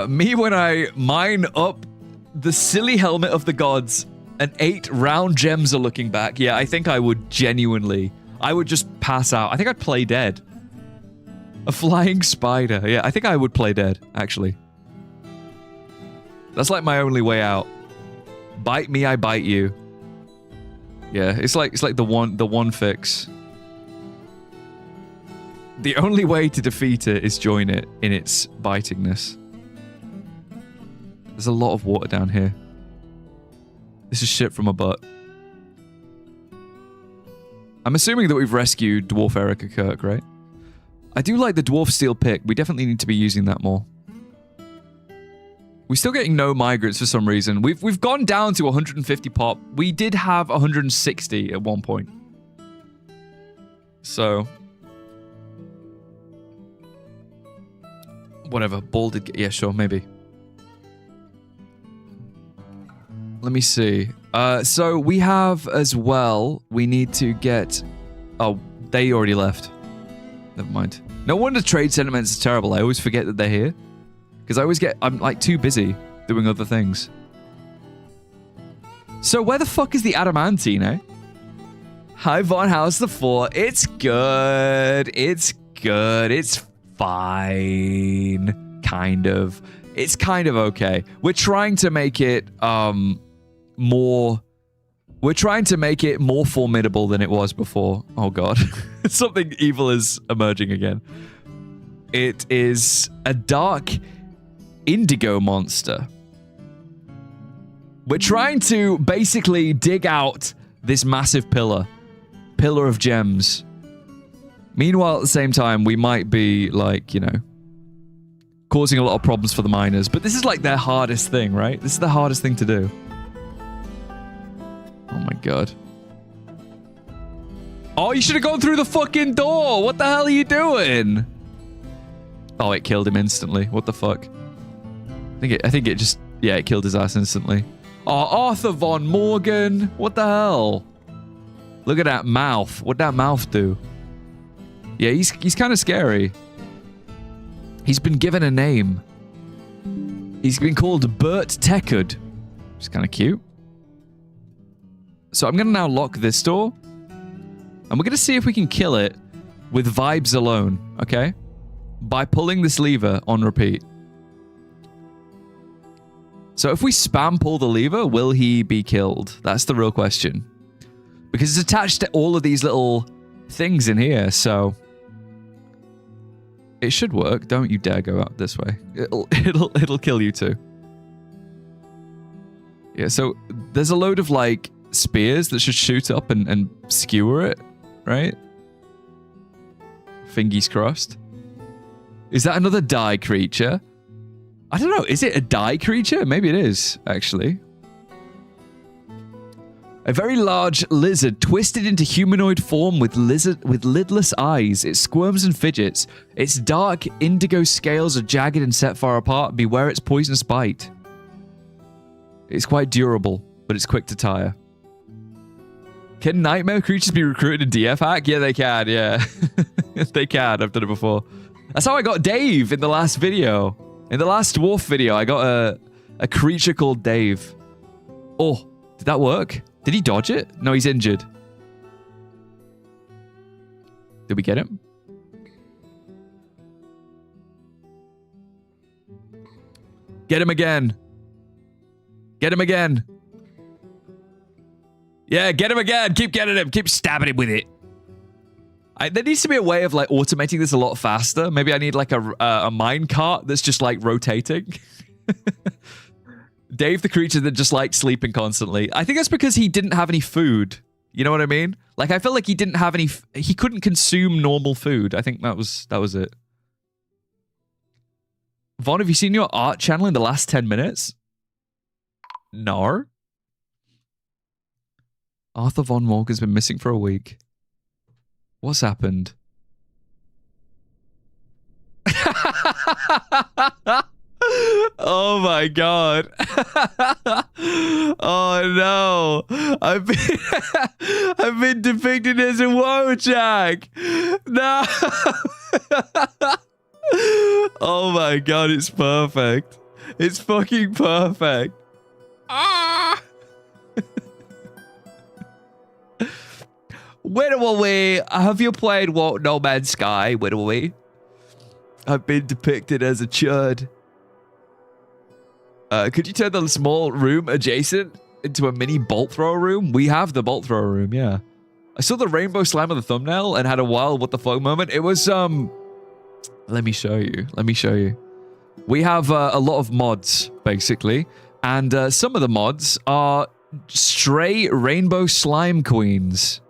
Me when I mine up the silly helmet of the gods and 8 round gems are looking back. Yeah, I think I would genuinely... I would just pass out. I think I'd play dead. A flying spider. Yeah, I think I would play dead, actually. That's like my only way out. Bite me, I bite you. Yeah, it's like the one fix. The only way to defeat it is join it in its bitingness. There's a lot of water down here. This is shit from a butt. I'm assuming that we've rescued Dwarf Erica Kirk, right? I do like the Dwarf Steel Pick. We definitely need to be using that more. We're still getting no migrants for some reason. We've gone down to 150 pop. We did have 160 at one point. So... whatever. Ball did get... yeah, sure, maybe. Let me see. So we have as well... we need to get... oh, they already left. Never mind. No wonder trade sentiments are terrible. I always forget that they're here. Because I always get... I'm like too busy doing other things. So where the fuck is the adamantine, eh? Hi, Von. How's the fort? It's good. It's good. It's fine. Kind of. It's kind of okay. We're trying to make it more... we're trying to make it more formidable than it was before. Oh god. Something evil is emerging again. It is a dark indigo monster. We're trying to basically dig out this massive pillar of gems. Meanwhile, at the same time, we might be, like, you know, causing a lot of problems for the miners. But this is, like, their hardest thing, right? This is the hardest thing to do. Oh, my God. Oh, you should have gone through the fucking door! What the hell are you doing? Oh, it killed him instantly. What the fuck? I think it just... yeah, it killed his ass instantly. Oh, Arthur Von Morgan! What the hell? Look at that mouth. What'd that mouth do? Yeah, he's kind of scary. He's been given a name. He's been called Bert Teckard. Which is kind of cute. So I'm going to now lock this door. And we're going to see if we can kill it with vibes alone, okay? By pulling this lever on repeat. So if we spam pull the lever, will he be killed? That's the real question. Because it's attached to all of these little things in here, so... it should work. Don't you dare go out this way. It'll kill you too. Yeah, so there's a load of, like, spears that should shoot up and skewer it, right? Fingies crossed. Is that another die creature? I don't know. Is it a die creature? Maybe it is, actually. A very large lizard twisted into humanoid form with lidless eyes. It squirms and fidgets. Its dark indigo scales are jagged and set far apart. Beware its poisonous bite. It's quite durable, but it's quick to tire. Can nightmare creatures be recruited in DF hack? Yeah, they can, yeah. They can. I've done it before. That's how I got Dave in the last video. In the last dwarf video, I got a creature called Dave. Oh, did that work? Did he dodge it? No, he's injured. Did we get him? Get him again. Get him again. Yeah, get him again. Keep getting him. Keep stabbing him with it. There needs to be a way of, like, automating this a lot faster. Maybe I need, like, a mine cart that's just, like, rotating. Dave the creature that just likes sleeping constantly. I think that's because he didn't have any food. You know what I mean? Like, I felt like he didn't have any... he couldn't consume normal food. I think that was it. Vaughn, have you seen your art channel in the last 10 minutes? No. Arthur Von Morgan's been missing for a week. What's happened? Oh my god. Oh no. I've been depicted as a Wojak. No. Oh my god, it's perfect. It's fucking perfect. Ah. Where are we? Have you played No Man's Sky? Where are we? I've been depicted as a chud. Could you turn the small room adjacent into a mini bolt thrower room? We have the bolt thrower room, yeah. I saw the rainbow slime on the thumbnail and had a wild what the fuck moment. It was, let me show you. Let me show you. We have a lot of mods, basically. And some of the mods are stray rainbow slime queens.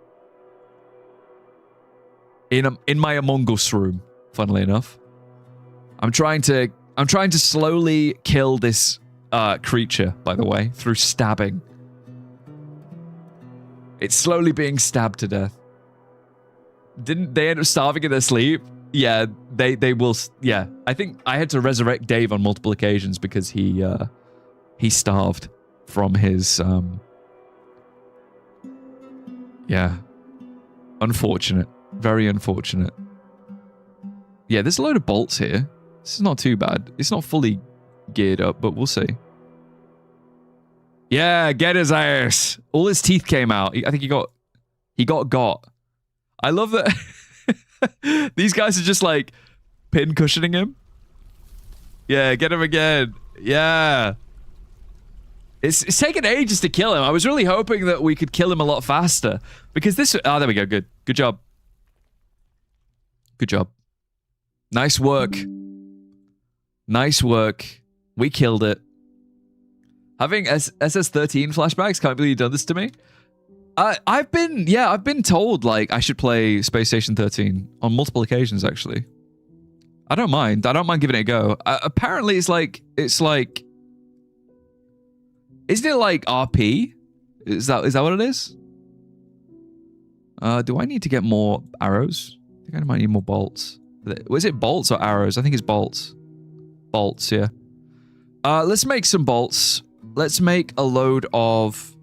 In my Among Us room, funnily enough. I'm trying to slowly kill this creature, by the way, through stabbing. It's slowly being stabbed to death. Didn't they end up starving in their sleep? Yeah, they will. Yeah, I think I had to resurrect Dave on multiple occasions because he starved from his yeah. Unfortunate. Very unfortunate. Yeah, there's a load of bolts here. This is not too bad. It's not fully geared up, but we'll see. Yeah, get his ass. All his teeth came out. I think he got. I love that these guys are just like pin cushioning him. Yeah, get him again. Yeah. It's taken ages to kill him. I was really hoping that we could kill him a lot faster. Because this... Oh, there we go. Good. Good job. Good job. Nice work. Nice work. We killed it. Having SS13 flashbacks, can't believe you've done this to me. I've been told, like, I should play Space Station 13 on multiple occasions, actually. I don't mind. I don't mind giving it a go. Apparently, it's like... Isn't it like RP? Is that what it is? Do I need to get more arrows? I think I might need more bolts. Was it bolts or arrows? I think it's bolts. Bolts, yeah. Let's make some bolts. Let's make a load of...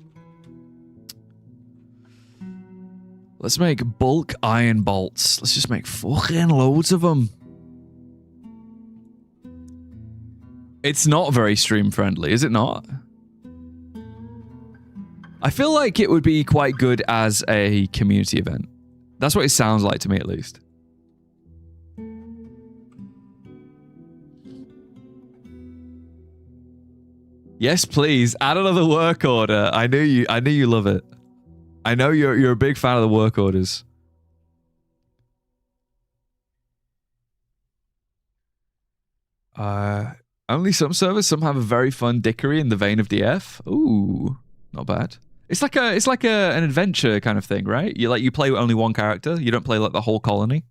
Let's make bulk iron bolts. Let's just make fucking loads of them. It's not very stream friendly, is it not? I feel like it would be quite good as a community event. That's what it sounds like to me, at least. Yes, please. Add another work order. I knew you love it. I know you're a big fan of the work orders. Only some servers. Some have a very fun dickery in the vein of DF. Ooh, not bad. It's like an adventure kind of thing, right? You play with only one character. You don't play like the whole colony.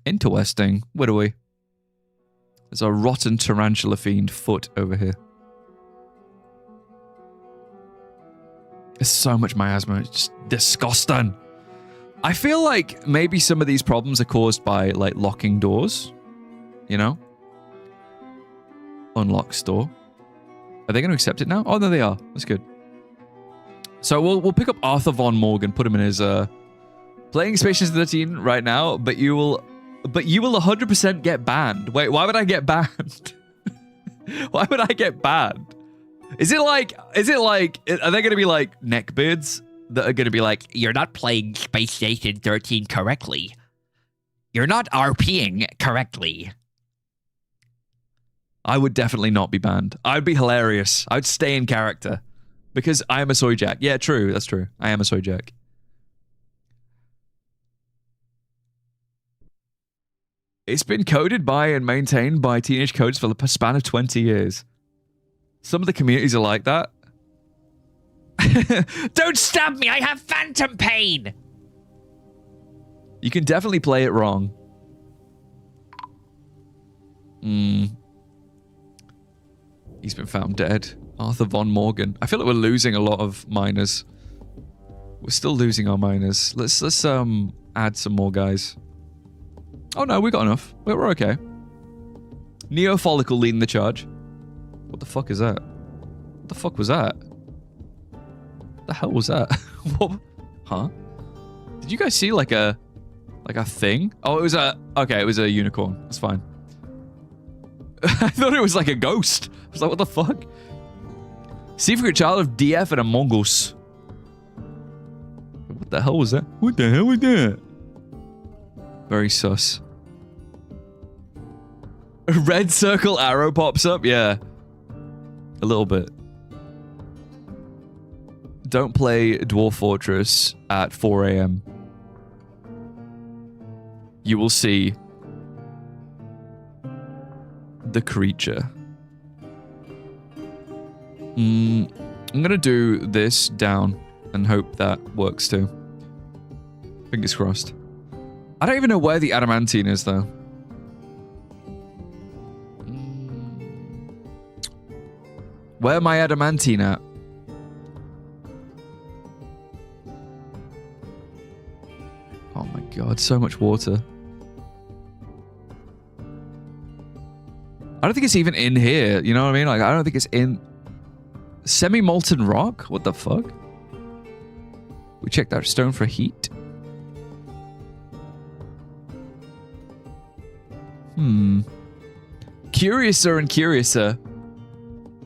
Interesting. Where are we? There's a rotten tarantula fiend foot over here. There's so much miasma. It's just disgusting. I feel like maybe some of these problems are caused by like locking doors. You know? Unlock store. Are they going to accept it now? Oh, no, they are. That's good. So we'll pick up Arthur Von Morgan, put him in his playing Space Station 13 right now, but you will 100% get banned. Wait, why would I get banned? Why would I get banned? Is it like are they going to be like neckbeards that are going to be like, you're not playing Space Station 13 correctly. You're not RPing correctly. I would definitely not be banned. I'd be hilarious. I'd stay in character. Because I am a soy jack. Yeah, true. That's true. I am a soy jack. It's been coded by and maintained by teenage coders for the span of 20 years. Some of the communities are like that. Don't stab me! I have phantom pain! You can definitely play it wrong. He's been found dead. Arthur Von Morgan. I feel like we're losing a lot of miners. We're still losing our miners. Let's add some more guys. Oh no, we got enough. We're okay. Neo Follicle leading the charge. What the fuck is that? What the fuck was that? What the hell was that? What? Huh? Did you guys see like a thing? Oh, it was okay, it was a unicorn. That's fine. I thought it was like a ghost. I was like, what the fuck? Secret child of DF and a mongoose. What the hell was that? What the hell was that? Very sus. A red circle arrow pops up? Yeah. A little bit. Don't play Dwarf Fortress at 4 a.m. You will see the creature. I'm gonna do this down and hope that works too. Fingers crossed. I don't even know where the adamantine is though. Where am I adamantine at? Oh my god, so much water. I don't think it's even in here, you know what I mean? Like, I don't think it's in... Semi-molten rock? What the fuck? We checked out stone for heat. Curiouser and curiouser.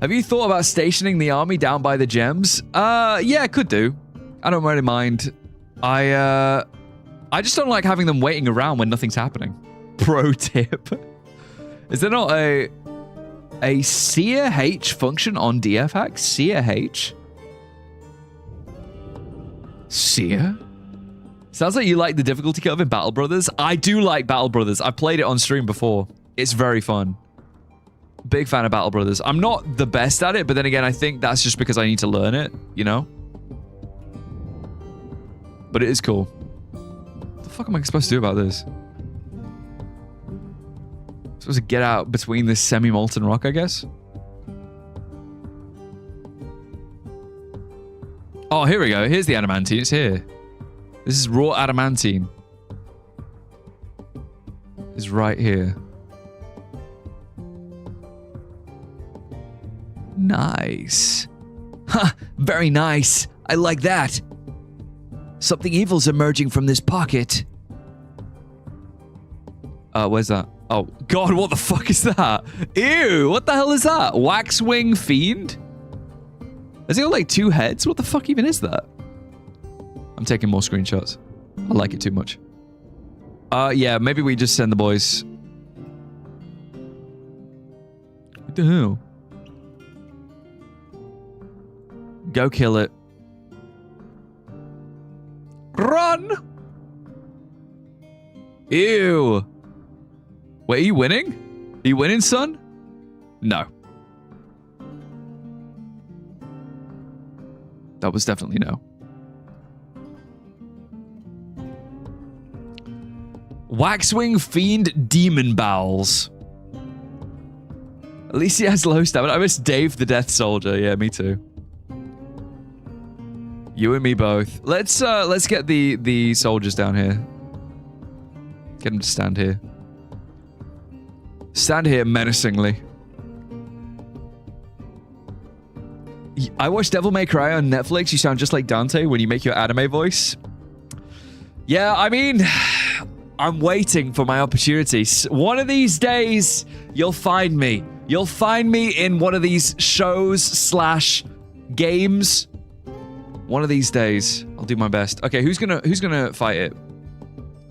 Have you thought about stationing the army down by the gems? Yeah, could do. I don't really mind. I just don't like having them waiting around when nothing's happening. Pro tip. Is there not a seer H function on DF hack? Seer H? Seer? Sounds like you like the difficulty curve in Battle Brothers. I do like Battle Brothers. I've played it on stream before. It's very fun. Big fan of Battle Brothers. I'm not the best at it, but then again, I think that's just because I need to learn it, you know? But it is cool. What the fuck am I supposed to do about this? I'm supposed to get out between this semi-molten rock, I guess? Oh, here we go. Here's the adamantine. It's here. This is raw adamantine. It's right here. Nice. Ha! Very nice. I like that. Something evil's emerging from this pocket. Where's that? Oh, God, what the fuck is that? Ew, what the hell is that? Waxwing Fiend? Has he got like 2 heads? What the fuck even is that? I'm taking more screenshots. I like it too much. Yeah, maybe we just send the boys. What the hell? Go kill it. Run! Ew. Wait, are you winning? Are you winning, son? No. That was definitely no. Waxwing Fiend Demon Bowels. At least he has low stamina. I miss Dave the Death Soldier. Yeah, me too. You and me both. Let's get the soldiers down here. Get them to stand here. Stand here menacingly. I watched Devil May Cry on Netflix. You sound just like Dante when you make your anime voice. Yeah, I mean, I'm waiting for my opportunity. One of these days, you'll find me. You'll find me in one of these shows / games. One of these days, I'll do my best. Okay, who's gonna fight it?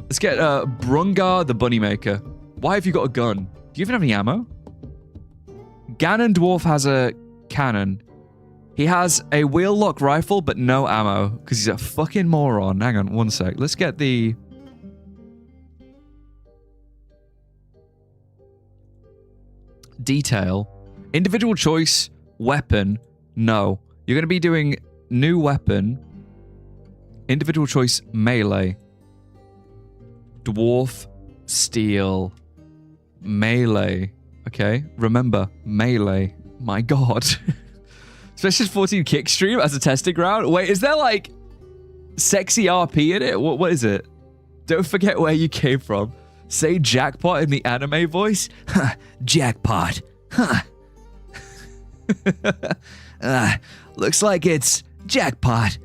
Let's get Brungar the Bunny Maker. Why have you got a gun? Do you even have any ammo? Ganon Dwarf has a cannon. He has a wheel lock rifle, but no ammo because he's a fucking moron. Hang on, one sec. Let's get the detail. Individual choice weapon. No, you're gonna be doing new weapon. Individual choice melee. Dwarf steel. Melee. Okay, remember, melee. My god. Special 14 kick stream as a testing ground? Wait, is there like sexy RP in it? What is it? Don't forget where you came from. Say jackpot in the anime voice? Huh, jackpot. Huh. Looks like it's jackpot.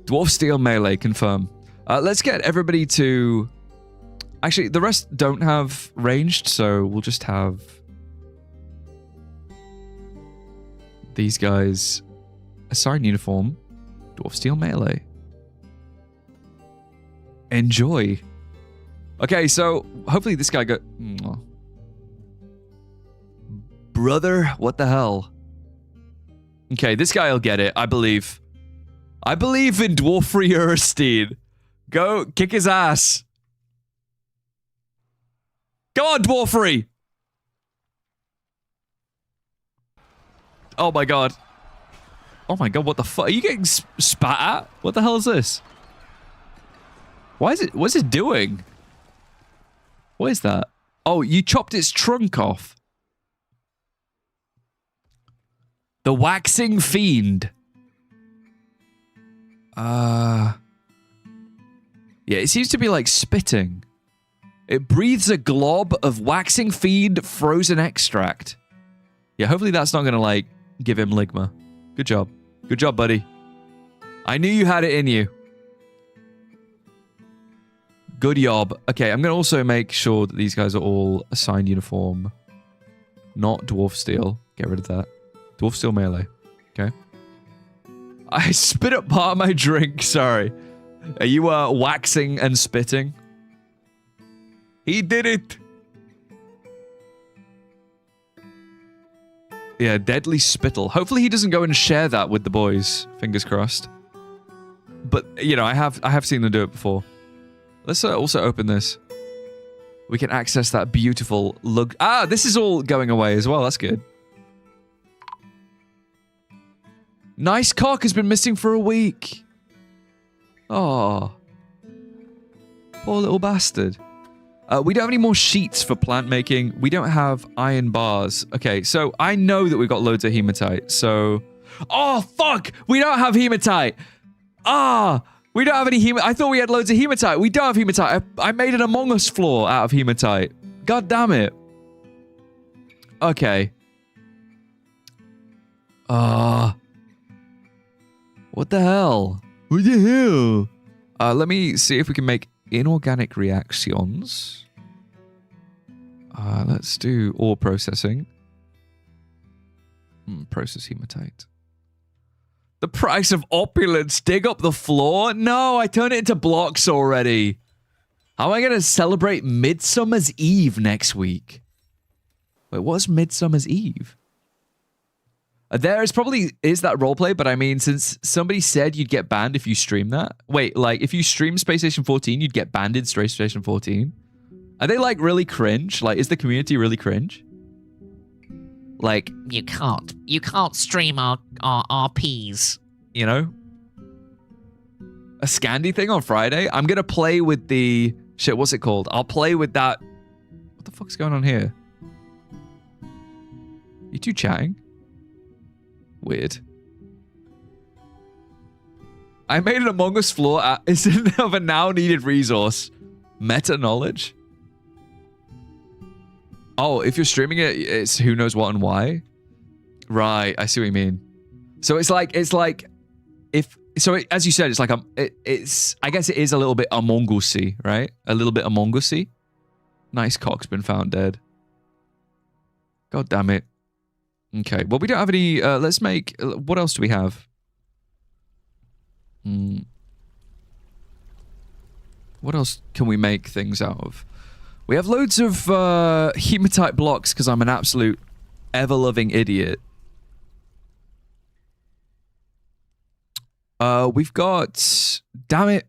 Dwarf steel melee, confirm. Let's get everybody to... Actually, the rest don't have ranged, so we'll just have these guys. Assigned uniform. Dwarf steel melee. Enjoy. Okay, so hopefully this guy got... Brother, what the hell? Okay, this guy will get it, I believe. I believe in Dwarfrey Urstein. Go, kick his ass. Go on, Dwarfrey! Oh my god. Oh my god, what the fuck? Are you getting spat at? What the hell is this? Why is it... What's it doing? What is that? Oh, you chopped its trunk off. The waxing fiend. Yeah, it seems to be like spitting. It breathes a glob of waxing fiend frozen extract. Yeah, hopefully that's not going to, like, give him ligma. Good job. Good job, buddy. I knew you had it in you. Good job. Okay, I'm going to also make sure that these guys are all assigned uniform. Not dwarf steel. Get rid of that. Dwarf steel melee. Okay. I spit up part of my drink. Sorry. Are you waxing and spitting? He did it. Yeah, deadly spittle. Hopefully he doesn't go and share that with the boys. Fingers crossed. But, you know, I have seen them do it before. Let's also open this. We can access that beautiful lug. Ah, this is all going away as well. That's good. Nice cock has been missing for a week. Oh. Poor little bastard. We don't have any more sheets for plant making. We don't have iron bars. Okay, so I know that we've got loads of hematite, so... Oh, fuck! We don't have hematite! Ah! We don't have any hematite. I thought we had loads of hematite. We don't have hematite. I made an Among Us floor out of hematite. God damn it. Okay. What the hell? What the hell? Let me see if we can make inorganic reactions. Let's do ore processing. Process hematite. The price of opulence. Dig up the floor? No, I turned it into blocks already. How am I going to celebrate Midsummer's Eve next week? Wait, what's Midsummer's Eve? There is probably is that roleplay, but I mean, since somebody said you'd get banned if you stream that. Wait, like if you stream Space Station 14, you'd get banned in Space Station 14. Are they like really cringe? Like, is the community really cringe? Like, You can't stream our RPs. you know, a Scandi thing on Friday. I'm gonna play with the shit. What's it called? I'll play with that. What the fuck's going on here? You two chatting? Weird. I made an Among Us floor instead of a now needed resource. Meta knowledge. Oh, if you're streaming it, it's who knows what and why. Right, I see what you mean. So it's like if so. As you said, it's like it's. I guess it is a little bit Among Us-y, right? A little bit Among Us-y. Nice cock's been found dead. God damn it. Okay, well, we don't have any... let's make... what else do we have? What else can we make things out of? We have loads of hematite blocks because I'm an absolute ever-loving idiot. We've got... Damn it.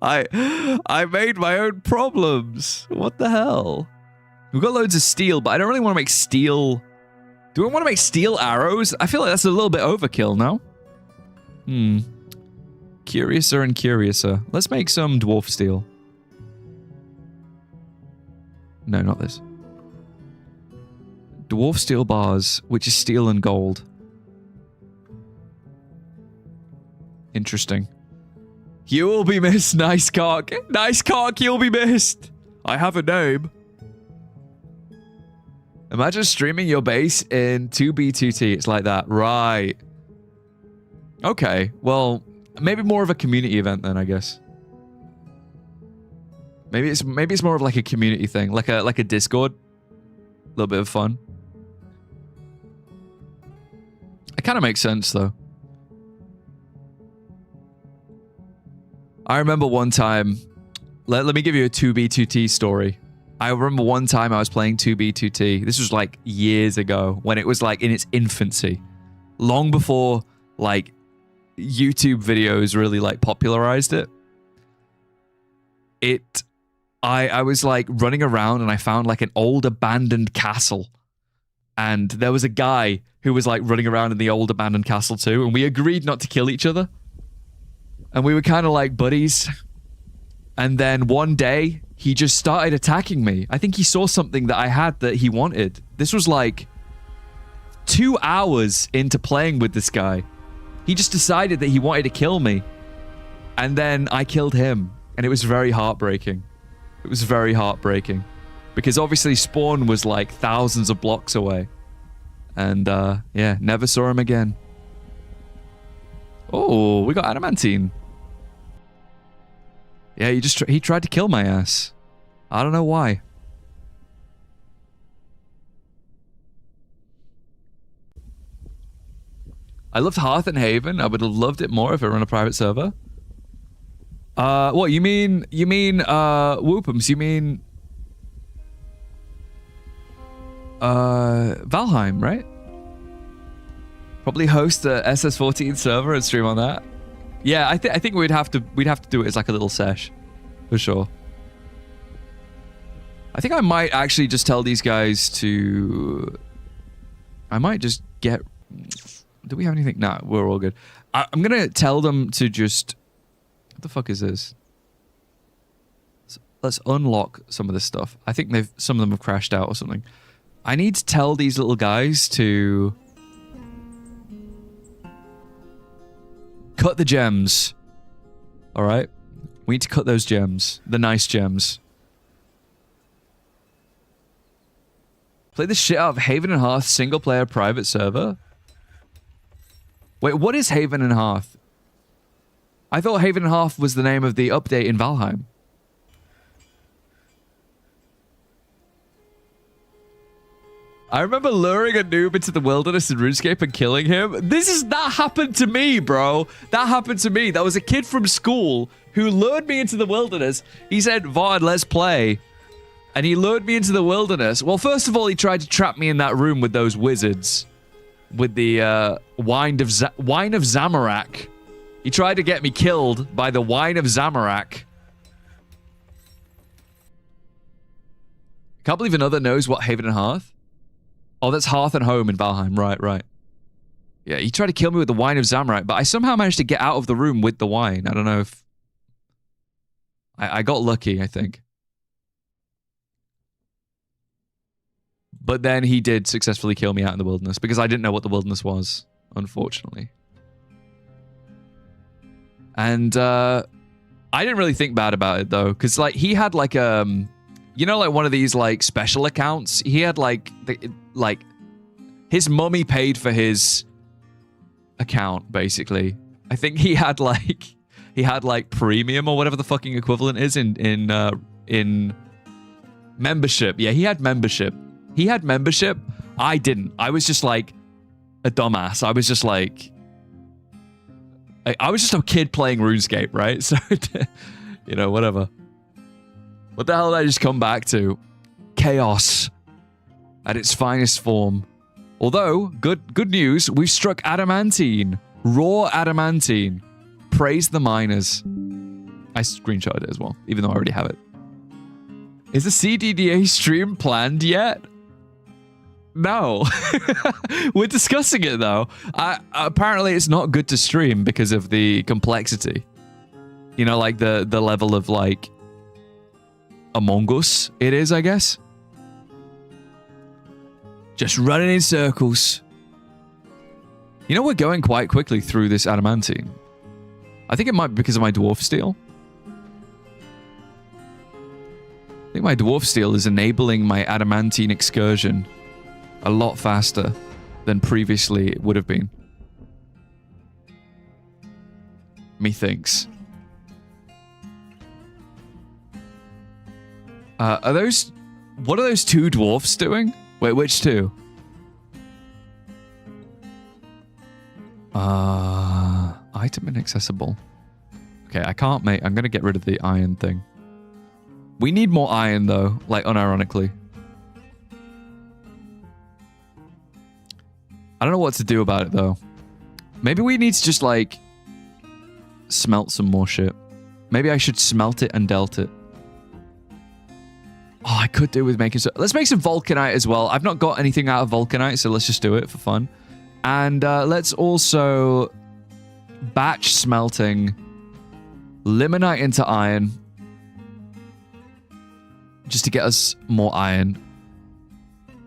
I made my own problems. What the hell? We've got loads of steel, but I don't really want to make steel... Do I want to make steel arrows? I feel like that's a little bit overkill, no? Curiouser and curiouser. Let's make some dwarf steel. No, not this. Dwarf steel bars, which is steel and gold. Interesting. You will be missed, nice cock. Nice cock, you'll be missed. I have a name. Imagine streaming your base in 2B2T. It's like that. Right. Okay. Well, maybe more of a community event then, I guess. Maybe it's more of like a community thing, like a Discord. A little bit of fun. It kind of makes sense though. I remember one time, let me give you a 2B2T story. I remember one time I was playing 2B2T. This was like years ago when it was like in its infancy. Long before like YouTube videos really like popularized it. I was like running around and I found like an old abandoned castle. And there was a guy who was like running around in the old abandoned castle too. And we agreed not to kill each other. And we were kind of like buddies. And then one day, he just started attacking me. I think he saw something that I had that he wanted. This was like 2 hours into playing with this guy, he just decided that he wanted to kill me. And then I killed him. And it was very heartbreaking. It was very heartbreaking. Because obviously spawn was like thousands of blocks away. And yeah, never saw him again. Oh, we got adamantine. Yeah, he tried to kill my ass. I don't know why. I loved Hearth and Haven. I would have loved it more if it were on a private server. What, you mean Whoopums, you mean Valheim, right? Probably host a SS14 server and stream on that. Yeah, I think we'd have to do it as like a little sesh, for sure. I think I might actually just tell these guys to. I might just get. Do we have anything? Nah, we're all good. I'm gonna tell them to just. What the fuck is this? Let's unlock some of this stuff. I think some of them have crashed out or something. I need to tell these little guys to cut the gems. All right, we need to cut those gems, the nice gems. Play the shit out of Haven and Hearth single player private server. Wait, what is Haven and Hearth? I thought Haven and Hearth was the name of the update in Valheim. I remember luring a noob into the wilderness in RuneScape and killing him. That happened to me, bro. That happened to me. That was a kid from school who lured me into the wilderness. He said, Vaughn, let's play. And he lured me into the wilderness. Well, first of all, he tried to trap me in that room with those wizards. With the wine of Zamorak. He tried to get me killed by the wine of Zamorak. Can't believe another knows what Haven and Hearth. Oh, that's Hearth and Home in Valheim. Right. Yeah, he tried to kill me with the wine of Zamorak, but I somehow managed to get out of the room with the wine. I don't know if... I got lucky, I think. But then he did successfully kill me out in the wilderness because I didn't know what the wilderness was, unfortunately. And I didn't really think bad about it though, because like he had like you know, like one of these like special accounts. He had like his mummy paid for his account basically. I think he had like premium or whatever the fucking equivalent is in membership. Yeah, he had membership. He had membership. I didn't. I was just like a dumbass. I was just like... I was just a kid playing RuneScape, right? So, you know, whatever. What the hell did I just come back to? Chaos at its finest form. Although, good news, we've struck adamantine. Raw adamantine. Praise the miners. I screenshotted it as well, even though I already have it. Is the CDDA stream planned yet? No. We're discussing it though. Apparently it's not good to stream because of the complexity. You know, like the level of like Among Us it is, I guess. Just running in circles. You know, we're going quite quickly through this adamantine. I think it might be because of my dwarf steel. I think my dwarf steel is enabling my adamantine excursion a lot faster than previously it would have been. Methinks. What are those two dwarfs doing? Wait, which two? Item inaccessible. Okay, I can't make... I'm gonna get rid of the iron thing. We need more iron though, like unironically. I don't know what to do about it though. Maybe we need to just like smelt some more shit. Maybe I should smelt it and dealt it. Oh, I could do with making some... Let's make some vulcanite as well. I've not got anything out of vulcanite, so let's just do it for fun. And let's also batch smelting limonite into iron. Just to get us more iron.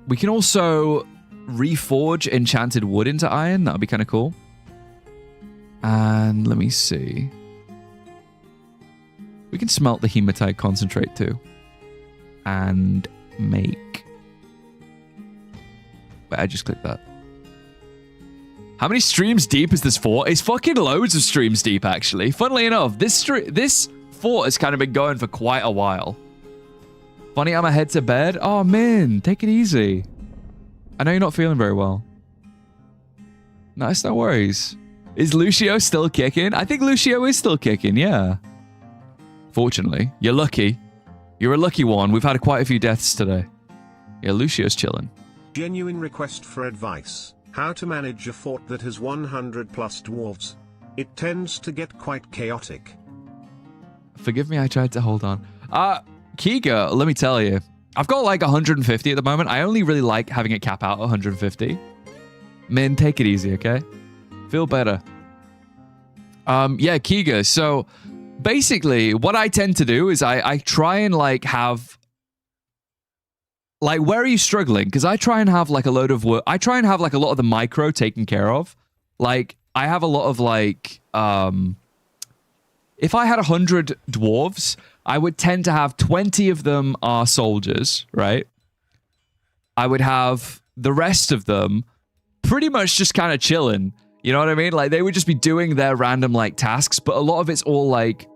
We can also reforge enchanted wood into iron. That would be kind of cool. And let me see. We can smelt the hematite concentrate too. And make. Wait, I just clicked that. How many streams deep is this fort? It's fucking loads of streams deep, actually. Funnily enough, this fort has kind of been going for quite a while. Funny, I'm head to bed. Oh, man, take it easy. I know you're not feeling very well. Nice, no worries. Is Lucio still kicking? I think Lucio is still kicking, yeah. Fortunately, you're lucky. You're a lucky one. We've had quite a few deaths today. Yeah, Lucio's chilling. Genuine request for advice. How to manage a fort that has 100 plus dwarves. It tends to get quite chaotic. Forgive me, I tried to hold on. Kiga, let me tell you. I've got like 150 at the moment. I only really like having it cap out at 150. Min, take it easy, okay? Feel better. Yeah, Kiga. So basically, what I tend to do is I try and like have... Like, where are you struggling? Because I try and have like a load of work. I try and have like a lot of the micro taken care of. Like, I have a lot of like... if I had 100 dwarves, I would tend to have 20 of them are soldiers, right? I would have the rest of them pretty much just kind of chilling. You know what I mean? Like, they would just be doing their random like tasks, but a lot of it's all like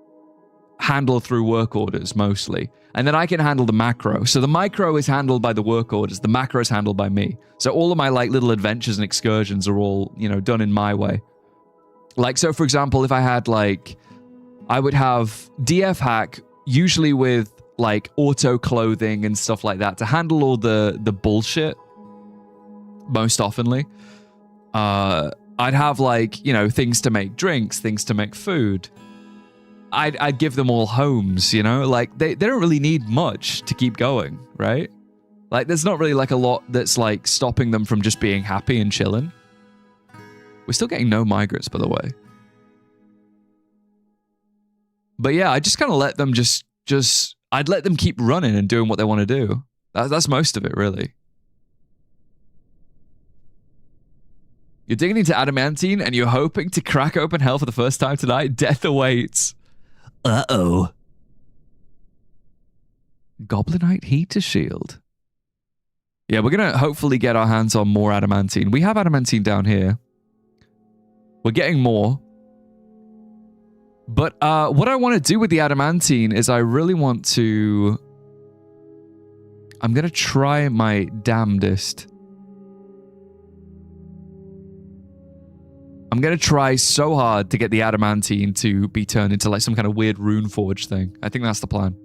handled through work orders mostly. And then I can handle the macro. So the micro is handled by the work orders. The macro is handled by me. So all of my like little adventures and excursions are all, you know, done in my way. Like, so for example, if I had like, I would have DF hack, usually with like auto clothing and stuff like that to handle all the bullshit most oftenly. I'd have like, you know, things to make drinks, things to make food. I'd give them all homes, you know, like they don't really need much to keep going, right? Like there's not really like a lot that's like stopping them from just being happy and chilling. We're still getting no migrants, by the way. But yeah, I just kind of let them I'd let them keep running and doing what they want to do. That's most of it, really. You're digging into adamantine and you're hoping to crack open hell for the first time tonight? Death awaits. Uh-oh. Goblinite heater shield. Yeah, we're going to hopefully get our hands on more adamantine. We have adamantine down here. We're getting more. But what I want to do with the adamantine is I really want to... I'm going to try my damnedest. I'm going to try so hard to get the adamantine to be turned into like some kind of weird rune forge thing. I think that's the plan.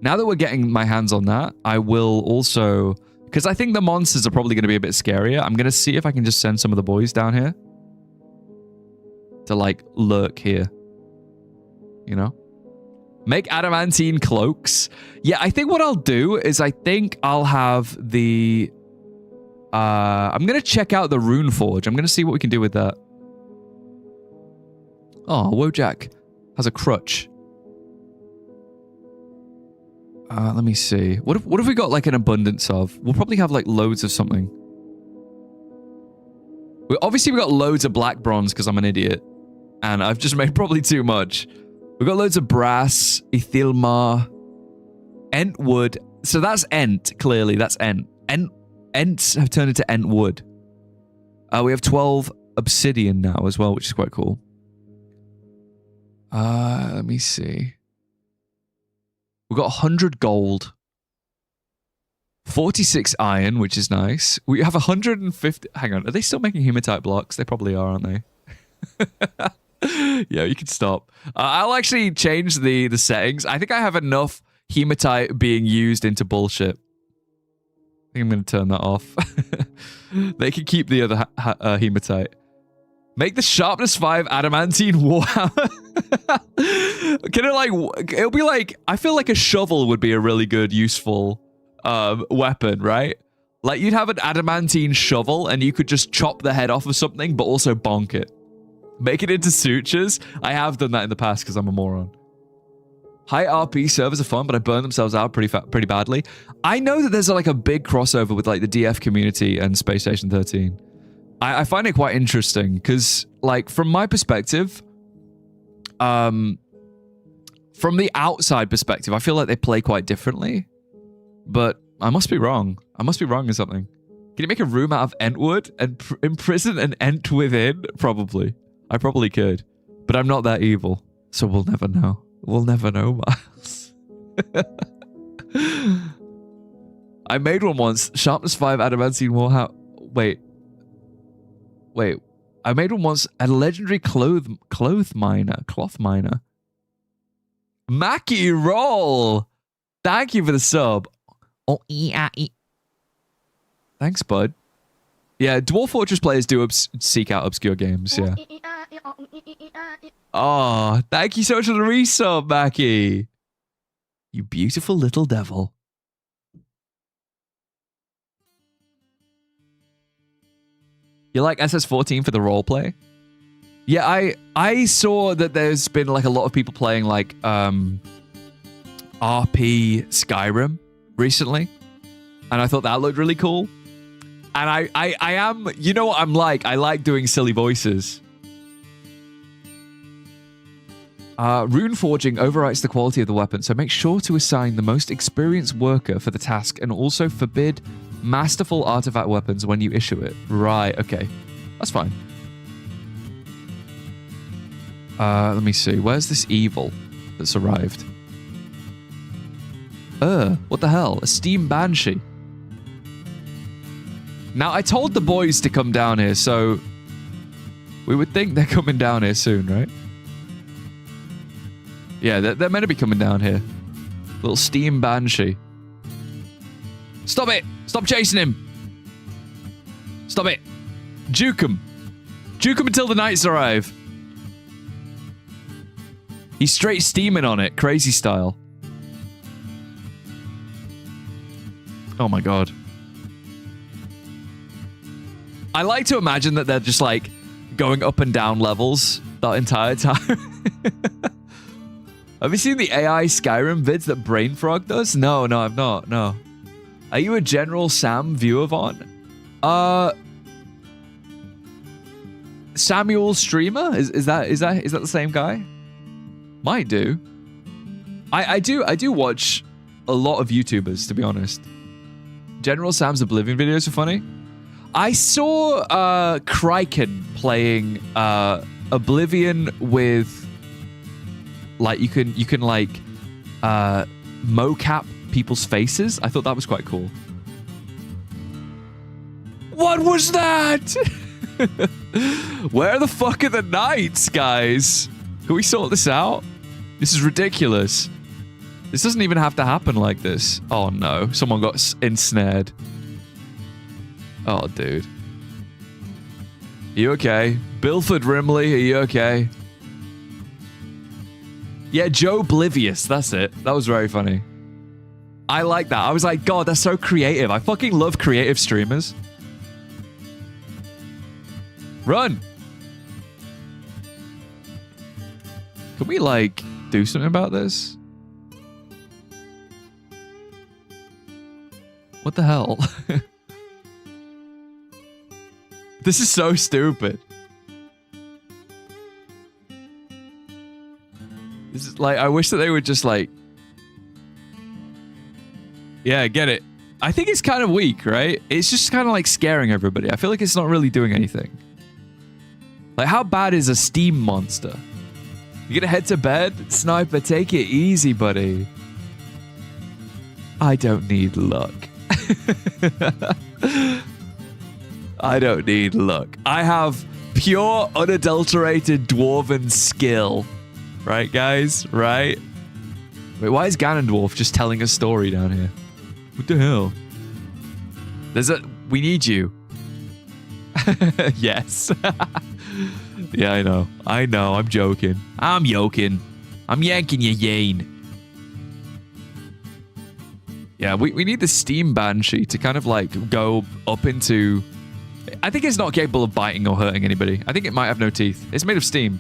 Now that we're getting my hands on that, I will also... Because I think the monsters are probably going to be a bit scarier. I'm going to see if I can just send some of the boys down here. To like lurk here. You know? Make adamantine cloaks. Yeah, I think what I'll do is I think I'll have the... I'm going to check out the rune forge. I'm going to see what we can do with that. Oh, Wojak has a crutch. Let me see. What if we got like an abundance of? We'll probably have like loads of something. Obviously we got loads of black bronze because I'm an idiot. And I've just made probably too much. We've got loads of brass, ethilmar, entwood. So that's ent, clearly. That's ent. Ents have turned into ent wood. We have 12 obsidian now as well, which is quite cool. Let me see. We've got 100 gold. 46 iron, which is nice. We have 150... Hang on, are they still making hematite blocks? They probably are, aren't they? Yeah, you can stop. I'll actually change the settings. I think I have enough hematite being used into bullshit. I think I'm going to turn that off. They can keep the other hematite. Make the sharpness 5 adamantine warhammer. Can it like... It'll be like... I feel like a shovel would be a really good, useful weapon, right? Like you'd have an adamantine shovel and you could just chop the head off of something, but also bonk it. Make it into sutures. I have done that in the past because I'm a moron. High RP servers are fun, but I burn themselves out pretty badly. I know that there's like a big crossover with like the DF community and Space Station 13. I find it quite interesting because, like, from my perspective, from the outside perspective, I feel like they play quite differently. But I must be wrong. I must be wrong in something. Can you make a room out of Entwood and imprison an Ent within? Probably. I probably could. But I'm not that evil. So we'll never know. We'll never know, Miles. I made one once. Sharpness 5 adamantine warhammer. Wait. I made one once. A legendary cloth miner. Mackie Roll. Thank you for the sub. Oh, yeah. Thanks, bud. Yeah, Dwarf Fortress players do seek out obscure games, yeah. Oh, thank you so much for the resub, Mackie. You beautiful little devil. You like SS14 for the roleplay? Yeah, I saw that there's been like a lot of people playing like RP Skyrim recently. And I thought that looked really cool. And I am, you know what I'm like? I like doing silly voices. Rune forging overwrites the quality of the weapon, so make sure to assign the most experienced worker for the task and also forbid masterful artifact weapons when you issue it. Right, okay. That's fine. Let me see. Where's this evil that's arrived? What the hell? A steam banshee. Now, I told the boys to come down here, so we would think they're coming down here soon, right? Yeah, they're meant to be coming down here. Little steam banshee. Stop it! Stop chasing him! Stop it! Juke him! Juke him until the knights arrive. He's straight steaming on it, crazy style. Oh my god. I like to imagine that they're just like going up and down levels that entire time. Have you seen the AI Skyrim vids that Brainfrog does? No, I've not. No. Are you a General Sam viewer, Vaughn? Samuel Streamer? Is that the same guy? Might do. I do watch a lot of YouTubers, to be honest. General Sam's Oblivion videos are funny. I saw Kraken playing Oblivion with like you can like mocap people's faces. I thought that was quite cool. What was that? Where the fuck are the knights, guys? Can we sort this out? This is ridiculous. This doesn't even have to happen like this. Oh no, someone got ensnared. Oh, dude. Are you okay? Bilford Rimley, are you okay? Yeah, Joe Oblivious, that's it. That was very funny. I like that. I was like, God, that's so creative. I fucking love creative streamers. Run! Can we, like, do something about this? What the hell? This is so stupid. This is like, I wish that they would just like... Yeah, get it. I think it's kind of weak, right? It's just kind of like scaring everybody. I feel like it's not really doing anything. Like, how bad is a steam monster? You gonna head to bed? Sniper, take it easy, buddy. I don't need luck. I don't need luck. I have pure, unadulterated dwarven skill. Right, guys? Right? Wait, why is Ganondorf just telling a story down here? What the hell? We need you. Yes. Yeah, I know. I'm joking. I'm yoking. I'm yanking you, Yane. Yeah, we need the Steam Banshee to kind of like go up into... I think it's not capable of biting or hurting anybody. I think it might have no teeth. It's made of steam.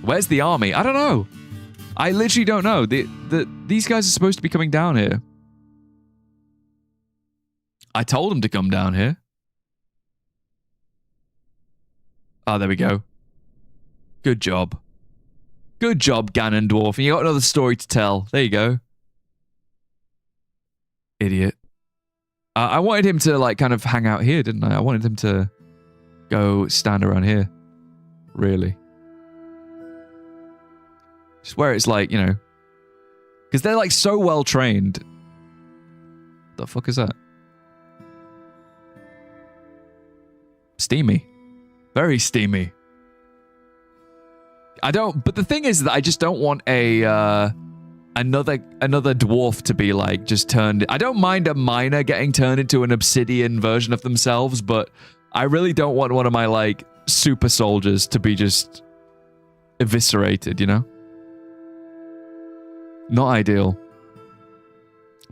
Where's the army? I don't know. I literally don't know. These guys are supposed to be coming down here. I told them to come down here. Oh, there we go. Good job. Good job, Ganondorf. And you got another story to tell. There you go. Idiot. I wanted him to, like, kind of hang out here, didn't I? I wanted him to go stand around here. Really. Just where it's like, you know. Because they're, like, so well trained. The fuck is that? Steamy. Very steamy. But the thing is that I just don't want another dwarf to be like just turned. I don't mind a miner getting turned into an obsidian version of themselves, but I really don't want one of my like super soldiers to be just eviscerated, you know? Not ideal.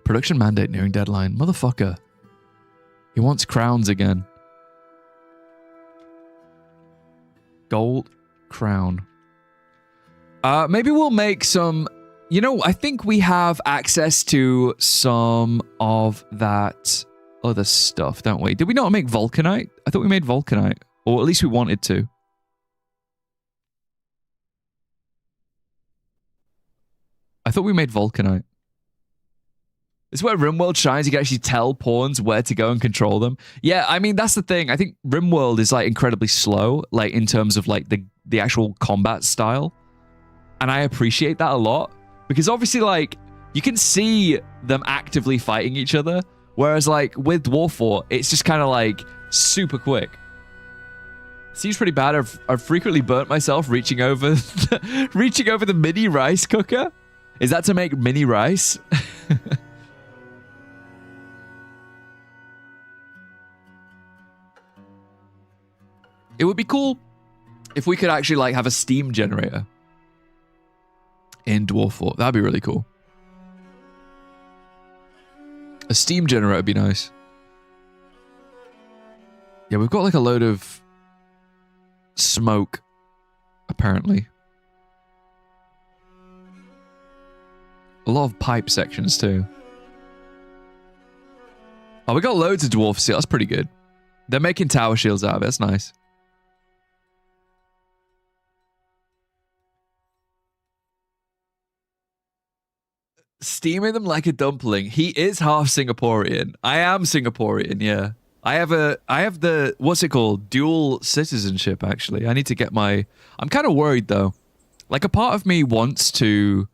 Production mandate nearing deadline. Motherfucker. He wants crowns again. Gold crown. Maybe we'll make some... You know, I think we have access to some of that other stuff, don't we? Did we not make vulcanite? I thought we made vulcanite. Or at least we wanted to. I thought we made vulcanite. It's where RimWorld shines. You can actually tell pawns where to go and control them. Yeah, I mean, that's the thing. I think RimWorld is like incredibly slow, like in terms of like the actual combat style. And I appreciate that a lot. Because obviously, like, you can see them actively fighting each other. Whereas, like, with Dwarf Fort, it's just kind of, like, super quick. Seems pretty bad. I've frequently burnt myself reaching over the mini rice cooker. Is that to make mini rice? It would be cool if we could actually, like, have a steam generator in Dwarf Fort. That'd be really cool. A steam generator would be nice. Yeah, we've got like a load of smoke, apparently. A lot of pipe sections too. Oh, we got loads of dwarf steel. That's pretty good. They're making tower shields out of it. That's nice. Steaming them like a dumpling. He is half Singaporean. I am Singaporean, yeah. I have the, what's it called? Dual citizenship, actually. I need to get my... I'm kind of worried, though. Like, a part of me wants to,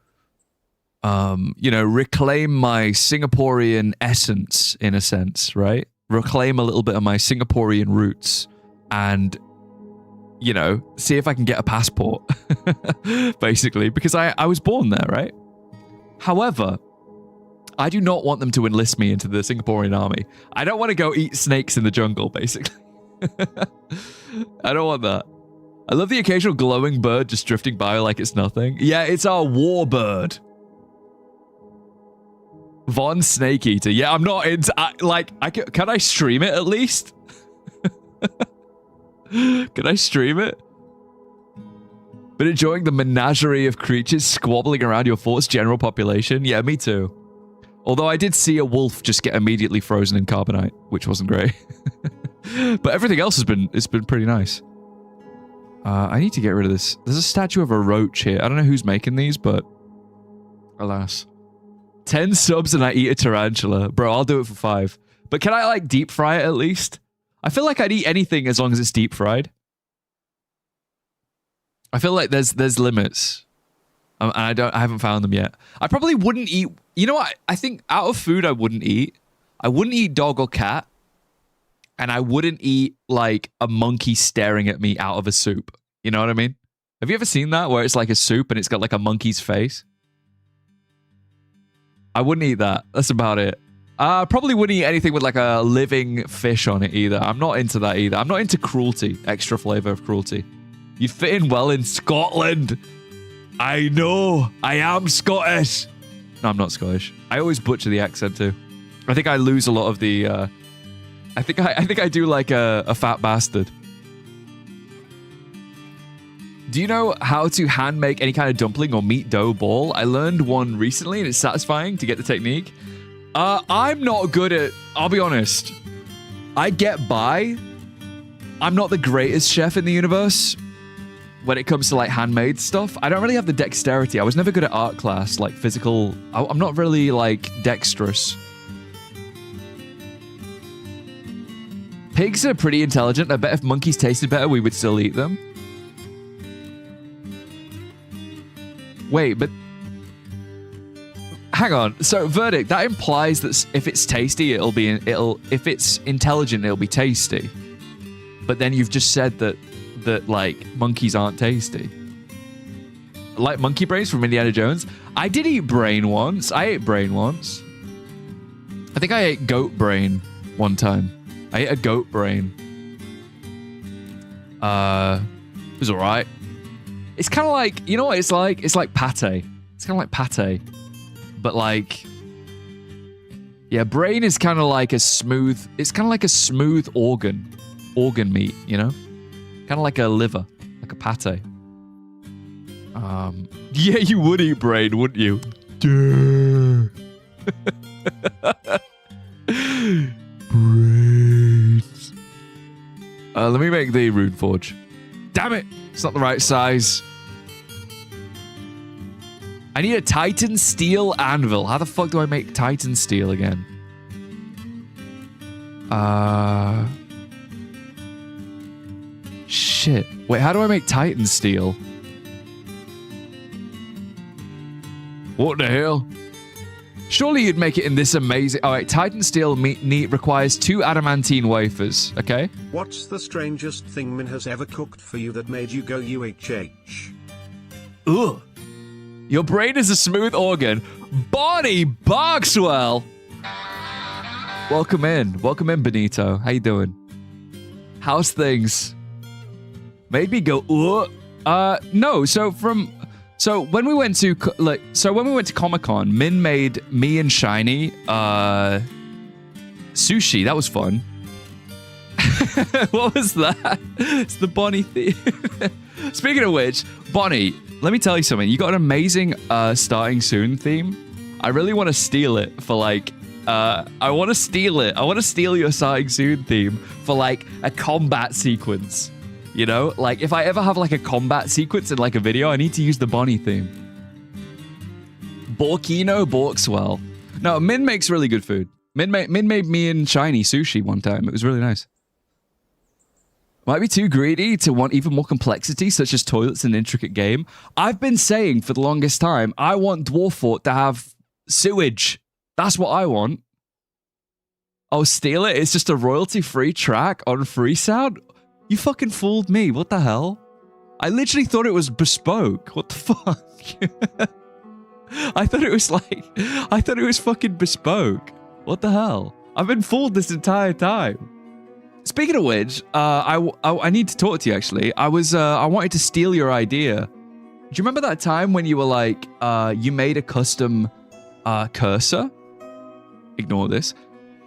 you know, reclaim my Singaporean essence, in a sense, right? Reclaim a little bit of my Singaporean roots and, you know, see if I can get a passport, basically, because I was born there, right? However, I do not want them to enlist me into the Singaporean army. I don't want to go eat snakes in the jungle, basically. I don't want that. I love the occasional glowing bird just drifting by like it's nothing. Yeah, it's our war bird. Von Snake Eater. Yeah, I'm not into... can I stream it at least? Can I stream it? Been enjoying the menagerie of creatures squabbling around your fort's general population? Yeah, me too. Although I did see a wolf just get immediately frozen in carbonite, which wasn't great. But everything else has been pretty nice. I need to get rid of this. There's a statue of a roach here. I don't know who's making these, but alas. 10 subs and I eat a tarantula. Bro, I'll do it for 5. But can I like deep fry it at least? I feel like I'd eat anything as long as it's deep fried. I feel like there's limits. And I haven't found them yet. I probably wouldn't eat... You know what? I think out of food I wouldn't eat. I wouldn't eat dog or cat. And I wouldn't eat like a monkey staring at me out of a soup. You know what I mean? Have you ever seen that? Where it's like a soup and it's got like a monkey's face? I wouldn't eat that. That's about it. Probably wouldn't eat anything with like a living fish on it either. I'm not into that either. I'm not into cruelty. Extra flavor of cruelty. You'd fit in well in Scotland. I know. I am Scottish. No, I'm not Scottish. I always butcher the accent too. I think I lose a lot of the... I think I do like a fat bastard. Do you know how to hand make any kind of dumpling or meat dough ball? I learned one recently and it's satisfying to get the technique. I'm not good at, I'll be honest. I get by. I'm not the greatest chef in the universe when it comes to like handmade stuff. I don't really have the dexterity. I was never good at art class, like physical. I'm not really like dexterous. Pigs are pretty intelligent. I bet if monkeys tasted better, we would still eat them. Wait, but hang on. So verdict, that implies that if it's tasty, if it's intelligent, it'll be tasty. But then you've just said that like monkeys aren't tasty. Like monkey brains from Indiana Jones. I did eat brain once. I ate brain once. I think I ate goat brain one time. I ate a goat brain. It was alright. It's kind of like, you know what it's like? It's like pate. It's kind of like pate. But like, yeah, brain is kind of like a smooth, it's kind of like a smooth organ meat, you know? Kind of like a liver, like a pate. Yeah, you would eat brain, wouldn't you? Brains. Let me make the rune forge. Damn it! It's not the right size. I need a Titan steel anvil. How the fuck do I make Titan steel again? Shit. Wait, how do I make Titan steel? What the hell? Surely you'd make it in this amazing... Alright, Titan steel requires 2 adamantine wafers, okay? What's the strangest thing Min has ever cooked for you that made you go UHH? Ugh. Your brain is a smooth organ. Bonnie Barkswell! Welcome in. Welcome in, Benito. How you doing? How's things? Made me go, ugh. No, so when we went to Comic-Con, Min made me and Shiny sushi. That was fun. What was that? It's the Bonnie theme. Speaking of which, Bonnie, let me tell you something. You got an amazing starting soon theme. I really want to steal it for like I want to steal it. I want to steal your starting soon theme for like a combat sequence. You know, like if I ever have like a combat sequence in like a video, I need to use the Bonnie theme. Borkino Borkswell. No, Min makes really good food. Min made me and Shiny sushi one time. It was really nice. Might be too greedy to want even more complexity, such as toilets in an intricate game. I've been saying for the longest time, I want Dwarf Fort to have sewage. That's what I want. Oh, steal it? It's just a royalty-free track on Freesound? You fucking fooled me. What the hell? I literally thought it was bespoke. What the fuck? I thought it was fucking bespoke. What the hell? I've been fooled this entire time. Speaking of which, I need to talk to you actually. I wanted to steal your idea. Do you remember that time when you were like, you made a custom cursor? Ignore this.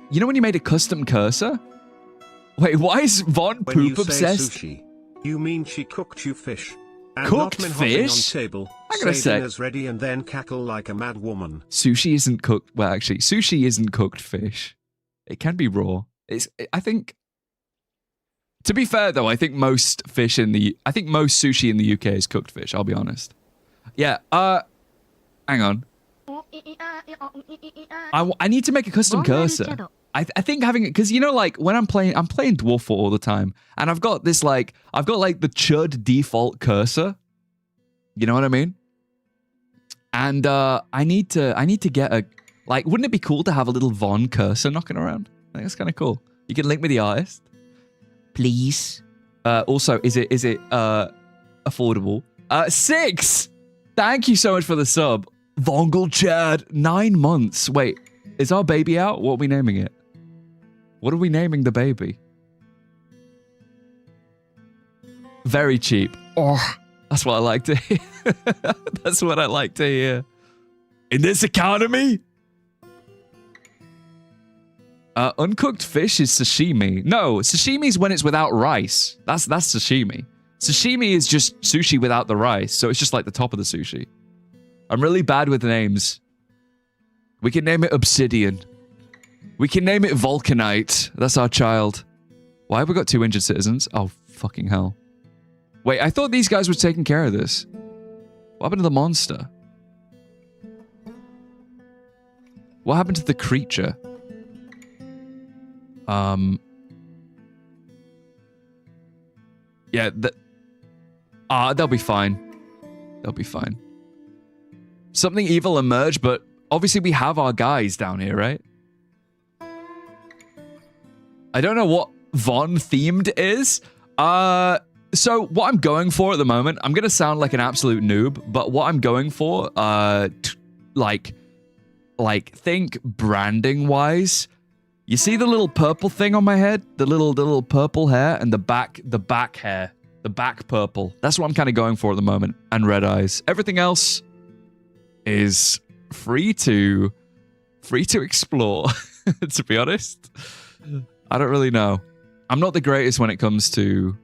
You know when you made a custom cursor? Wait, why is Von When you poop say obsessed? sushi, you mean she cooked you fish. And Cooked not hopping fish? on table, I gotta say say- dinner's ready and then cackle like a mad woman. Sushi isn't cooked. Well, actually, sushi isn't cooked fish. It can be raw. I think. To be fair, though, I think most sushi in the UK is cooked fish. I'll be honest. Yeah. Hang on. I need to make a custom cursor. I think having it, because you know, like when I'm playing Dwarf Fort all the time, and I've got the Chud default cursor. You know what I mean? And I need to get a, like, wouldn't it be cool to have a little Von cursor knocking around? I think that's kind of cool. You can link me the artist, please. Also, is it affordable? 6. Thank you so much for the sub, Vongal Chad. 9 months. Wait, is our baby out? What are we naming it? What are we naming the baby? Very cheap. Oh, that's what I like to hear. That's what I like to hear. In this economy? Uncooked fish is sashimi. No, sashimi is when it's without rice. That's sashimi. Sashimi is just sushi without the rice, so it's just like the top of the sushi. I'm really bad with names. We can name it Obsidian. We can name it Vulcanite. That's our child. Why have we got 2 injured citizens? Oh, fucking hell. Wait, I thought these guys were taking care of this. What happened to the monster? What happened to the creature? Yeah, they'll be fine. They'll be fine. Something evil emerged, but obviously we have our guys down here, right? I don't know what Von themed is. So what I'm going for at the moment, I'm gonna sound like an absolute noob, but what I'm going for, like think branding wise. You see the little purple thing on my head, the little purple hair, and the back hair, the back purple. That's what I'm kind of going for at the moment. And red eyes. Everything else is free to explore. To be honest, I don't really know. I'm not the greatest when it comes to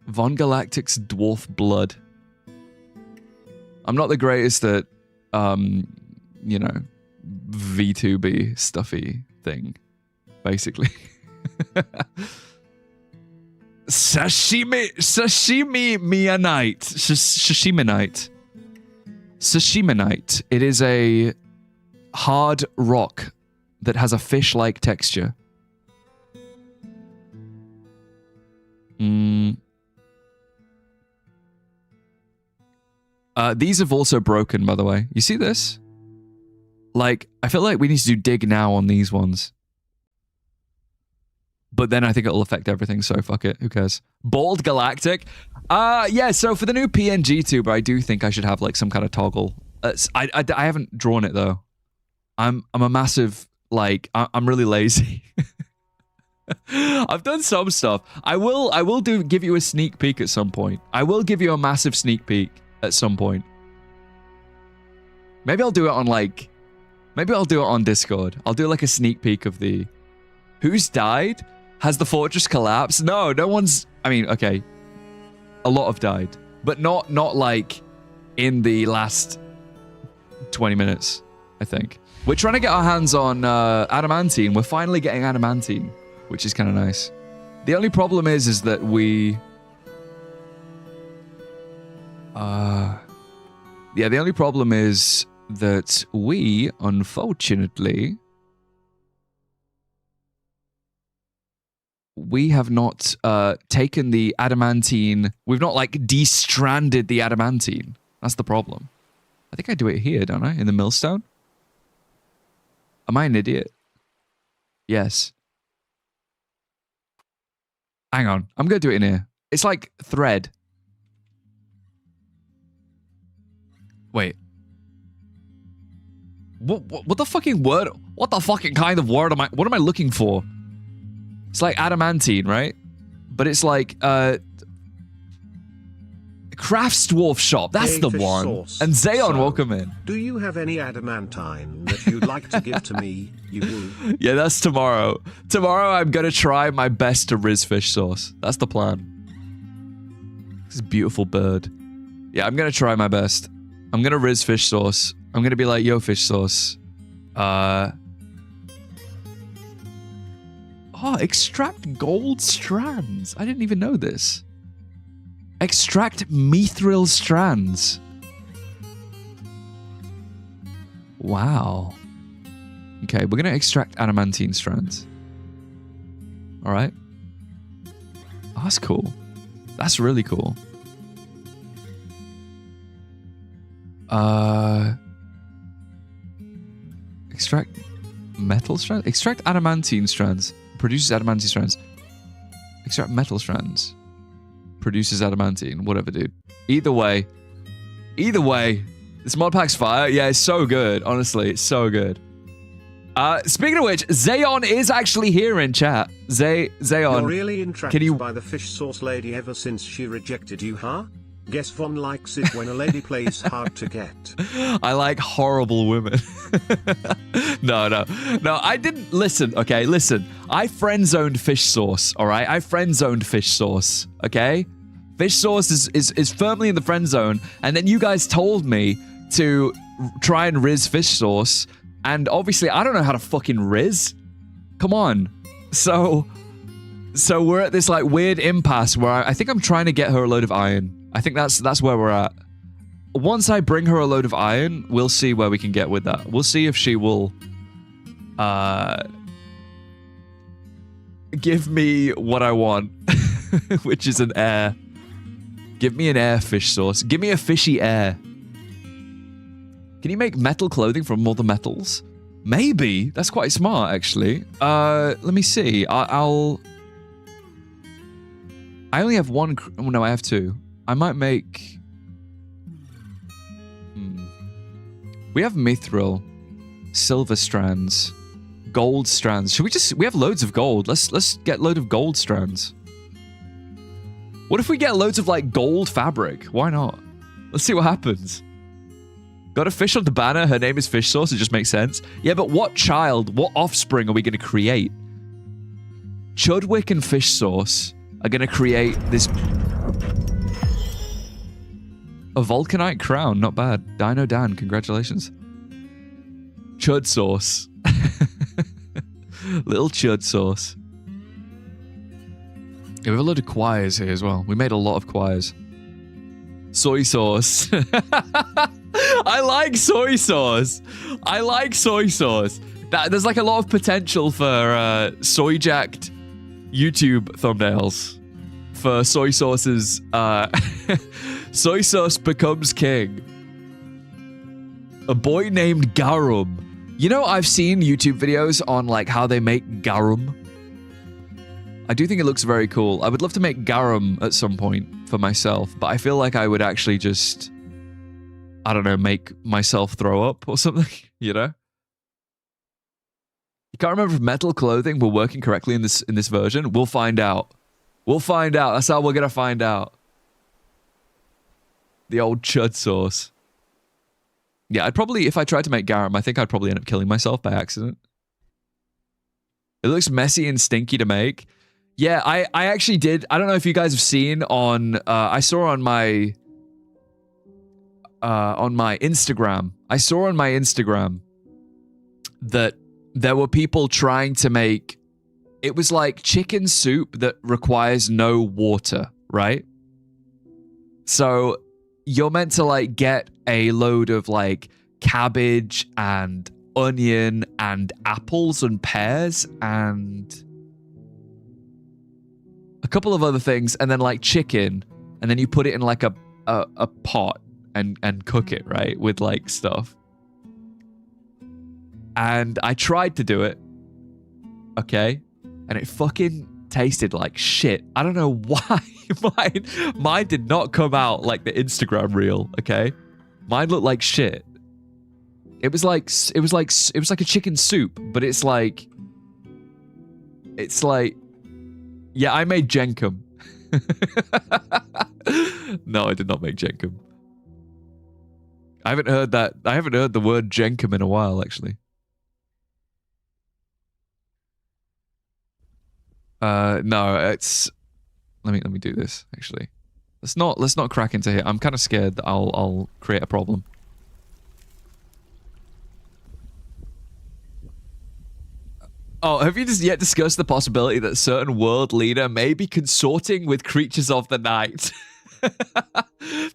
VonGalactic's dwarf blood. I'm not the greatest at, you know, V2B stuffy thing, basically. Sashiminite. It is a hard rock that has a fish-like texture. These have also broken, by the way. You see this? Like, I feel like we need to do dig now on these ones. But then I think it'll affect everything, so fuck it. Who cares? Bald Galactic. Yeah, so for the new PNG tuber, I do think I should have, like, some kind of toggle. I haven't drawn it, though. I'm a massive, like, I'm really lazy. I've done some stuff. I will give you a sneak peek at some point. I will give you a massive sneak peek at some point. Maybe I'll do it on, like... Maybe I'll do it on Discord. I'll do like a sneak peek of the... Who's died? Has the fortress collapsed? No one's... I mean, okay. A lot have died. But not like in the last 20 minutes, I think. We're trying to get our hands on adamantine. We're finally getting adamantine, which is kind of nice. The only problem is that we... Yeah, the only problem is... that we, unfortunately, we have not taken the adamantine. We've not, like, de-stranded the adamantine. That's the problem. I think I do it here, don't I? In the millstone? Am I an idiot? Yes. Hang on. I'm going to do it in here. It's like thread. Wait. What the fucking word? What the fucking kind of word what am I looking for? It's like adamantine, right? But it's like Crafts Dwarf Shop. That's the one. Sauce. And Zeyon, So, welcome in. Do you have any adamantine that you'd like to give to me? You will. Yeah, that's tomorrow. Tomorrow I'm gonna try my best to riz fish sauce. That's the plan. This beautiful bird. Yeah, I'm gonna try my best. I'm gonna riz fish sauce. I'm gonna be like, yo, fish sauce. Oh, extract gold strands. I didn't even know this. Extract mithril strands. Wow. Okay, we're gonna extract adamantine strands. All right. Oh, that's cool. That's really cool. Extract metal strands? Extract adamantine strands. Produces adamantine strands. Extract metal strands. Produces adamantine. Whatever, dude. Either way, this mod pack's fire. Yeah, it's so good. Honestly, it's so good. Speaking of which, Zeyon is actually here in chat. Zeyon, You're really entrapped by the fish sauce lady ever since she rejected you, huh? Guess Von likes it when a lady plays hard to get. I like horrible women. No, I didn't. Listen, okay, listen. I friend-zoned fish sauce, all right? I friend-zoned fish sauce, okay? Fish sauce is firmly in the friend zone, and then you guys told me to try and riz fish sauce, and obviously I don't know how to fucking riz. Come on. So we're at this like weird impasse where I think I'm trying to get her a load of iron. I think that's where we're at. Once I bring her a load of iron, we'll see where we can get with that. We'll see if she will give me what I want, which is an air. Give me an air fish sauce. Give me a fishy air. Can you make metal clothing from more the metals? Maybe. That's quite smart, actually. Let me see. I only have one. Oh, no, I have two. I might make. We have mithril, silver strands, gold strands. Should we just? We have loads of gold. Let's get a load of gold strands. What if we get loads of like gold fabric? Why not? Let's see what happens. Got a fish on the banner. Her name is Fish Sauce. It just makes sense. Yeah, but what offspring are we going to create? Chudwick and Fish Sauce are going to create this... A Vulcanite crown. Not bad. Dino Dan, congratulations. Chud Sauce. Little Chud Sauce. Yeah, we have a load of choirs here as well. We made a lot of choirs. Soy sauce. I like soy sauce. I like soy sauce. There's like a lot of potential for soy-jacked YouTube thumbnails. For soy sauce's... soy sauce becomes king. A boy named Garum. You know, I've seen YouTube videos on like how they make garum. I do think it looks very cool. I would love to make garum at some point for myself, but I feel like I would actually just, I don't know, make myself throw up or something, you know? You can't remember if metal clothing were working correctly in this version? We'll find out. We'll find out. That's how we're gonna find out. The old chud sauce. Yeah, I'd probably, if I tried to make garum, I think I'd probably end up killing myself by accident. It looks messy and stinky to make. Yeah, I actually did. I don't know if you guys have seen on... I saw on my Instagram. I saw on my Instagram that there were people trying to make... It was like chicken soup that requires no water, right? So you're meant to like get a load of like cabbage and onion and apples and pears and a couple of other things, and then like chicken, and then you put it in like a pot and cook it, right, with like stuff. And I tried to do it, okay, and it fucking tasted like shit. I don't know why. Mine did not come out like the Instagram reel, okay? Mine looked like shit. It was like a chicken soup, but it's like yeah, I made jenkum. No, I did not make jenkum. I haven't heard the word jenkum in a while, actually. No, it's let me do this, actually. Let's not crack into here. I'm kind of scared that I'll create a problem. Oh, have you just yet discussed the possibility that a certain world leader may be consorting with creatures of the night?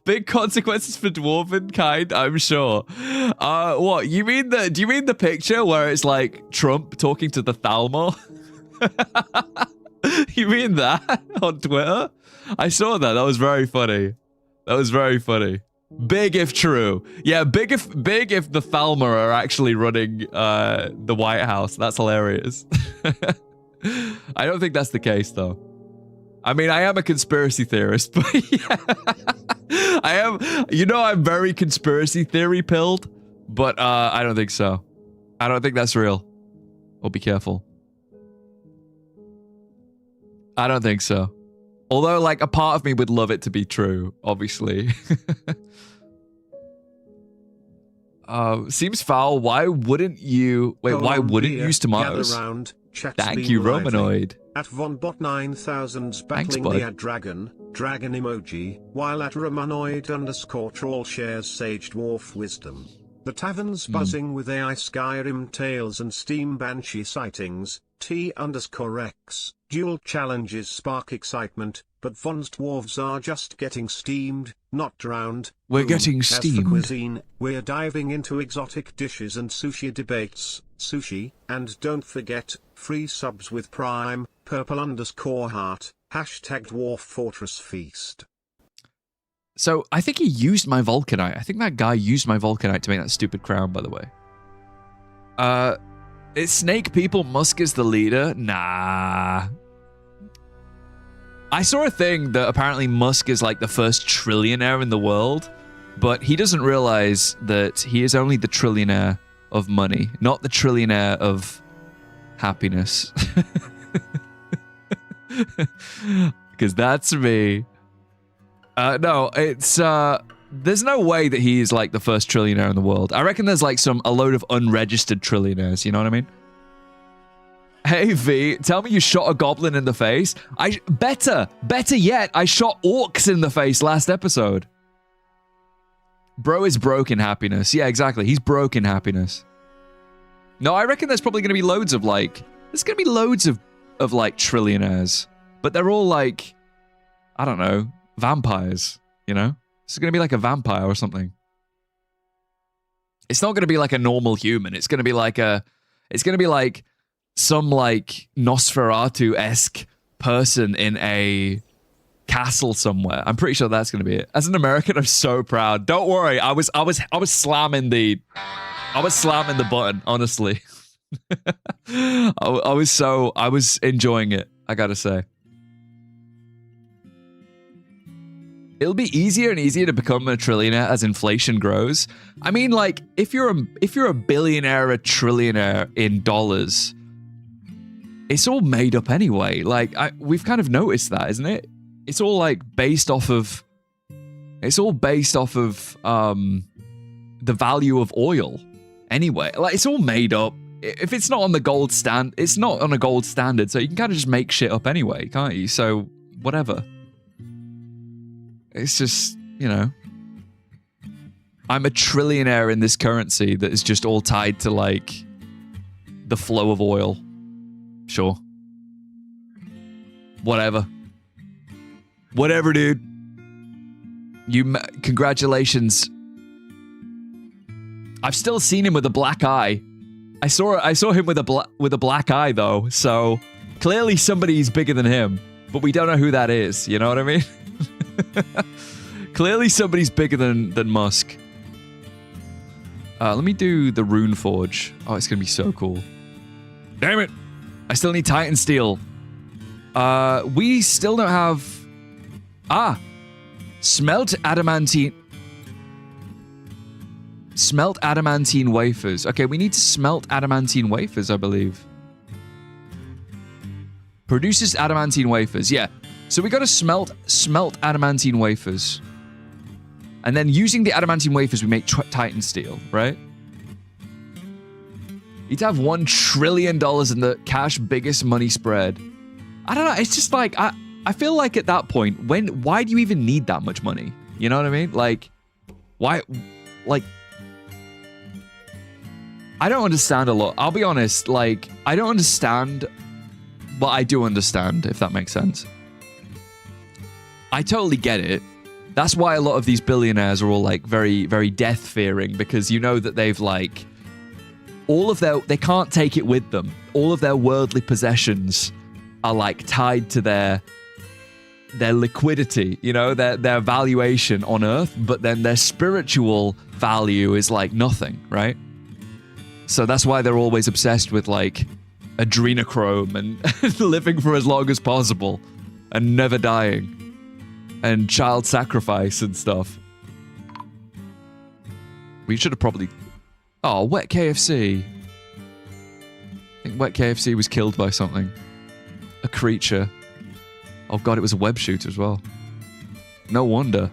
Big consequences for dwarven kind, I'm sure. What, do you mean the picture where it's like Trump talking to the Thalmor? You mean that on Twitter? I saw that. That was very funny. That was very funny. Big if true. Yeah, big if the Thalmor are actually running the White House. That's hilarious. I don't think that's the case, though. I mean, I am a conspiracy theorist, but yeah. I am, you know, I'm very conspiracy theory pilled, but I don't think so. I don't think that's real. Oh, be careful. I don't think so. Although, like, a part of me would love it to be true, obviously. Seems foul. Why wouldn't you... Wait, Go why on, wouldn't you dear, use tomatoes? gather round, chat's Thank been you, lively. Romanoid. At VonBot9000's battling bud. the ad dragon emoji, while at Romanoid_troll shares sage dwarf wisdom. The tavern's buzzing with AI Skyrim tales and Steam Banshee sightings. T_X, dual challenges spark excitement, but Von's dwarves are just getting steamed, not drowned. We're getting As for steamed. cuisine, we're diving into exotic dishes and sushi debates, sushi, and don't forget, free subs with Prime, purple_heart, hashtag Dwarf Fortress Feast. So I think he used my Vulcanite. I think that guy used my Vulcanite to make that stupid crown, by the way. It's Snake People. Musk is the leader. Nah. I saw a thing that apparently Musk is like the first trillionaire in the world, but he doesn't realize that he is only the trillionaire of money, not the trillionaire of happiness. Because that's me. No, it's there's no way that he is like the first trillionaire in the world. I reckon there's like a load of unregistered trillionaires, you know what I mean? Hey V, tell me you shot a goblin in the face. Better yet, I shot orcs in the face last episode. Bro is broke in happiness. Yeah, exactly. He's broke in happiness. No, I reckon there's probably gonna be loads of like trillionaires. But they're all like, I don't know, vampires, you know? This is going to be like a vampire or something. It's not going to be like a normal human. It's going to be like some like Nosferatu-esque person in a castle somewhere. I'm pretty sure that's going to be it. As an American, I'm so proud. Don't worry. I was slamming the button, honestly. I was enjoying it, I got to say. It'll be easier and easier to become a trillionaire as inflation grows. I mean, like, if you're a billionaire, a trillionaire in dollars, it's all made up anyway. Like, we've kind of noticed that, isn't it? It's all like based off of the value of oil anyway. Like, it's all made up. If it's not on the gold stand, it's not on a gold standard, so you can kind of just make shit up anyway, can't you? So, whatever. It's just, you know, I'm a trillionaire in this currency that is just all tied to, like, the flow of oil. Sure. Whatever. Whatever, dude. Congratulations. I've still seen him with a black eye. I saw him with a black eye, though, so clearly somebody's bigger than him, but we don't know who that is, you know what I mean? Clearly somebody's bigger than Musk. Let me do the Rune Forge. Oh, it's gonna be so cool. Damn it! I still need Titan Steel. We still don't have... Smelt adamantine wafers. Okay, we need to smelt adamantine wafers, I believe. Produces adamantine wafers, yeah. So we got to smelt adamantine wafers. And then using the adamantine wafers, we make Titan Steel, right? You'd have $1 trillion in the cash biggest money spread. I don't know, it's just like, I feel like at that point, why do you even need that much money? You know what I mean? Like, why, like, I don't understand a lot. I'll be honest, like, I don't understand, but I do understand, if that makes sense. I totally get it. That's why a lot of these billionaires are all like very, very death-fearing, because you know that they've like they can't take it with them. All of their worldly possessions are like tied to their liquidity, you know, their valuation on Earth, but then their spiritual value is like nothing, right? So that's why they're always obsessed with like adrenochrome and living for as long as possible and never dying. And child sacrifice and stuff. We should have probably... Oh, Wet KFC. I think Wet KFC was killed by something. A creature. Oh god, it was a web shooter as well. No wonder.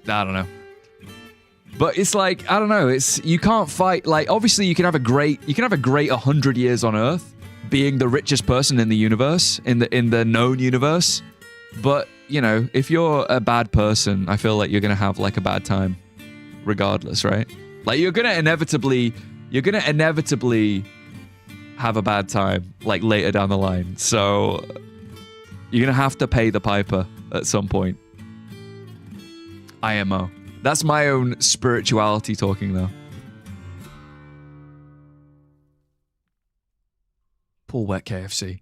I don't know. But it's like, I don't know, it's you can't fight. Like, obviously you can have a great 100 years on Earth, being the richest person in the universe, in the known universe. But, you know, if you're a bad person, I feel like you're gonna have like a bad time regardless, right? Like you're gonna inevitably have a bad time like later down the line. So you're gonna have to pay the piper at some point. IMO. That's my own spirituality talking, though. Poor wet KFC.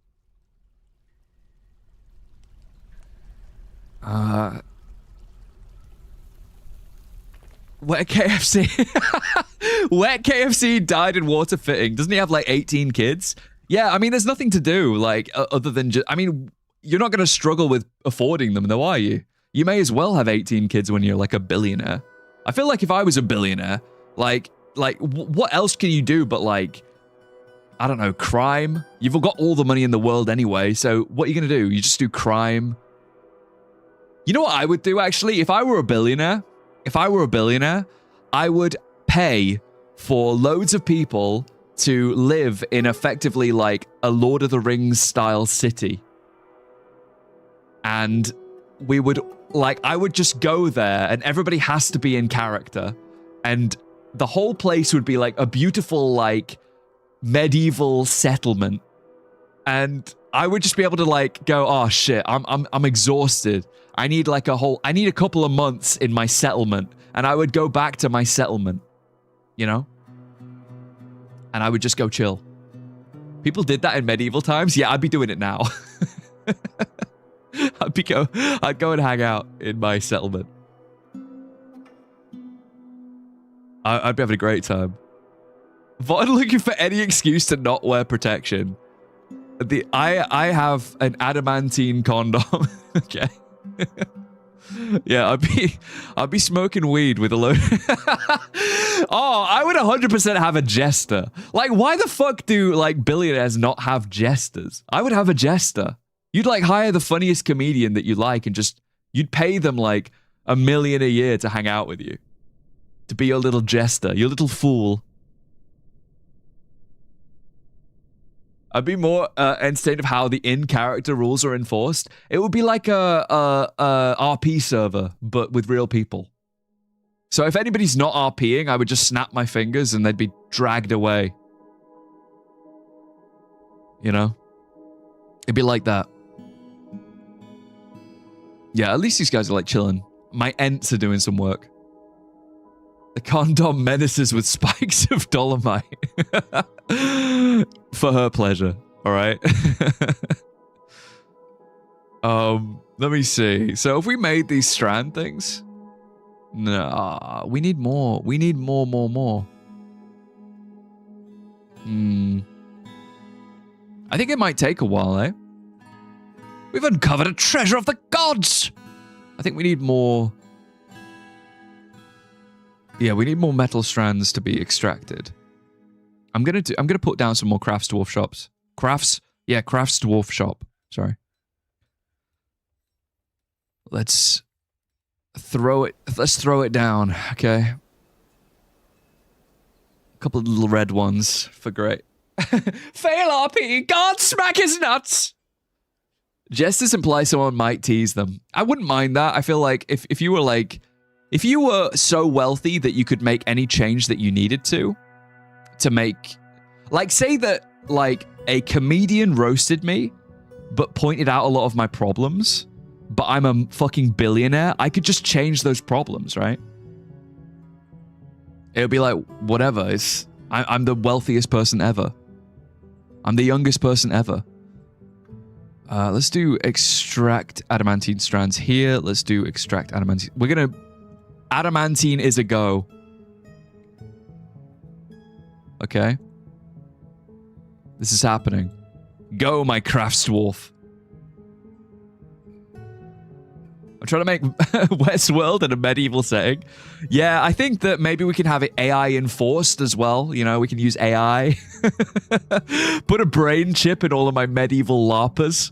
Wet KFC. Wet KFC died in water fitting. Doesn't he have like 18 kids? Yeah, I mean, there's nothing to do, like, other than just... I mean, you're not going to struggle with affording them, though, are you? You may as well have 18 kids when you're like a billionaire. I feel like if I was a billionaire, like what else can you do but like, I don't know, crime? You've got all the money in the world anyway, so what are you going to do? You just do crime? You know what I would do, actually? If I were a billionaire, I would pay for loads of people to live in effectively like a Lord of the Rings style city. And we would... Like, I would just go there and everybody has to be in character. And the whole place would be like a beautiful, like, medieval settlement. And I would just be able to like go, oh shit, I'm exhausted. I need a couple of months in my settlement. And I would go back to my settlement, you know? And I would just go chill. People did that in medieval times. Yeah, I'd be doing it now. I'd go and hang out in my settlement. I'd be having a great time. Von looking for any excuse to not wear protection. I have an adamantine condom. Okay. Yeah, I'd be smoking weed with a load. Oh, I would 100% have a jester. Like, why the fuck do like billionaires not have jesters? I would have a jester. You'd like hire the funniest comedian that you like and just, you'd pay them like $1 million a year to hang out with you. To be your little jester, your little fool. I'd be more entertained of how the in-character rules are enforced. It would be like a RP server, but with real people. So if anybody's not RPing, I would just snap my fingers and they'd be dragged away. You know? It'd be like that. Yeah, at least these guys are like chilling. My Ents are doing some work. The condom menaces with spikes of dolomite. For her pleasure, alright? Let me see. So if we made these strand things... Nah, we need more. We need more. I think it might take a while, eh? We've uncovered a treasure of the gods! I think we need more... Yeah, we need more metal strands to be extracted. I'm gonna put down some more crafts dwarf shops. Crafts dwarf shop. Sorry. Let's throw it down, okay? A couple of little red ones for great. Fail RP! God smack his nuts! Jesters imply someone might tease them. I wouldn't mind that. I feel like if you were so wealthy that you could make any change that you needed to make, like, say that like a comedian roasted me but pointed out a lot of my problems, but I'm a fucking billionaire, I could just change those problems, right? It would be like, whatever, I'm the wealthiest person ever. I'm the youngest person ever. Let's do extract adamantine strands here. Let's do extract adamantine. Adamantine is a go. Okay. This is happening. Go, my crafts dwarf. I'm trying to make Westworld in a medieval setting. Yeah, I think that maybe we can have it AI enforced as well. You know, we can use AI. Put a brain chip in all of my medieval LARPers.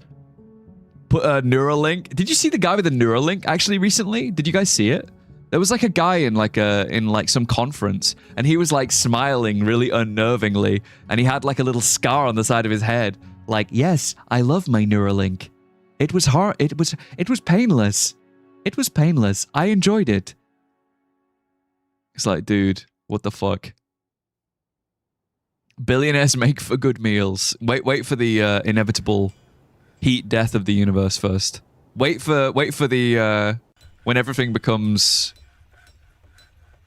Put a Neuralink. Did you see the guy with the Neuralink actually recently? Did you guys see it? There was like a guy in like some conference, and he was like smiling really unnervingly, and he had like a little scar on the side of his head. Like, yes, I love my Neuralink. It was hard. It was painless. It was painless. I enjoyed it. It's like, dude, what the fuck? Billionaires make for good meals. Wait for the inevitable heat death of the universe first. Wait for the when everything becomes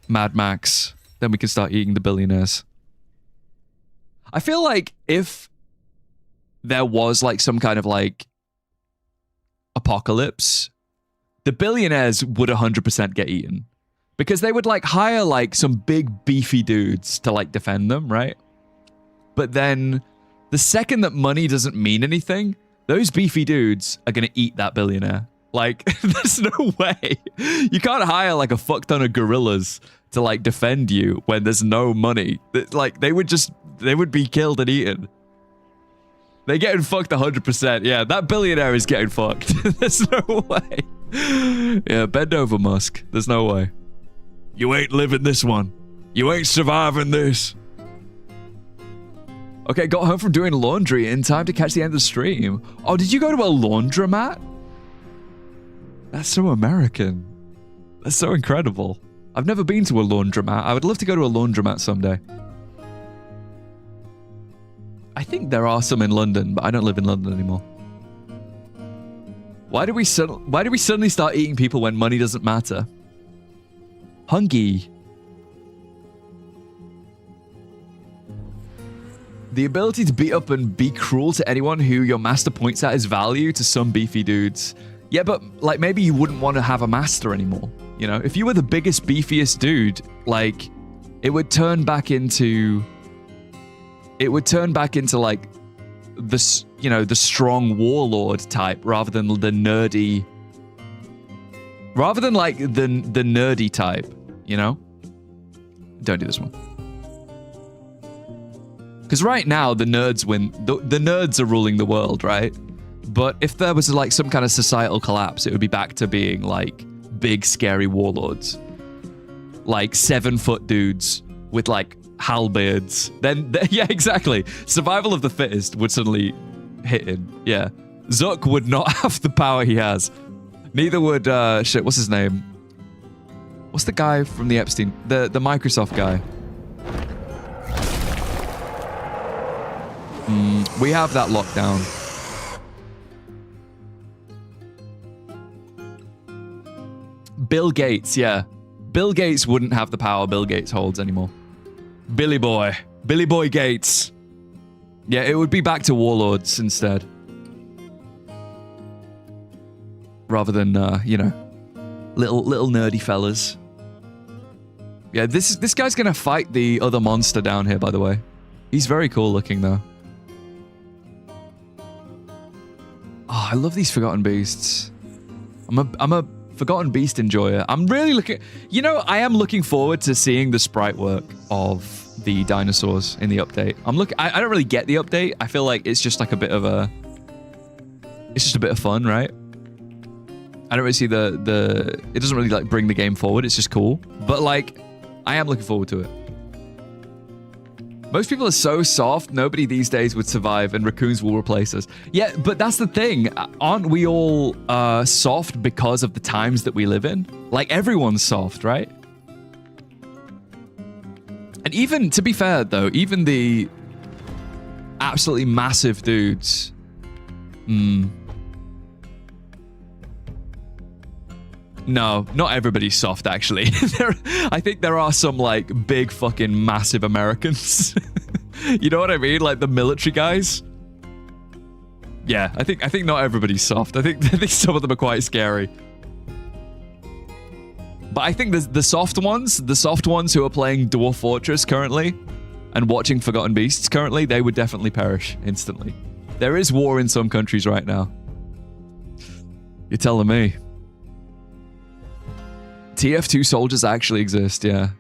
Mad Max, then we can start eating the billionaires. I feel like if there was like some kind of like apocalypse, the billionaires would 100% get eaten. Because they would like hire like some big beefy dudes to like defend them, right? But then the second that money doesn't mean anything, those beefy dudes are going to eat that billionaire. Like, there's no way. You can't hire like a fuck ton of gorillas to like defend you when there's no money. Like, they would be killed and eaten. They're getting fucked 100%. Yeah, that billionaire is getting fucked. There's no way. Yeah, bend over, Musk. There's no way. You ain't living this one. You ain't surviving this. Okay, got home from doing laundry in time to catch the end of the stream. Oh, did you go to a laundromat? That's so American. That's so incredible. I've never been to a laundromat. I would love to go to a laundromat someday. I think there are some in London, but I don't live in London anymore. Why do we suddenly start eating people when money doesn't matter? Hungy. The ability to beat up and be cruel to anyone who your master points at as value to some beefy dudes. Yeah, but like maybe you wouldn't want to have a master anymore. You know, if you were the biggest, beefiest dude, like it would turn back into like this, you know, the strong warlord type rather than the nerdy. Rather than like the nerdy type, you know? Don't do this one. Because right now, the nerds win. The nerds are ruling the world, right? But if there was like some kind of societal collapse, it would be back to being like big, scary warlords. Like 7-foot dudes with like halberds. Then, yeah, exactly. Survival of the fittest would suddenly hit in. Yeah. Zuck would not have the power he has. Neither would, shit, what's his name? What's the guy from the Epstein? The Microsoft guy. We have that locked down. Bill Gates, yeah. Bill Gates wouldn't have the power Bill Gates holds anymore. Billy Boy Gates. Yeah, it would be back to warlords instead. Rather than, you know, little nerdy fellas. Yeah, this guy's gonna fight the other monster down here, by the way. He's very cool looking, though. Oh, I love these Forgotten Beasts. I'm a Forgotten Beast enjoyer. I'm really looking... You know, I am looking forward to seeing the sprite work of the dinosaurs in the update. I don't really get the update. I feel like it's just like a bit of a... It's just a bit of fun, right? I don't really see the... It doesn't really, like, bring the game forward. It's just cool. But, like, I am looking forward to it. Most people are so soft, nobody these days would survive, and raccoons will replace us. Yeah, but that's the thing. Aren't we all soft because of the times that we live in? Like, everyone's soft, right? And even, to be fair, though, even the absolutely massive dudes... No, not everybody's soft, actually. I think there are some, like, big fucking massive Americans. You know what I mean? Like, the military guys. Yeah, I think not everybody's soft. I think some of them are quite scary. But I think the soft ones who are playing Dwarf Fortress currently and watching Forgotten Beasts currently, they would definitely perish instantly. There is war in some countries right now. You're telling me. TF2 soldiers actually exist, yeah.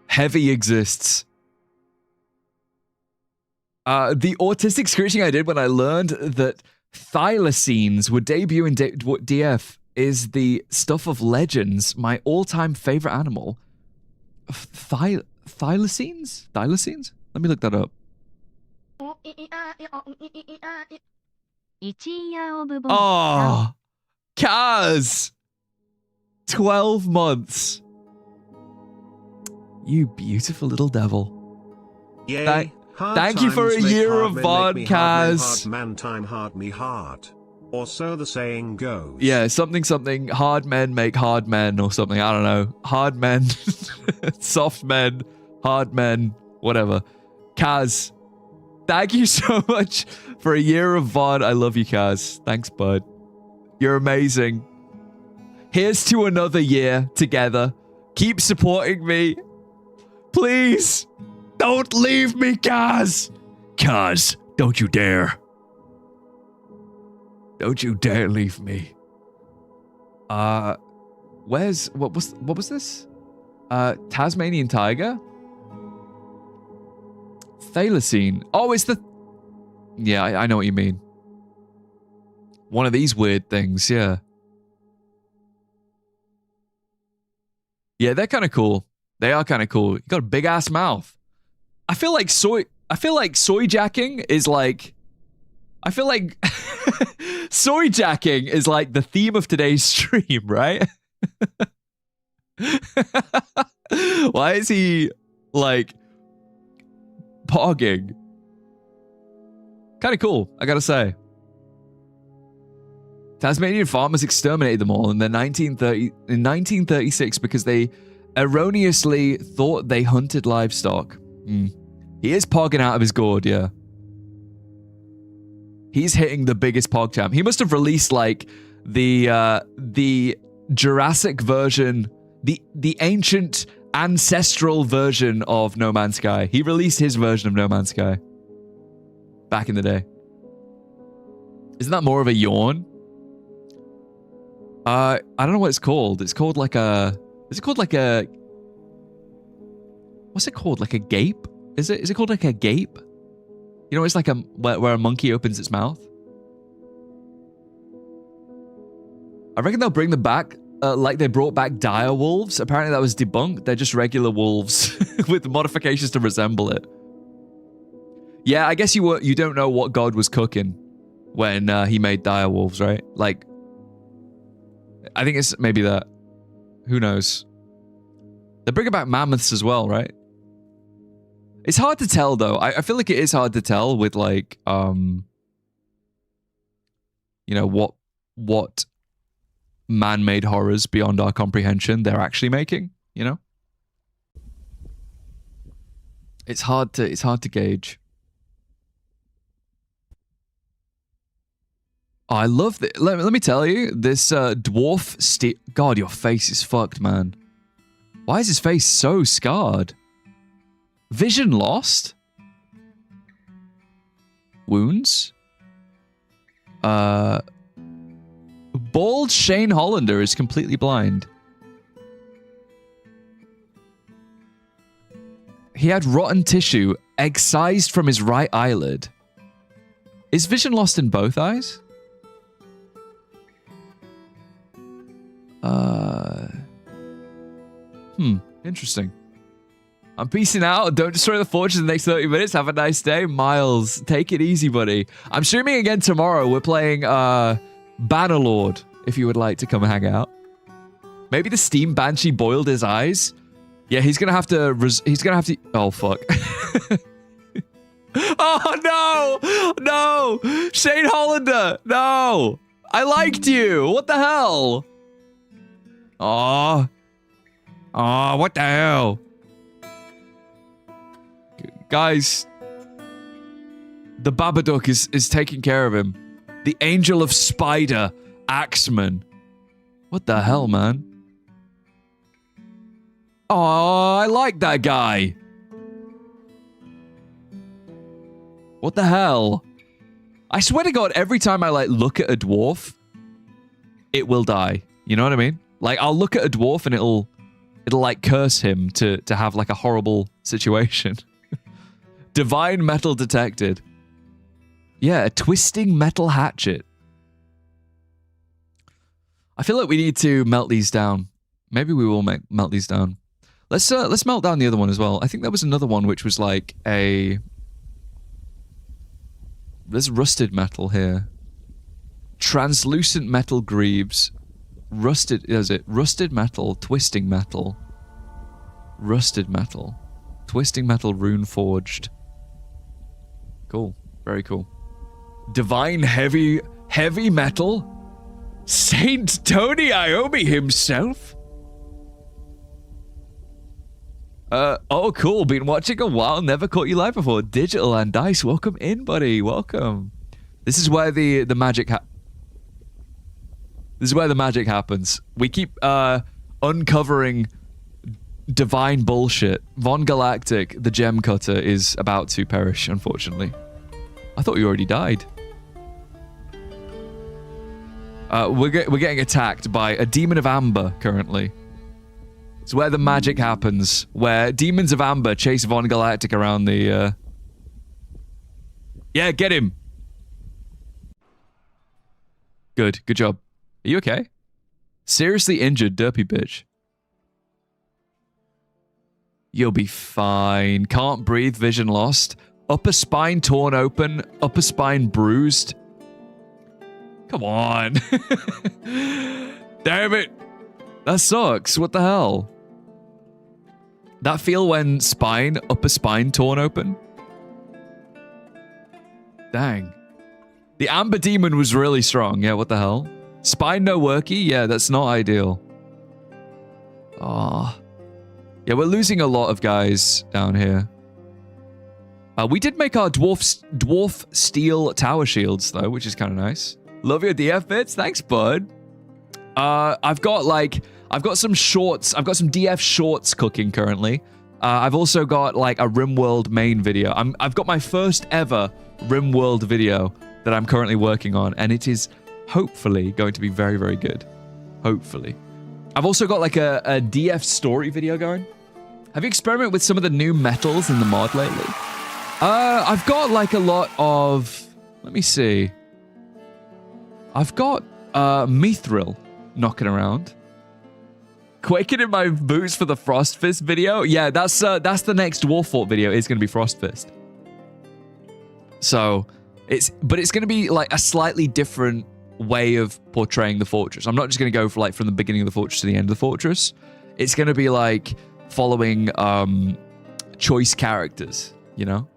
Heavy exists. The autistic screeching I did when I learned that thylacines would debut in DF is the stuff of legends, my all-time favorite animal. Thylacines? Thylacines? Let me look that up. 1 year of bond. Oh, Kaz! 12 months. You beautiful little devil. Yay. Thank you for a year of VOD, Kaz. Hard man time hard me hard. Or so the saying goes. Yeah, something, hard men make hard men or something. I don't know. Hard men, soft men, hard men, whatever. Kaz, thank you so much for a year of VOD. I love you, Kaz. Thanks, bud. You're amazing. Here's to another year together. Keep supporting me. Please, don't leave me, Kaz. Kaz, don't you dare. Don't you dare leave me. What was this? Tasmanian tiger? Thylacine. Oh, it's the... Yeah, I know what you mean. One of these weird things, yeah. Yeah, they're kind of cool. They are kind of cool. You got a big ass mouth. I feel like soy jacking is like... I feel like soy jacking is like the theme of today's stream, right? Why is he like pogging? Kind of cool, I gotta say. Tasmanian farmers exterminated them all in 1936 because they erroneously thought they hunted livestock. He is pogging out of his gourd, yeah. He's hitting the biggest PogChamp. He must have released like the Jurassic version, the ancient ancestral version of No Man's Sky. He released his version of No Man's Sky back in the day. Isn't that more of a yawn? I don't know what it's called. It's called like a... Is it called like a... What's it called? Like a gape? Is it called like a gape? You know, it's like where a monkey opens its mouth. I reckon they'll bring them back like they brought back dire wolves. Apparently that was debunked. They're just regular wolves with modifications to resemble it. Yeah, I guess you don't know what God was cooking when he made dire wolves, right? Like, I think it's maybe that. Who knows? They're bringing back mammoths as well, right? It's hard to tell, though. I feel like it is hard to tell with, like, you know, what man-made horrors beyond our comprehension they're actually making, you know? It's hard to gauge. Oh, I love that. Let me tell you, this dwarf God, your face is fucked, man. Why is his face so scarred? Vision lost? Wounds? Bald Shane Hollander is completely blind. He had rotten tissue excised from his right eyelid. Is vision lost in both eyes? Interesting. I'm peacing out. Don't destroy the fortress in the next 30 minutes. Have a nice day. Miles, take it easy, buddy. I'm streaming again tomorrow. We're playing Bannerlord, if you would like to come hang out. Maybe the Steam Banshee boiled his eyes. Yeah, he's gonna have to... Oh, fuck. Oh, no! No! Shane Hollander! No! I liked you! What the hell? Aw. Aw, what the hell? Guys, the Babadook is taking care of him. The Angel of Spider, Axeman. What the hell, man? Oh, I like that guy. What the hell? I swear to God, every time I like look at a dwarf, it will die. You know what I mean? Like I'll look at a dwarf and it'll like curse him to have like a horrible situation. Divine metal detected. Yeah, a twisting metal hatchet. I feel like we need to melt these down. Maybe we will melt these down. Let's melt down the other one as well. I think there was another one which was like a... There's rusted metal here. Translucent metal greaves. Rusted... Is it? Rusted metal. Twisting metal. Rusted metal. Twisting metal rune forged. Cool. Very cool. Divine heavy metal? Saint Tony Iommi himself? Oh, cool. Been watching a while. Never caught you live before. Digital and Dice, welcome in, buddy. Welcome. This is where the magic This is where the magic happens. We keep uncovering divine bullshit. VonGalactic, the gem cutter, is about to perish, unfortunately. I thought you already died. We're getting attacked by a demon of amber currently. It's where the magic happens, where demons of amber chase VonGalactic around the... Yeah, get him! Good job. Are you okay? Seriously injured, derpy bitch. You'll be fine. Can't breathe, vision lost. Upper spine torn open, upper spine bruised. Come on. Damn it. That sucks. What the hell? That feel when upper spine torn open? Dang. The amber demon was really strong. Yeah, what the hell? Spine no worky? Yeah, that's not ideal. Oh. Yeah, we're losing a lot of guys down here. We did make our dwarf steel tower shields, though, which is kind of nice. Love your DF bits. Thanks, bud. I've got some shorts. I've got some DF shorts cooking currently. I've also got like a RimWorld main video. I've got my first ever RimWorld video that I'm currently working on, and it is hopefully going to be very, very good. Hopefully. I've also got like a DF story video going. Have you experimented with some of the new metals in the mod lately? I've got like a lot of... Let me see. I've got mithril knocking around. Quaking in my boots for the Frost Fist video. Yeah, that's the next Dwarf Fort video. Is going to be Frost Fist. So it's going to be like a slightly different way of portraying the fortress. I'm not just going to go for like from the beginning of the fortress to the end of the fortress. It's going to be like following choice characters, you know,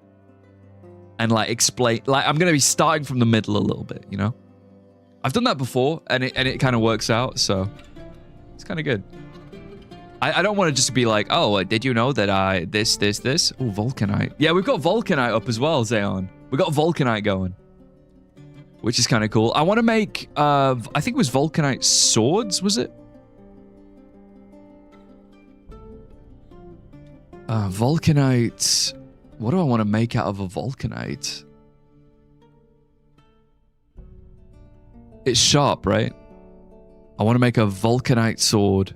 and like explain. Like I'm going to be starting from the middle a little bit, you know. I've done that before, and it kind of works out, so it's kind of good. I don't want to just be like, oh, did you know that this? Oh, Vulcanite. Yeah, we've got Vulcanite up as well, Zeyon. We got Vulcanite going, which is kind of cool. I want to make, I think it was Vulcanite swords, was it? Vulcanite. What do I want to make out of a Vulcanite? It's sharp, right? I want to make a Vulcanite sword.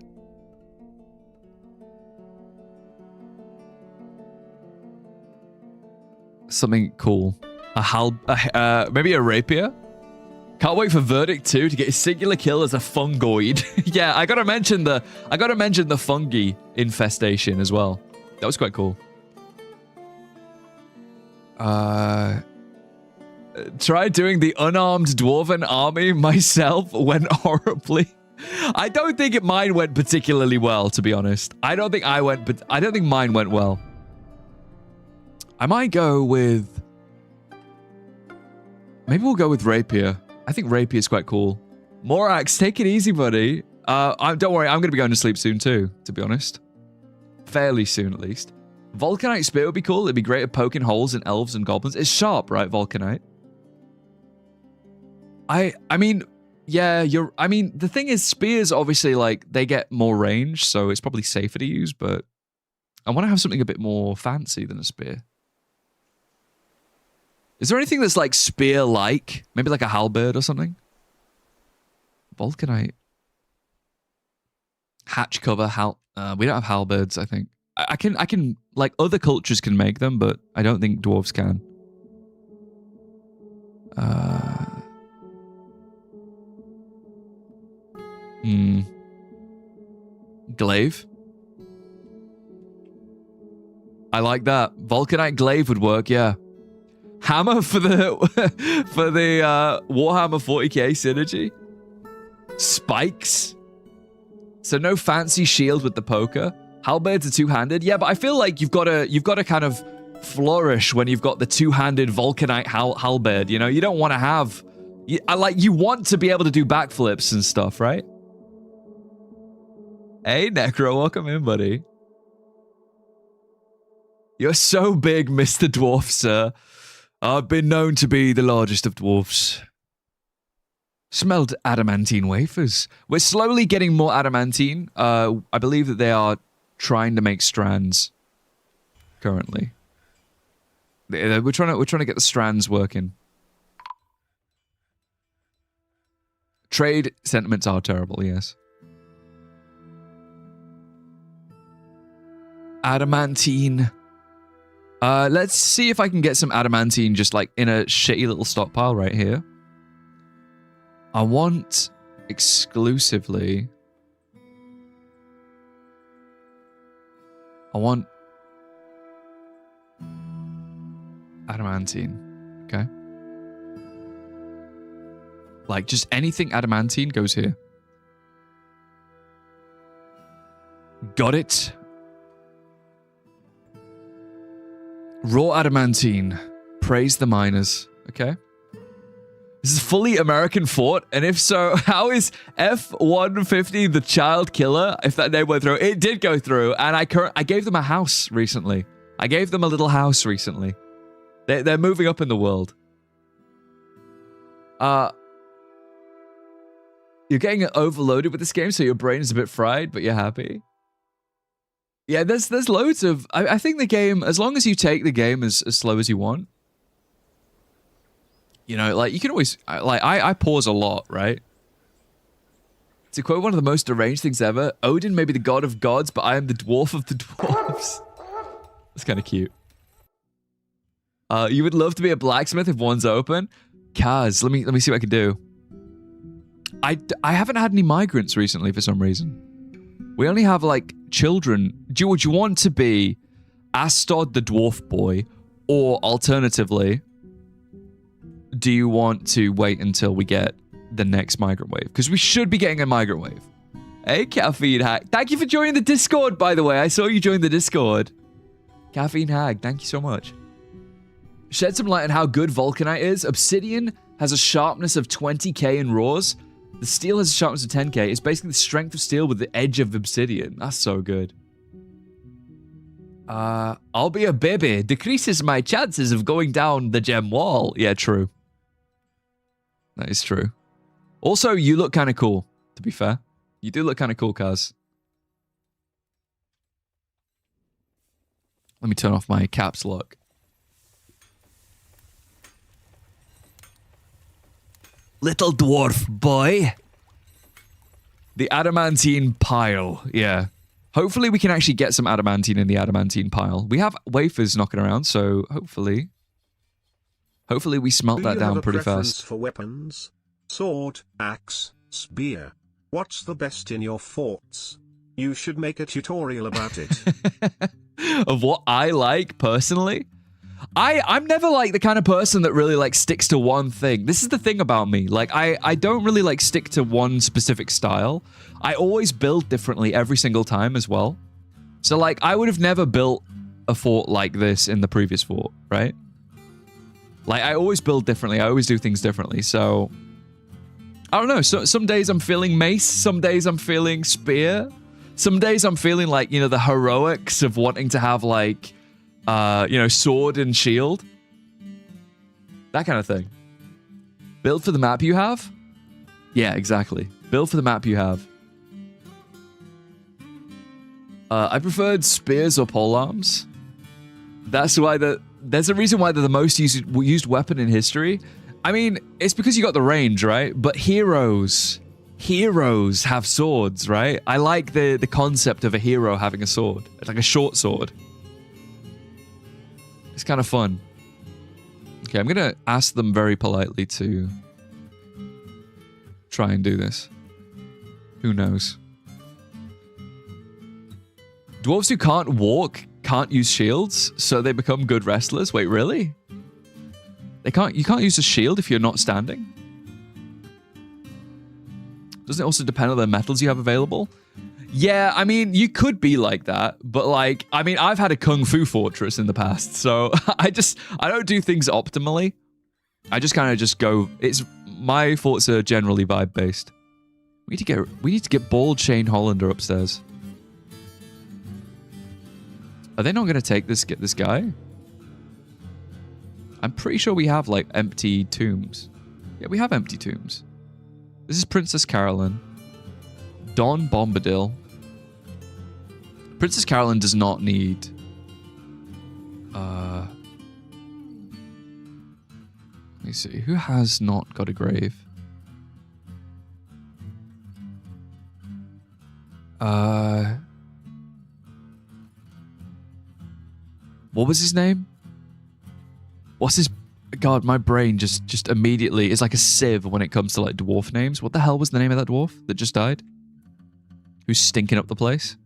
Something cool. Maybe a rapier? Can't wait for Verdict 2 to get a singular kill as a fungoid. Yeah, I gotta mention the fungi infestation as well. That was quite cool. Tried doing the unarmed dwarven army myself, went horribly. I don't think mine went particularly well, to be honest. I don't think mine went well. I might go with... Maybe we'll go with rapier. I think rapier is quite cool. Morax, take it easy, buddy. Don't worry, I'm going to be going to sleep soon too, to be honest. Fairly soon, at least. Vulcanite spear would be cool. It'd be great at poking holes in elves and goblins. It's sharp, right, Vulcanite? I mean, yeah, the thing is, spears, obviously, like, they get more range, so it's probably safer to use, but I want to have something a bit more fancy than a spear. Is there anything that's, like, spear-like? Maybe like a halberd or something? Vulcanite. Hatch cover, we don't have halberds, I think. I can, like, other cultures can make them, but I don't think dwarves can. Glaive. I like that. Vulcanite glaive would work, yeah. Hammer for the for the Warhammer 40k synergy. Spikes. So no fancy shield with the poker. Halberds are two-handed. Yeah, but I feel like you've got to kind of flourish when you've got the two-handed Vulcanite halberd. You know, you don't want to have. You want to be able to do backflips and stuff, right? Hey, Necro, welcome in, buddy. You're so big, Mr. Dwarf, sir. I've been known to be the largest of dwarfs. Smelled adamantine wafers. We're slowly getting more adamantine. I believe that they are trying to make strands currently. We're trying to get the strands working. Trade sentiments are terrible, yes. Adamantine. Let's see if I can get some adamantine just like in a shitty little stockpile right here. I want exclusively. I want adamantine. Okay. Like just anything adamantine goes here. Got it. Raw adamantine. Praise the miners. Okay. This is fully American fort, and if so, how is F-150 the child killer? If that name went through, it did go through, and I gave them a house recently. I gave them a little house recently. They're moving up in the world. You're getting overloaded with this game, so your brain is a bit fried, but you're happy. Yeah, there's loads of. I think the game, as long as you take the game as slow as you want. You know, like, you can always, like, I pause a lot, right? To quote one of the most deranged things ever, Odin may be the god of gods, but I am the dwarf of the dwarves. That's kind of cute. You would love to be a blacksmith if one's open? Kaz, let me see what I can do. I haven't had any migrants recently for some reason. We only have, like, children. Would you want to be Astod the dwarf boy, or alternatively, do you want to wait until we get the next migrant wave? Because we should be getting a migrant wave. Hey, Caffeine Hag. Thank you for joining the Discord, by the way. I saw you join the Discord. Caffeine Hag, thank you so much. Shed some light on how good Vulcanite is. Obsidian has a sharpness of 20k in raws. The steel has a sharpness of 10k. It's basically the strength of steel with the edge of obsidian. That's so good. I'll be a baby. Decreases my chances of going down the gem wall. Yeah, true. That is true. Also, you look kind of cool, to be fair. You do look kind of cool, Kaz. Let me turn off my caps lock. Little dwarf boy. The adamantine pile. Yeah. Hopefully we can actually get some adamantine in the adamantine pile. We have wafers knocking around, so hopefully we smelt that down pretty fast. For weapons? Sword, axe, spear. What's the best in your forts? You should make a tutorial about it. Of what I like personally? I'm never like the kind of person that really like sticks to one thing. This is the thing about me. Like I don't really like stick to one specific style. I always build differently every single time as well. So like I would have never built a fort like this in the previous fort, right? Like I always build differently. I always do things differently. So I don't know. So some days I'm feeling mace, some days I'm feeling spear. Some days I'm feeling like, you know, the heroics of wanting to have like you know, sword and shield. That kind of thing. Build for the map you have? Yeah, exactly. Build for the map you have. I preferred spears or polearms. That's why there's a reason why they're the most used weapon in history. I mean, it's because you got the range, right? But heroes have swords, right? I like the concept of a hero having a sword. It's like a short sword. It's kind of fun. Okay, I'm going to ask them very politely to try and do this. Who knows? Dwarves who can't walk can't use shields, so they become good wrestlers. Wait, really? You can't use a shield if you're not standing? Doesn't it also depend on the metals you have available? Yeah, I mean, you could be like that, but like, I mean, I've had a Kung Fu Fortress in the past, so I don't do things optimally. I just kind of just go, my forts are generally vibe based. We need to get bald Shane Hollander upstairs. Are they not going to get this guy? I'm pretty sure we have, like, empty tombs. Yeah, we have empty tombs. This is Princess Carolyn. Don Bombadil. Princess Carolyn does not need... Let me see. Who has not got a grave? What was his name? What's his... God, my brain just immediately is like a sieve when it comes to like dwarf names. What the hell was the name of that dwarf that just died? Who's stinking up the place?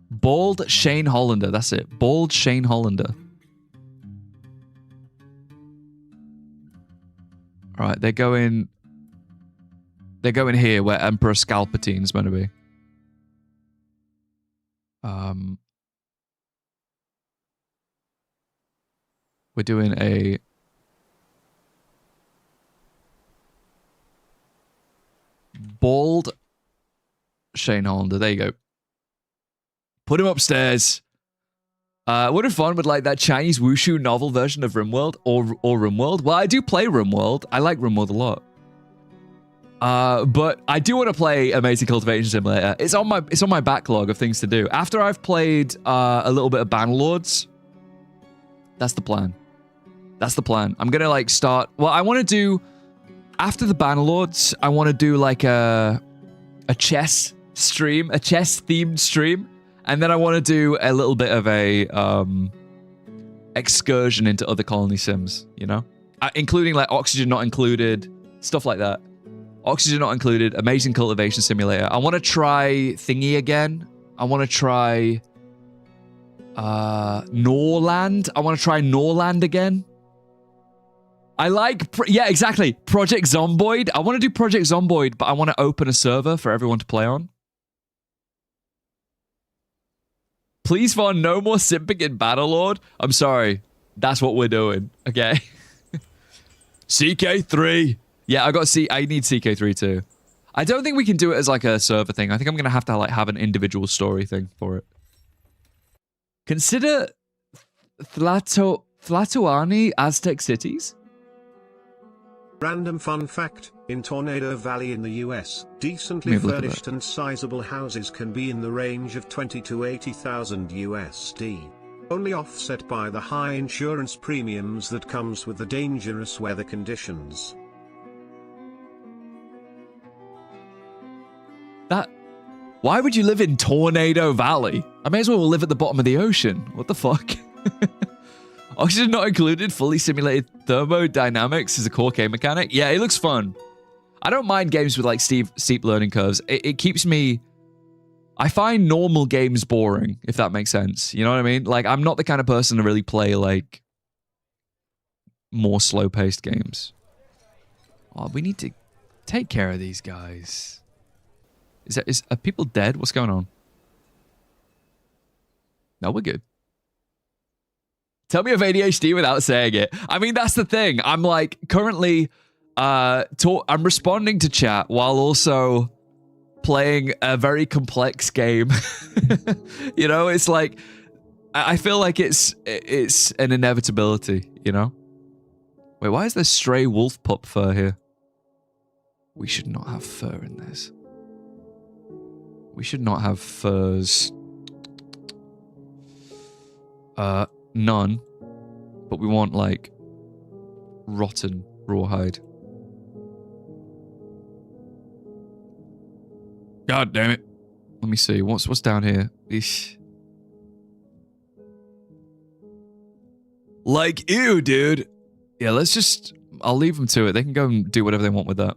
Bald Shane Hollander. That's it. Bald Shane Hollander. All right, they're going here where Emperor Scalpatine's going to be. We're doing a... Bald Shane Hollander. There you go. Put him upstairs. What if fun would like that Chinese wushu novel version of RimWorld or RimWorld? Well, I do play RimWorld. I like RimWorld a lot. But I do want to play Amazing Cultivation Simulator. It's on my backlog of things to do. After I've played a little bit of Bannerlords, that's the plan. That's the plan. I'm gonna like start. Well, I want to do after the Bannerlords. I want to do like a chess stream, a chess themed stream, and then I want to do a little bit of a excursion into other colony sims. You know, including like Oxygen Not Included, stuff like that. Oxygen Not Included, Amazing Cultivation Simulator. I want to try Thingy again. I want to try Norland. I want to try Norland again. I like, yeah, exactly. Project Zomboid. I want to do Project Zomboid, but I want to open a server for everyone to play on. Please, Von, no more simping in Battlelord. I'm sorry. That's what we're doing, okay? CK3. Yeah, I need CK3 too. I don't think we can do it as like a server thing. I think I'm going to like have an individual story thing for it. Consider Tlatoani Aztec cities. Random fun fact, in Tornado Valley in the US, decently furnished and sizable houses can be in the range of 20 to 80,000 USD. Only offset by the high insurance premiums that comes with the dangerous weather conditions. Why would you live in Tornado Valley? I may as well live at the bottom of the ocean. What the fuck? Oxygen Not Included, fully simulated thermodynamics is a core game mechanic. Yeah, it looks fun. I don't mind games with like steep learning curves. It keeps me... I find normal games boring, if that makes sense. You know what I mean? Like, I'm not the kind of person to really play like more slow-paced games. Oh, we need to take care of these guys. Are people dead? What's going on? No, we're good. Tell me of ADHD without saying it. I mean, that's the thing. I'm like currently, I'm responding to chat while also playing a very complex game. You know, it's like, I feel like it's an inevitability, you know? Wait, why is there stray wolf pup fur here? We should not have fur in this. We should not have furs. None. But we want, like, rotten rawhide. God damn it. Let me see. What's down here? Eesh. Like, ew, dude. Yeah, let's just... I'll leave them to it. They can go and do whatever they want with that.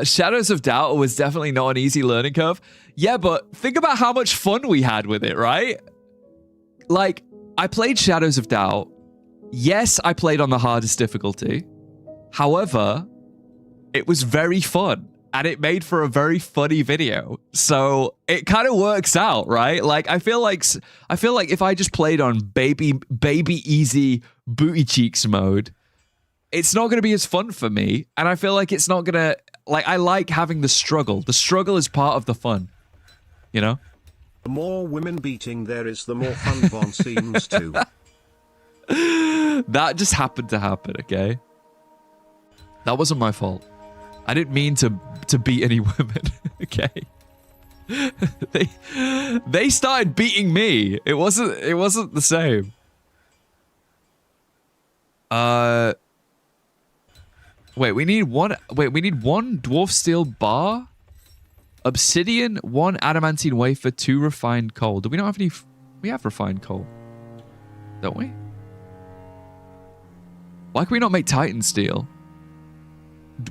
Shadows of Doubt was definitely not an easy learning curve. Yeah, but think about how much fun we had with it, right? Like, I played Shadows of Doubt. Yes, I played on the hardest difficulty. However, it was very fun. And it made for a very funny video. So it kind of works out, right? Like, I feel like if I just played on baby easy booty cheeks mode, it's not going to be as fun for me. And I feel like it's not going to, like, I like having the struggle. The struggle is part of the fun, you know? The more women beating there is, the more fun Von seems to. That just happened to happen, okay? That wasn't my fault. I didn't mean to beat any women, okay? They started beating me. It wasn't the same. Wait, we need one dwarf steel bar, obsidian, 1 adamantine wafer, 2 refined coal. Do we not have any? We have refined coal, don't we? Why can we not make titan steel?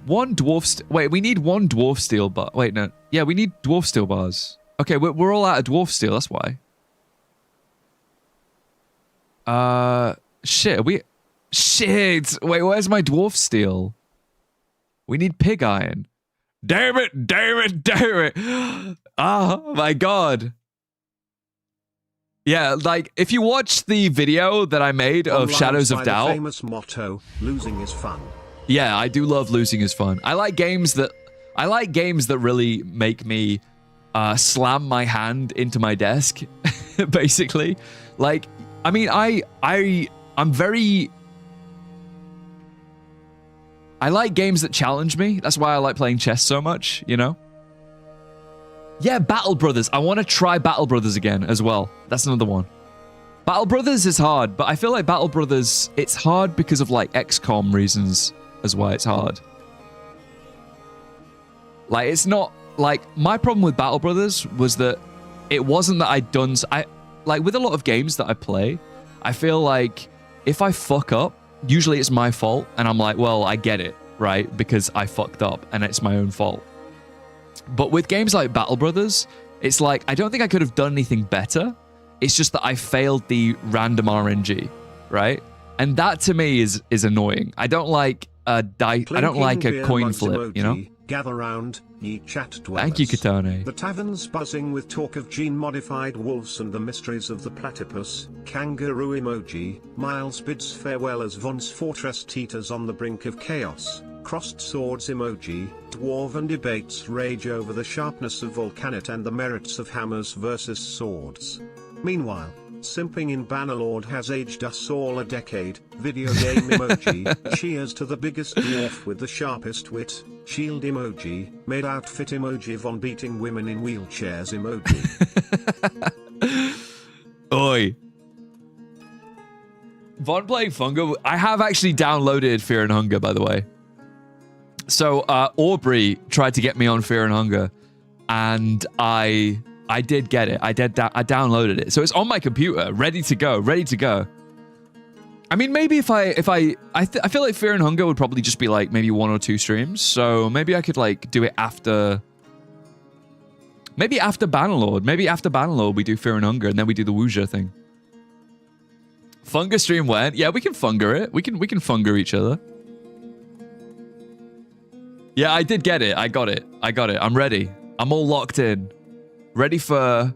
Wait, we need 1 dwarf steel bar. Wait, no. Yeah, we need dwarf steel bars. Okay, we're all out of dwarf steel. That's why. Shit. Shit. Wait, where's my dwarf steel? We need pig iron. Damn it. Oh my god. Yeah, like, if you watch the video that I made of Shadows of Doubt. The famous motto, losing is fun. Yeah, I do love losing is fun. I like games that really make me slam my hand into my desk, basically. Like, I mean, I like games that challenge me. That's why I like playing chess so much, you know? Yeah, Battle Brothers. I want to try Battle Brothers again as well. That's another one. Battle Brothers is hard, but I feel like Battle Brothers, it's hard because of, like, XCOM reasons as why it's hard. Like, it's not, like, my problem with Battle Brothers was that it wasn't that I'd done, like, with a lot of games that I play, I feel like if I fuck up, usually it's my fault, and I'm like, well, I get it, right? Because I fucked up, and it's my own fault. But with games like Battle Brothers, it's like, I don't think I could have done anything better. It's just that I failed the random RNG, right? And that to me is annoying. I don't like a coin flip, you know? Gather round, ye chat dwellers. Thank you, Katone. The tavern's buzzing with talk of gene-modified wolves and the mysteries of the platypus. Kangaroo emoji. Miles bids farewell as Von's fortress teeters on the brink of chaos. Crossed swords emoji. Dwarven debates rage over the sharpness of volcanite and the merits of hammers versus swords. Meanwhile, simping in Bannerlord has aged us all a decade. Video game emoji. Cheers to the biggest dwarf with the sharpest wit. Shield emoji. Made outfit emoji. Von beating women in wheelchairs emoji. Oi. Von playing Funga. I have actually downloaded Fear and Hunger, by the way. So Aubrey tried to get me on Fear and Hunger, and I did get it. I downloaded it, so it's on my computer, ready to go. I mean, maybe if I feel like Fear and Hunger would probably just be like maybe 1 or 2 streams. So maybe I could like do it after. Maybe after Bannerlord. Maybe after Bannerlord we do Fear and Hunger, and then we do the Wuja thing. Funga stream went. Yeah, we can Funga it. We can Funga each other. Yeah, I did get it. I got it. I'm ready. I'm all locked in. Ready for...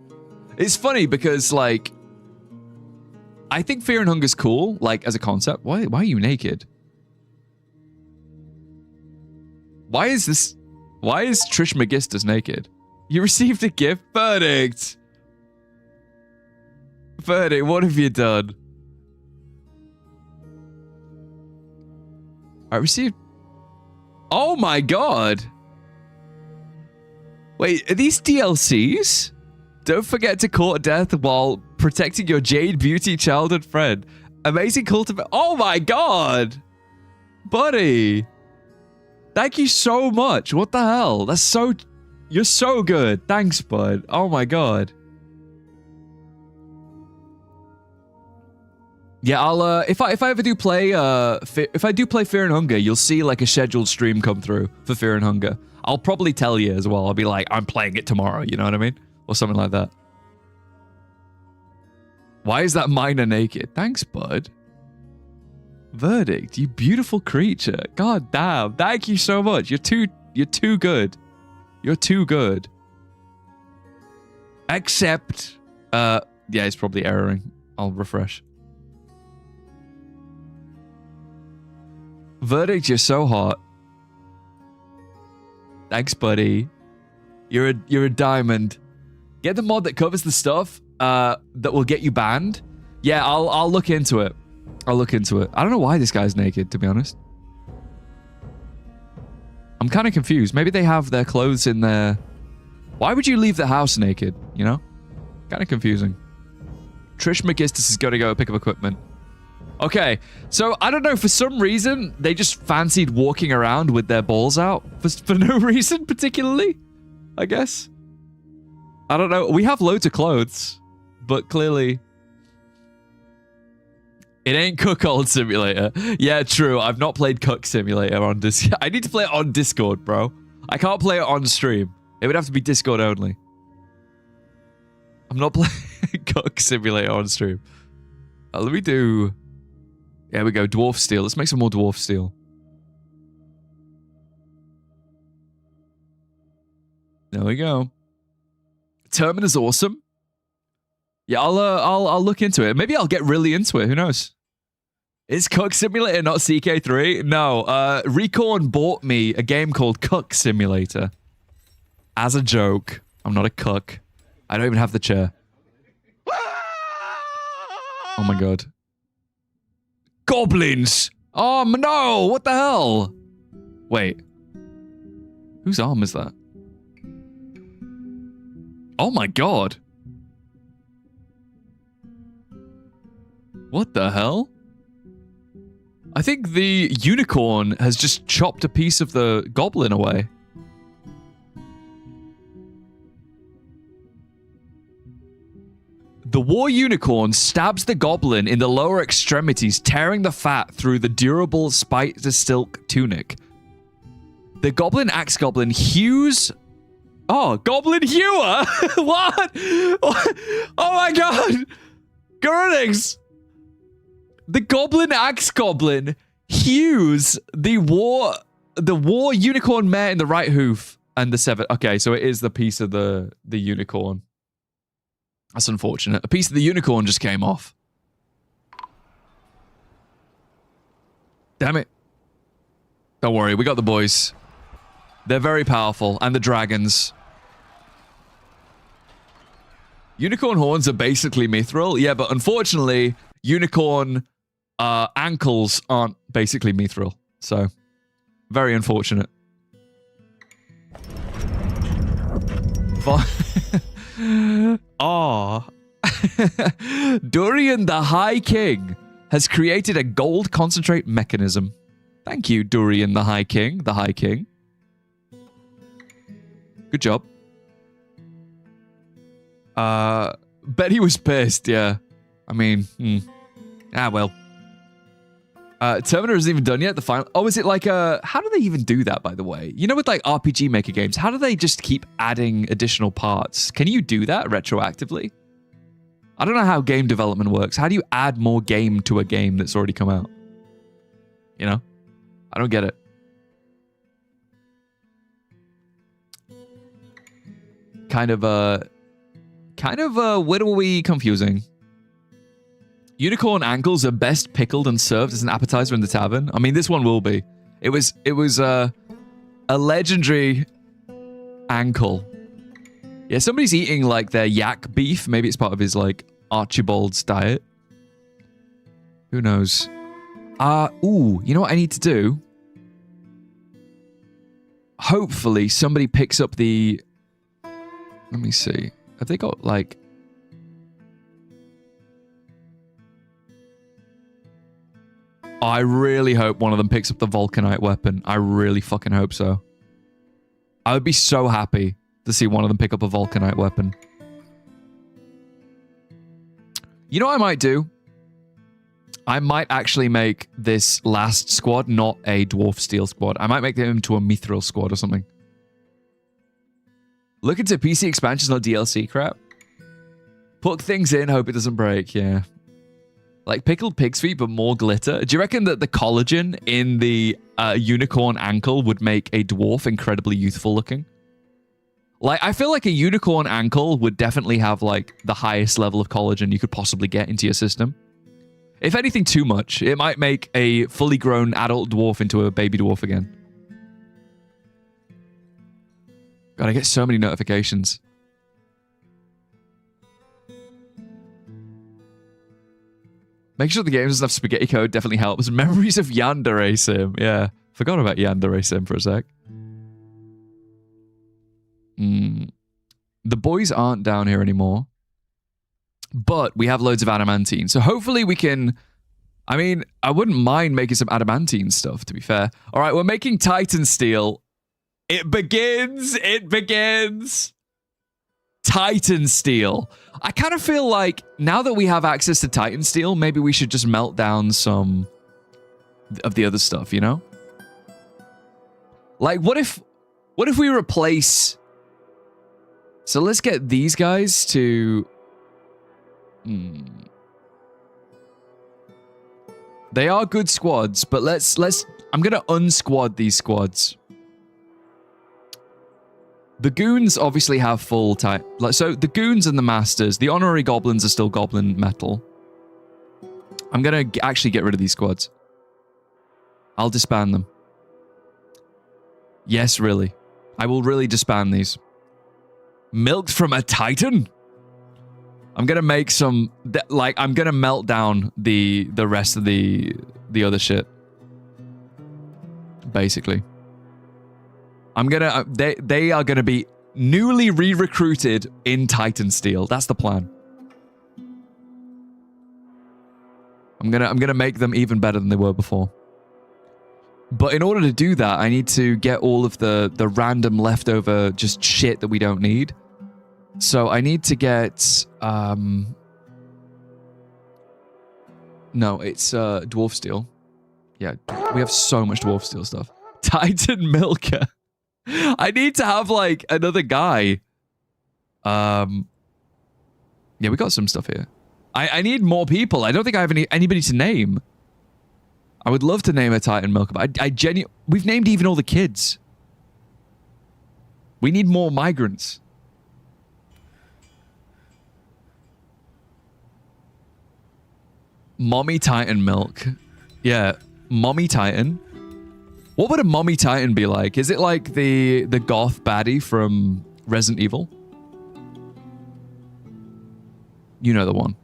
It's funny because, like... I think Fear and Hunger's cool, like, as a concept. Why are you naked? Why is Trish Magistas naked? You received a gift? Verdict! Verdict, what have you done? I received... Oh my god! Wait, are these DLCs? Don't forget to court death while protecting your Jade Beauty childhood friend. Amazing cultivate. Oh my god! Buddy! Thank you so much. What the hell? That's so... You're so good. Thanks, bud. Oh my god. Yeah, I'll if I ever do play if I do play Fear and Hunger, you'll see like a scheduled stream come through for Fear and Hunger. I'll probably tell you as well. I'll be like, I'm playing it tomorrow. You know what I mean? Or something like that. Why is that miner naked? Thanks, bud. Verdict, you beautiful creature. God damn. Thank you so much. You're too good. You're too good. Except, yeah, it's probably erroring. I'll refresh. Verdict, you're so hot. Thanks, buddy. You're a diamond. Get the mod that covers the stuff that will get you banned. Yeah, I'll look into it. I'll look into it. I don't know why this guy's naked, to be honest. I'm kind of confused. Maybe they have their clothes in there. Why would you leave the house naked, you know? Kind of confusing. Trish McGistis is going to go pick up equipment. Okay, so I don't know, for some reason, they just fancied walking around with their balls out. For no reason particularly, I guess. I don't know. We have loads of clothes, but clearly... It ain't Cuckold Simulator. Yeah, true. I've not played Cuck Simulator on Discord. I need to play it on Discord, bro. I can't play it on stream. It would have to be Discord only. I'm not playing Cuck Simulator on stream. Let me do... There we go. Dwarf Steel. Let's make some more Dwarf Steel. There we go. Termina's awesome. Yeah, I'll look into it. Maybe I'll get really into it. Who knows? Is Cuck Simulator not CK3? No. Recorn bought me a game called Cuck Simulator. As a joke. I'm not a cuck. I don't even have the chair. Oh my god. Goblins! Oh no! What the hell? Wait. Whose arm is that? Oh my god. What the hell? I think the unicorn has just chopped a piece of the goblin away. The war unicorn stabs the goblin in the lower extremities, tearing the fat through the durable spider silk tunic. The goblin axe goblin hews... Oh, Goblin Hewer? What? Oh my god! Greetings! The goblin axe goblin hews the war unicorn mare in the right hoof and the severed. Okay, so it is the piece of the unicorn. That's unfortunate. A piece of the unicorn just came off. Damn it. Don't worry, we got the boys. They're very powerful, and the dragons. Unicorn horns are basically mithril. Yeah, but unfortunately, unicorn ankles aren't basically mithril. So, very unfortunate. Ah. Durian the High King has created a gold concentrate mechanism. Thank you, Durian the High King. The High King. Good job. Betty was pissed, yeah. I mean, well. Terminator isn't even done yet, the final... Oh, is it like a... How do they even do that, by the way? You know, with like RPG Maker games, how do they just keep adding additional parts? Can you do that retroactively? I don't know how game development works. How do you add more game to a game that's already come out? You know? I don't get it. Kind of wittily confusing. Unicorn ankles are best pickled and served as an appetizer in the tavern. I mean, this one will be. It was a legendary ankle. Yeah, somebody's eating like their yak beef. Maybe it's part of his like Archibald's diet. Who knows? Ooh, you know what I need to do? Hopefully somebody picks up the... Let me see. Have they got like... I really hope one of them picks up the Vulcanite weapon. I really fucking hope so. I would be so happy to see one of them pick up a Vulcanite weapon. You know what I might do? I might actually make this last squad not a Dwarf Steel squad. I might make them into a Mithril squad or something. Look into PC expansions, not DLC crap. Put things in, hope it doesn't break, yeah. Like pickled pig's feet, but more glitter. Do you reckon that the collagen in the unicorn ankle would make a dwarf incredibly youthful looking? Like, I feel like a unicorn ankle would definitely have, like, the highest level of collagen you could possibly get into your system. If anything too much, it might make a fully grown adult dwarf into a baby dwarf again. God, I get so many notifications. Make sure the game doesn't have spaghetti code definitely helps. Memories of Yandere Sim. Yeah, forgot about Yandere Sim for a sec. The boys aren't down here anymore. But we have loads of adamantine. So hopefully we can... I mean, I wouldn't mind making some adamantine stuff, to be fair. All right, we're making Titan steel. It begins. It begins. Titan steel. I kind of feel like now that we have access to Titan steel, maybe we should just melt down some of the other stuff, you know? Like, what if we replace... So let's get these guys to... They are good squads, but let's I'm gonna unsquad these squads. The goons obviously have full type. So the goons and the masters, the honorary goblins are still goblin metal. I'm gonna actually get rid of these squads. I'll disband them. Yes, really. I will really disband these. Milked from a titan? I'm gonna make some, like, I'm gonna melt down the rest of the other shit. Basically. I'm gonna, they are gonna be newly re-recruited in Titan Steel. That's the plan. I'm gonna make them even better than they were before. But in order to do that, I need to get all of the random leftover just shit that we don't need. So I need to get, no, it's dwarf steel. Yeah, we have so much dwarf steel stuff. Titan Milker. I need to have like another guy. Yeah, we got some stuff here. I need more people. I don't think I have anybody to name. I would love to name a Titan Milker, but we've named even all the kids. We need more migrants. Mommy Titan milk. Yeah, Mommy Titan. What would a Mommy Titan be like? Is it like the goth baddie from Resident Evil? You know the one.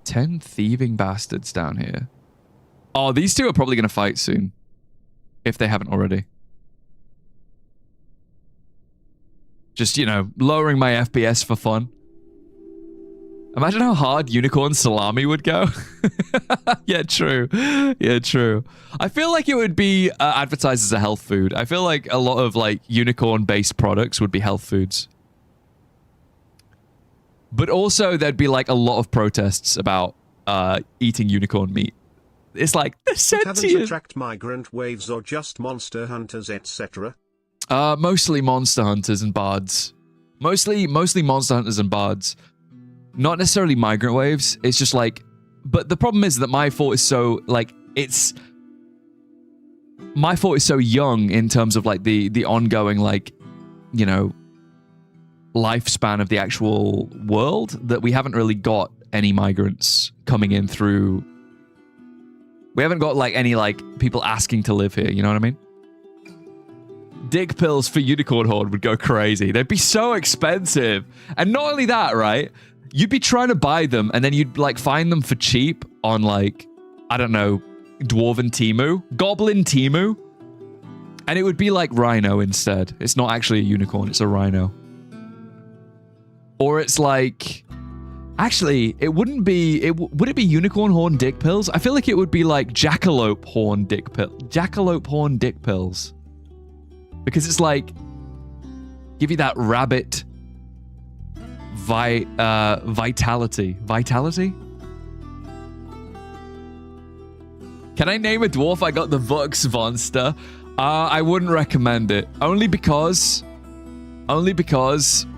10 thieving bastards down here. Oh, these two are probably going to fight soon. If they haven't already. Just, you know, lowering my FPS for fun. Imagine how hard Unicorn Salami would go. Yeah, true. Yeah, true. I feel like it would be advertised as a health food. I feel like a lot of like unicorn-based products would be health foods. But also there'd be like a lot of protests about eating unicorn meat. It's like, the sentient... Taverns attract migrant waves or just monster hunters, etc.? Mostly monster hunters and bards. Mostly monster hunters and bards. Not necessarily migrant waves. It's just like... But the problem is that my fort is so, like, it's... My fort is so young in terms of, like, the ongoing, like, you know, lifespan of the actual world that we haven't really got any migrants coming in through... We haven't got, like, any, like, people asking to live here, you know what I mean? Dick pills for Unicorn Horde would go crazy. They'd be so expensive. And not only that, right? You'd be trying to buy them, and then you'd, like, find them for cheap on, like, I don't know, Dwarven Temu? Goblin Temu? And it would be, like, Rhino instead. It's not actually a unicorn, it's a rhino. Or it's, like... Actually, it wouldn't be... Would it be Unicorn Horn Dick Pills? I feel like it would be, like, Jackalope Horn Dick Pills. Jackalope Horn Dick Pills. Because it's, like... Give you that rabbit... Vitality. Vitality? Can I name a dwarf? I got the Vux Monster. I wouldn't recommend it. Only because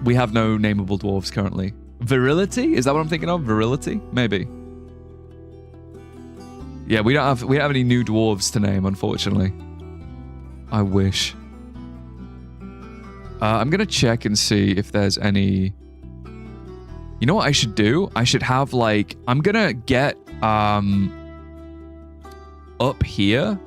we have no nameable dwarves currently. Virility? Is that what I'm thinking of? Virility? Maybe. Yeah, we don't have any new dwarves to name, unfortunately. I wish. I'm gonna check and see if there's any. You know what I should do? I should have like I'm gonna get up here.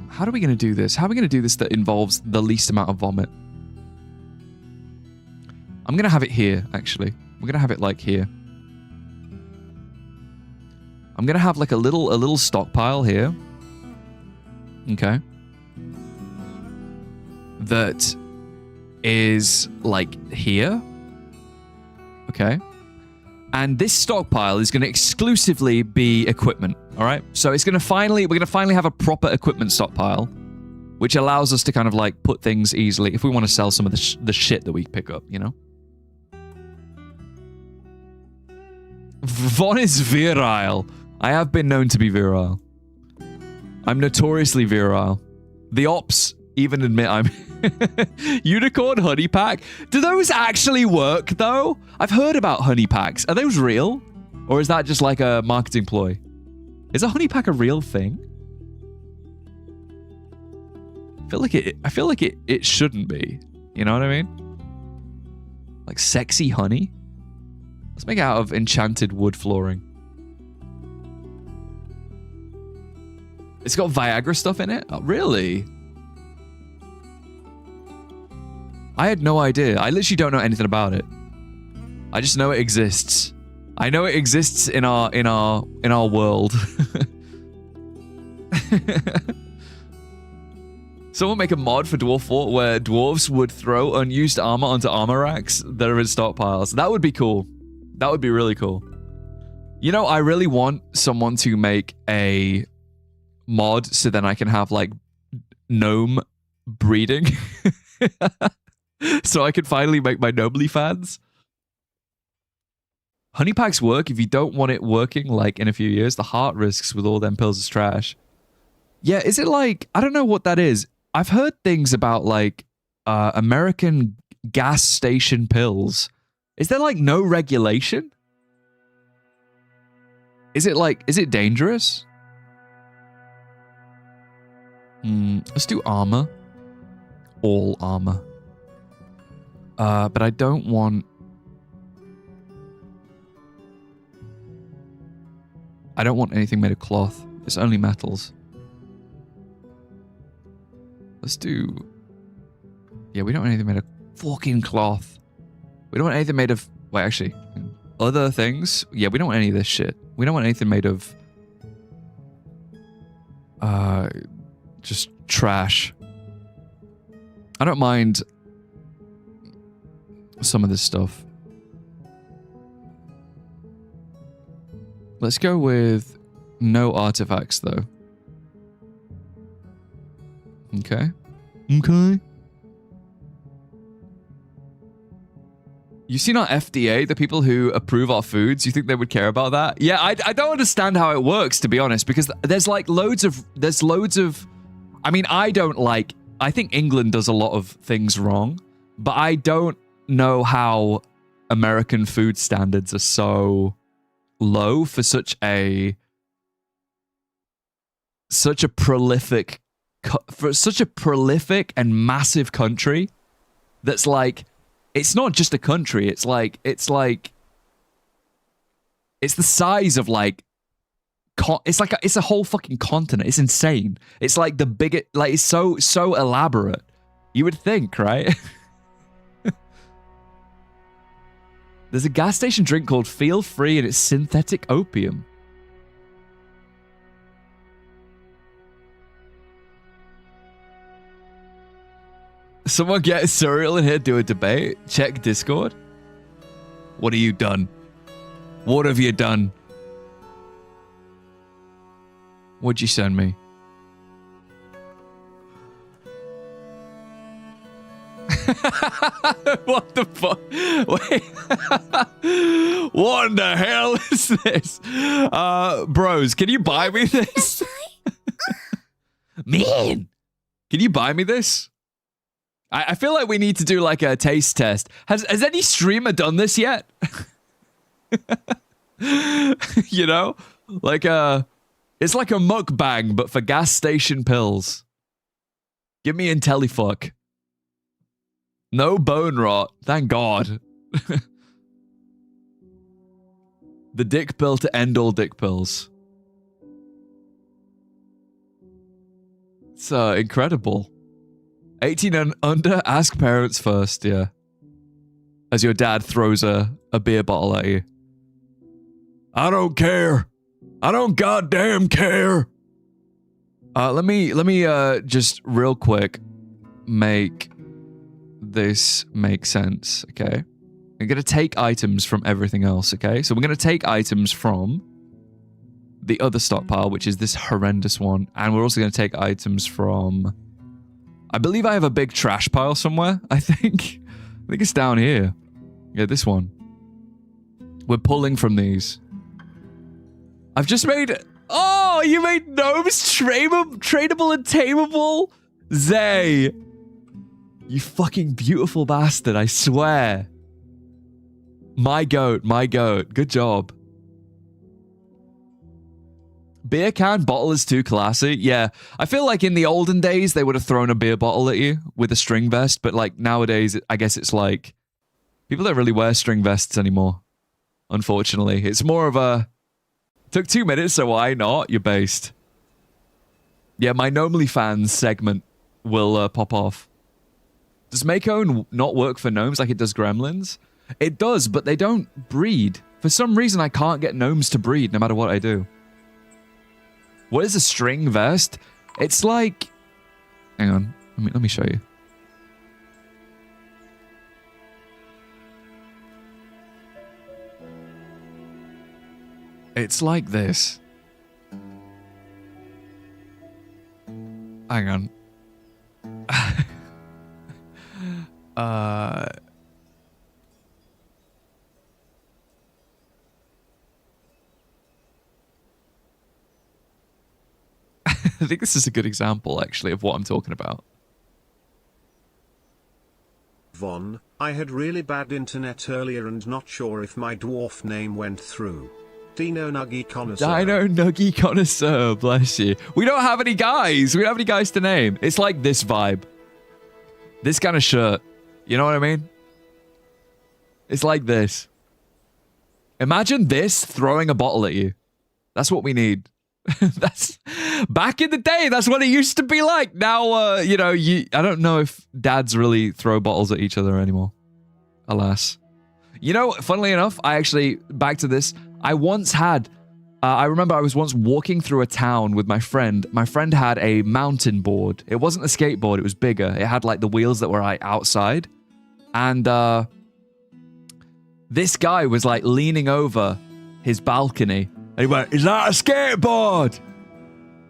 How are we gonna do this? How are we gonna do this that involves the least amount of vomit? I'm gonna have it here, actually. We're gonna have it like here. I'm gonna have like a little stockpile here. Okay. That is like here. Okay. And this stockpile is going to exclusively be equipment, all right? So we're going to finally have a proper equipment stockpile, which allows us to kind of like put things easily if we want to sell some of the shit that we pick up, you know? Von is virile. I have been known to be virile. I'm notoriously virile. The ops even admit I'm... Unicorn honey pack? Do those actually work, though? I've heard about honey packs. Are those real? Or is that just like a marketing ploy? Is a honey pack a real thing? I feel like it shouldn't be. You know what I mean? Like sexy honey? Let's make it out of enchanted wood flooring. It's got Viagra stuff in it? Oh, really? I had no idea. I literally don't know anything about it. I just know it exists. I know it exists in our world. Someone make a mod for Dwarf Fort where dwarves would throw unused armor onto armor racks that are in stockpiles. That would be cool. That would be really cool. You know, I really want someone to make a mod so then I can have like gnome breeding. So I can finally make my Nobly fans. Honey packs work if you don't want it working like in a few years. The heart risks with all them pills is trash. Yeah, is it like, I don't know what that is. I've heard things about like American gas station pills. Is there like no regulation? Is it dangerous? Let's do armor. All armor. But I don't want... I don't want anything made of cloth. It's only metals. Let's do... Yeah, we don't want anything made of fucking cloth. We don't want anything made of... Wait, actually. Other things? Yeah, we don't want any of this shit. We don't want anything made of... just trash. I don't mind... some of this stuff. Let's go with no artifacts, though. Okay. Okay. You seen our FDA, the people who approve our foods? You think they would care about that? Yeah, I don't understand how it works, to be honest, because there's like loads of... I mean, I think England does a lot of things wrong, but I don't know how American food standards are so low for such a prolific and massive country that's like, it's not just a country, it's the size of like it's a whole fucking continent. It's insane. It's like the biggest, like it's so elaborate. You would think, right? There's a gas station drink called Feel Free and it's synthetic opium. Someone get Surreal in here, do a debate. Check Discord. What have you done? What have you done? What'd you send me? What the fuck? Wait. What in the hell is this? Bros, can you buy me this? Man, can you buy me this? I feel like we need to do like a taste test. Has any streamer done this yet? You know? Like it's like a mukbang, but for gas station pills. Give me IntelliFuck. No bone rot. Thank God. The dick pill to end all dick pills. It's incredible. 18 and under, ask parents first, yeah. As your dad throws a beer bottle at you. I don't care. I don't goddamn care. Let me just real quick make this make sense, okay? I'm gonna take items from everything else, okay? So we're gonna take items from the other stockpile, which is this horrendous one, and we're also gonna take items from... I believe I have a big trash pile somewhere, I think. I think it's down here. Yeah, this one. We're pulling from these. I've just made... Oh, you made gnomes tradable and tameable? Zay. You fucking beautiful bastard, I swear. My goat, my goat. Good job. Beer can bottle is too classy. Yeah, I feel like in the olden days, they would have thrown a beer bottle at you with a string vest. But like nowadays, I guess it's like... People don't really wear string vests anymore. Unfortunately. It's more of a... Took 2 minutes, so why not? You're based. Yeah, my Gnomely fans segment will pop off. Does Mako not work for gnomes like it does gremlins? It does, but they don't breed. For some reason, I can't get gnomes to breed no matter what I do. What is a string vest? It's like... Hang on. Let me show you. It's like this. Hang on. I think this is a good example, actually, of what I'm talking about. Von, I had really bad internet earlier and not sure if my dwarf name went through. Dino Nuggy Connoisseur. Dino Nuggy Connoisseur, bless you. We don't have any guys. We don't have any guys to name. It's like this vibe. This kind of shirt. You know what I mean? It's like this. Imagine this throwing a bottle at you. That's what we need. That's back in the day. That's what it used to be like. Now, you know, I don't know if dads really throw bottles at each other anymore. Alas. You know, funnily enough, I actually, back to this, I once had, I remember I was once walking through a town with my friend. My friend had a mountain board. It wasn't a skateboard, it was bigger. It had like the wheels that were like outside. And this guy was like leaning over his balcony. And he went, "Is that a skateboard?"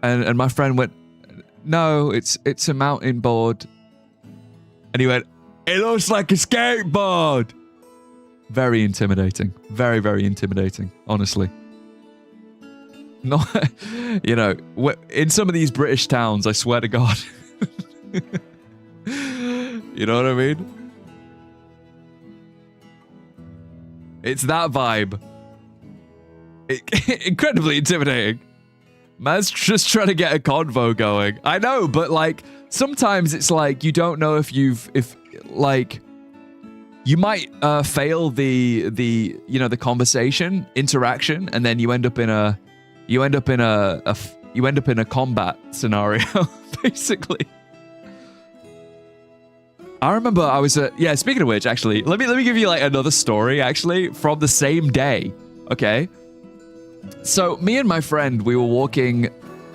And my friend went, "No, it's a mountain board." And he went, "It looks like a skateboard." Very intimidating. Very, very intimidating, honestly. Not, you know, in some of these British towns, I swear to God. You know what I mean? It's that vibe. Incredibly intimidating. Man's just trying to get a convo going. I know, but like, sometimes it's like, you don't know if like, you might fail the you know, the conversation interaction, and then you end up in a combat scenario, basically. I remember I was yeah, speaking of which, actually, let me give you like another story actually from the same day. Okay. So me and my friend, we were walking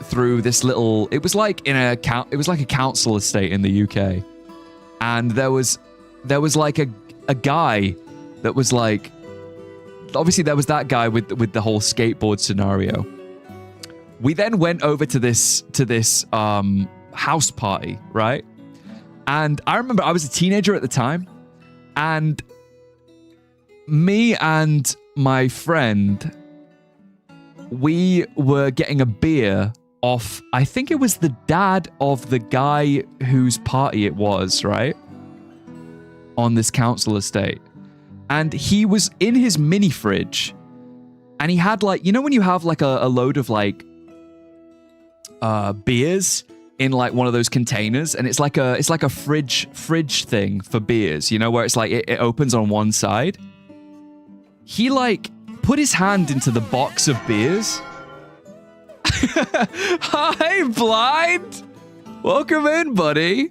through this little, it was like a council estate in the UK. And there was like a guy that was like, obviously there was that guy with the whole skateboard scenario. We then went over to this house party, right? And I remember I was a teenager at the time, and me and my friend, we were getting a beer off, I think it was the dad of the guy whose party it was, right? On this council estate. And he was in his mini fridge, and he had like, you know when you have like a load of like beers in like one of those containers, and it's like a fridge thing for beers, you know, where it's like it opens on one side. He like put his hand into the box of beers. Hi, Blind. Welcome in, buddy.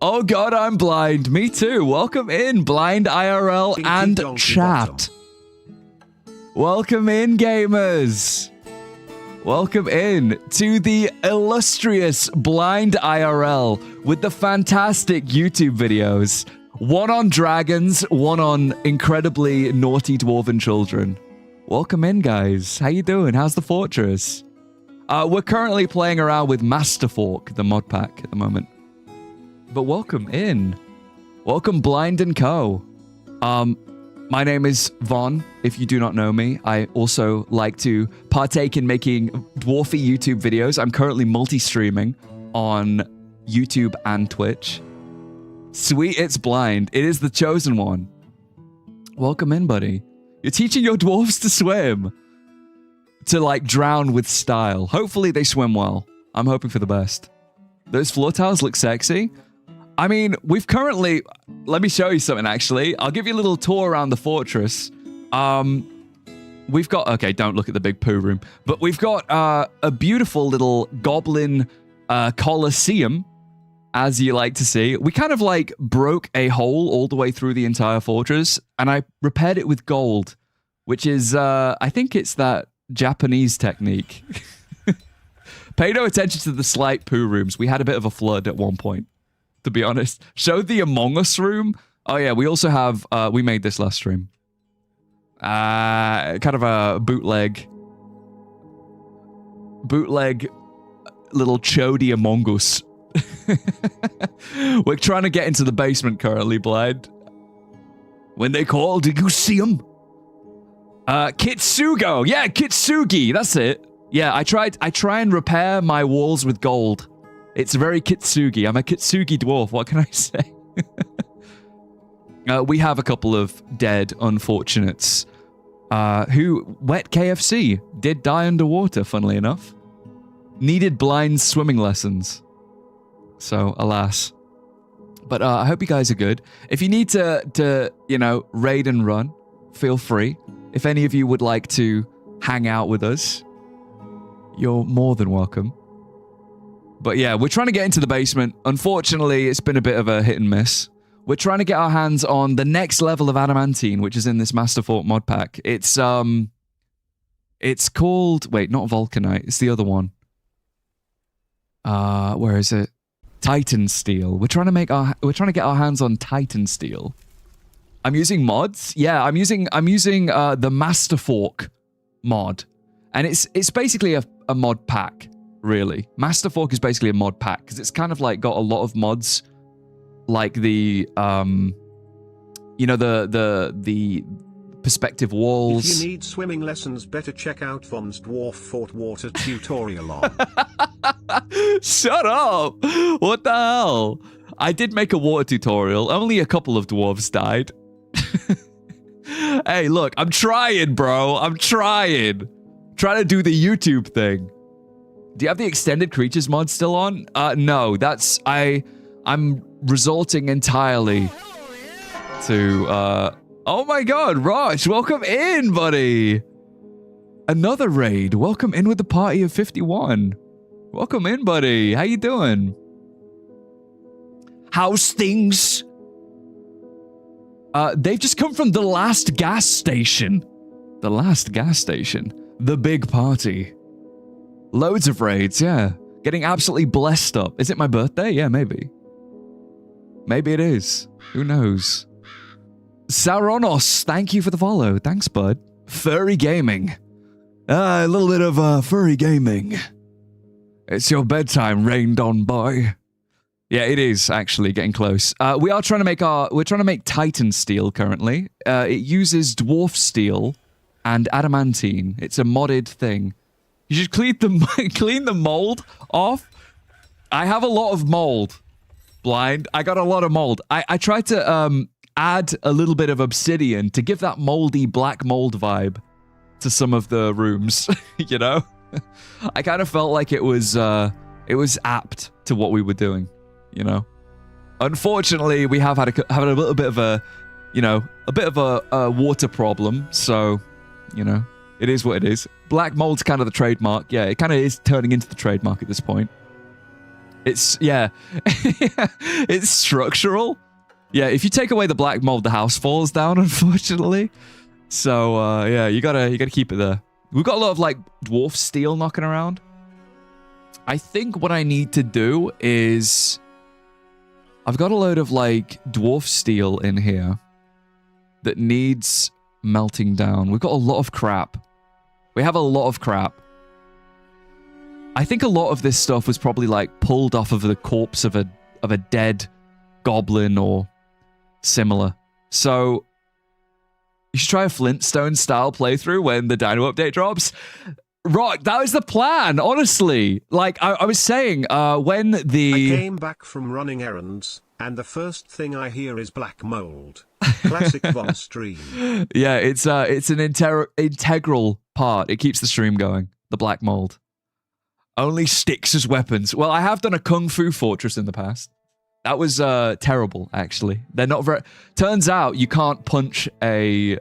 Oh god, I'm blind. Me too. Welcome in, Blind IRL and chat. Welcome in, gamers. Welcome in to the illustrious Blind IRL with the fantastic YouTube videos. One on dragons, one on incredibly naughty dwarven children. Welcome in, guys. How you doing? How's the fortress? We're currently playing around with MASTERFORK, the mod pack at the moment. But welcome in. Welcome, Blind & Co. My name is Von, if you do not know me. I also like to partake in making dwarfy YouTube videos. I'm currently multi-streaming on YouTube and Twitch. Sweet, it's Blind. It is the chosen one. Welcome in, buddy. You're teaching your dwarves to swim. To, like, drown with style. Hopefully they swim well. I'm hoping for the best. Those floor tiles look sexy. I mean, we've currently... Let me show you something, actually. I'll give you a little tour around the fortress. We've got... Okay, don't look at the big poo room. But we've got a beautiful little goblin coliseum, as you like to see. We kind of, like, broke a hole all the way through the entire fortress, and I repaired it with gold, which is... I think it's that Japanese technique. Pay no attention to the slight poo rooms. We had a bit of a flood at one point, to be honest. Show the Among Us room. Oh yeah, we also have, we made this last stream. Kind of a bootleg little chody Among Us. We're trying to get into the basement currently, Blind. When they call, did you see them? Kitsugo. Yeah, Kitsugi. That's it. Yeah, I try and repair my walls with gold. It's very Kitsugi. I'm a Kitsugi dwarf. What can I say? We have a couple of dead unfortunates who wet KFC did die underwater, funnily enough. Needed blind swimming lessons. So, alas. But I hope you guys are good. If you need to, you know, raid and run, feel free. If any of you would like to hang out with us, you're more than welcome. But yeah, we're trying to get into the basement. Unfortunately, it's been a bit of a hit and miss. We're trying to get our hands on the next level of adamantine, which is in this MASTERFORK mod pack. It's called... Wait, not Vulcanite. It's the other one. Where is it? Titan Steel. We're trying to get our hands on Titan Steel. I'm using mods. Yeah, I'm using the MASTERFORK mod, and it's basically a mod pack, really. MASTERFORK is basically a mod pack because it's kind of like got a lot of mods, like the you know, the perspective walls. If you need swimming lessons, better check out Von's Dwarf Fort water tutorial on. Shut up! What the hell? I did make a water tutorial. Only a couple of dwarves died. Hey, look, I'm trying, bro. I'm trying. Trying to do the YouTube thing. Do you have the extended creatures mod still on? No, that's... I'm resorting entirely to, Oh my god, Raj, welcome in, buddy! Another raid. Welcome in with the party of 51. Welcome in, buddy. How you doing? How's things? They've just come from the last gas station. The last gas station. The big party. Loads of raids, yeah. Getting absolutely blessed up. Is it my birthday? Yeah, maybe. Maybe it is. Who knows? Sauronos, thank you for the follow. Thanks, bud. Furry gaming. A little bit of furry gaming. It's your bedtime, rained on boy. Yeah, it is actually getting close. We are trying to make Titan steel currently. It uses dwarf steel and adamantine. It's a modded thing. You should clean the mold off. I have a lot of mold. Blind. I got a lot of mold. I tried to add a little bit of obsidian to give that moldy black mold vibe to some of the rooms. You know, I kind of felt like it was apt to what we were doing. You know, unfortunately, we have had a little bit of a water problem. So, you know, it is what it is. Black mold's kind of the trademark. Yeah, it kind of is turning into the trademark at this point. It's, yeah, it's structural. Yeah, if you take away the black mold, the house falls down, unfortunately. So, yeah, you gotta keep it there. We've got a lot of, like, dwarf steel knocking around. I think what I need to do is... I've got a load of, like, dwarf steel in here that needs melting down. We've got a lot of crap. We have a lot of crap. I think a lot of this stuff was probably, like, pulled off of the corpse of a dead goblin or similar. So, you should try a Flintstone-style playthrough when the Dino update drops. Rock, that was the plan, honestly. Like, I was saying, when the... I came back from running errands, and the first thing I hear is black mold. Classic Von stream. Yeah, it's an integral part. It keeps the stream going. The black mold. Only sticks as weapons. Well, I have done a Kung Fu Fortress in the past. That was terrible, actually. They're not very... Turns out you can't punch a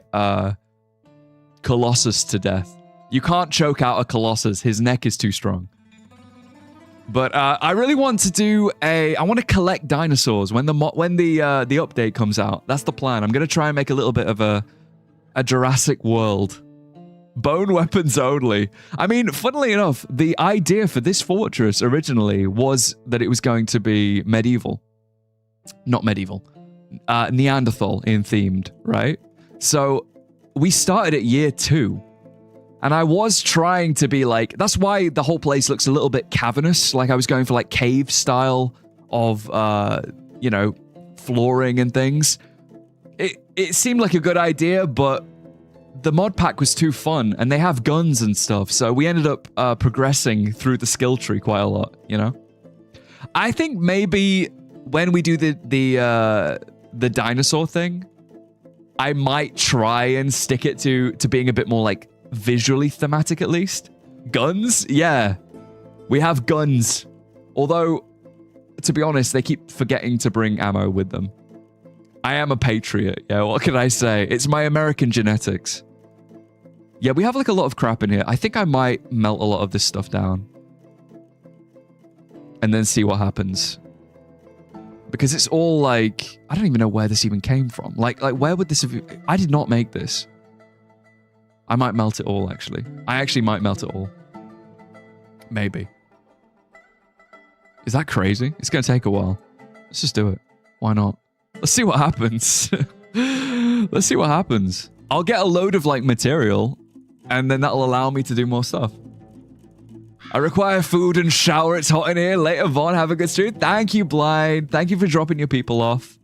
Colossus to death. You can't choke out a Colossus. His neck is too strong. But I really want to do I want to collect dinosaurs when the update comes out. That's the plan. I'm going to try and make a little bit of a Jurassic World. Bone weapons only. I mean, funnily enough, the idea for this fortress originally was that it was going to be medieval. Not medieval. Neanderthal in themed, right? So we started at year 2. And I was trying to be like... That's why the whole place looks a little bit cavernous. Like I was going for like cave style of, you know, flooring and things. It seemed like a good idea, but... The mod pack was too fun, and they have guns and stuff, so we ended up progressing through the skill tree quite a lot, you know? I think maybe when we do the dinosaur thing, I might try and stick it to being a bit more, like, visually thematic at least. Guns? Yeah. We have guns. Although, to be honest, they keep forgetting to bring ammo with them. I am a patriot, yeah, what can I say? It's my American genetics. Yeah, we have like a lot of crap in here. I think I might melt a lot of this stuff down. And then see what happens. Because it's all like... I don't even know where this even came from. Like where would this have... I did not make this. I might melt it all, actually. I actually might melt it all. Maybe. Is that crazy? It's going to take a while. Let's just do it. Why not? Let's see what happens. Let's see what happens. I'll get a load of, like, material, and then that'll allow me to do more stuff. I require food and shower. It's hot in here. Later, Von. Have a good stream. Thank you, Blind. Thank you for dropping your people off.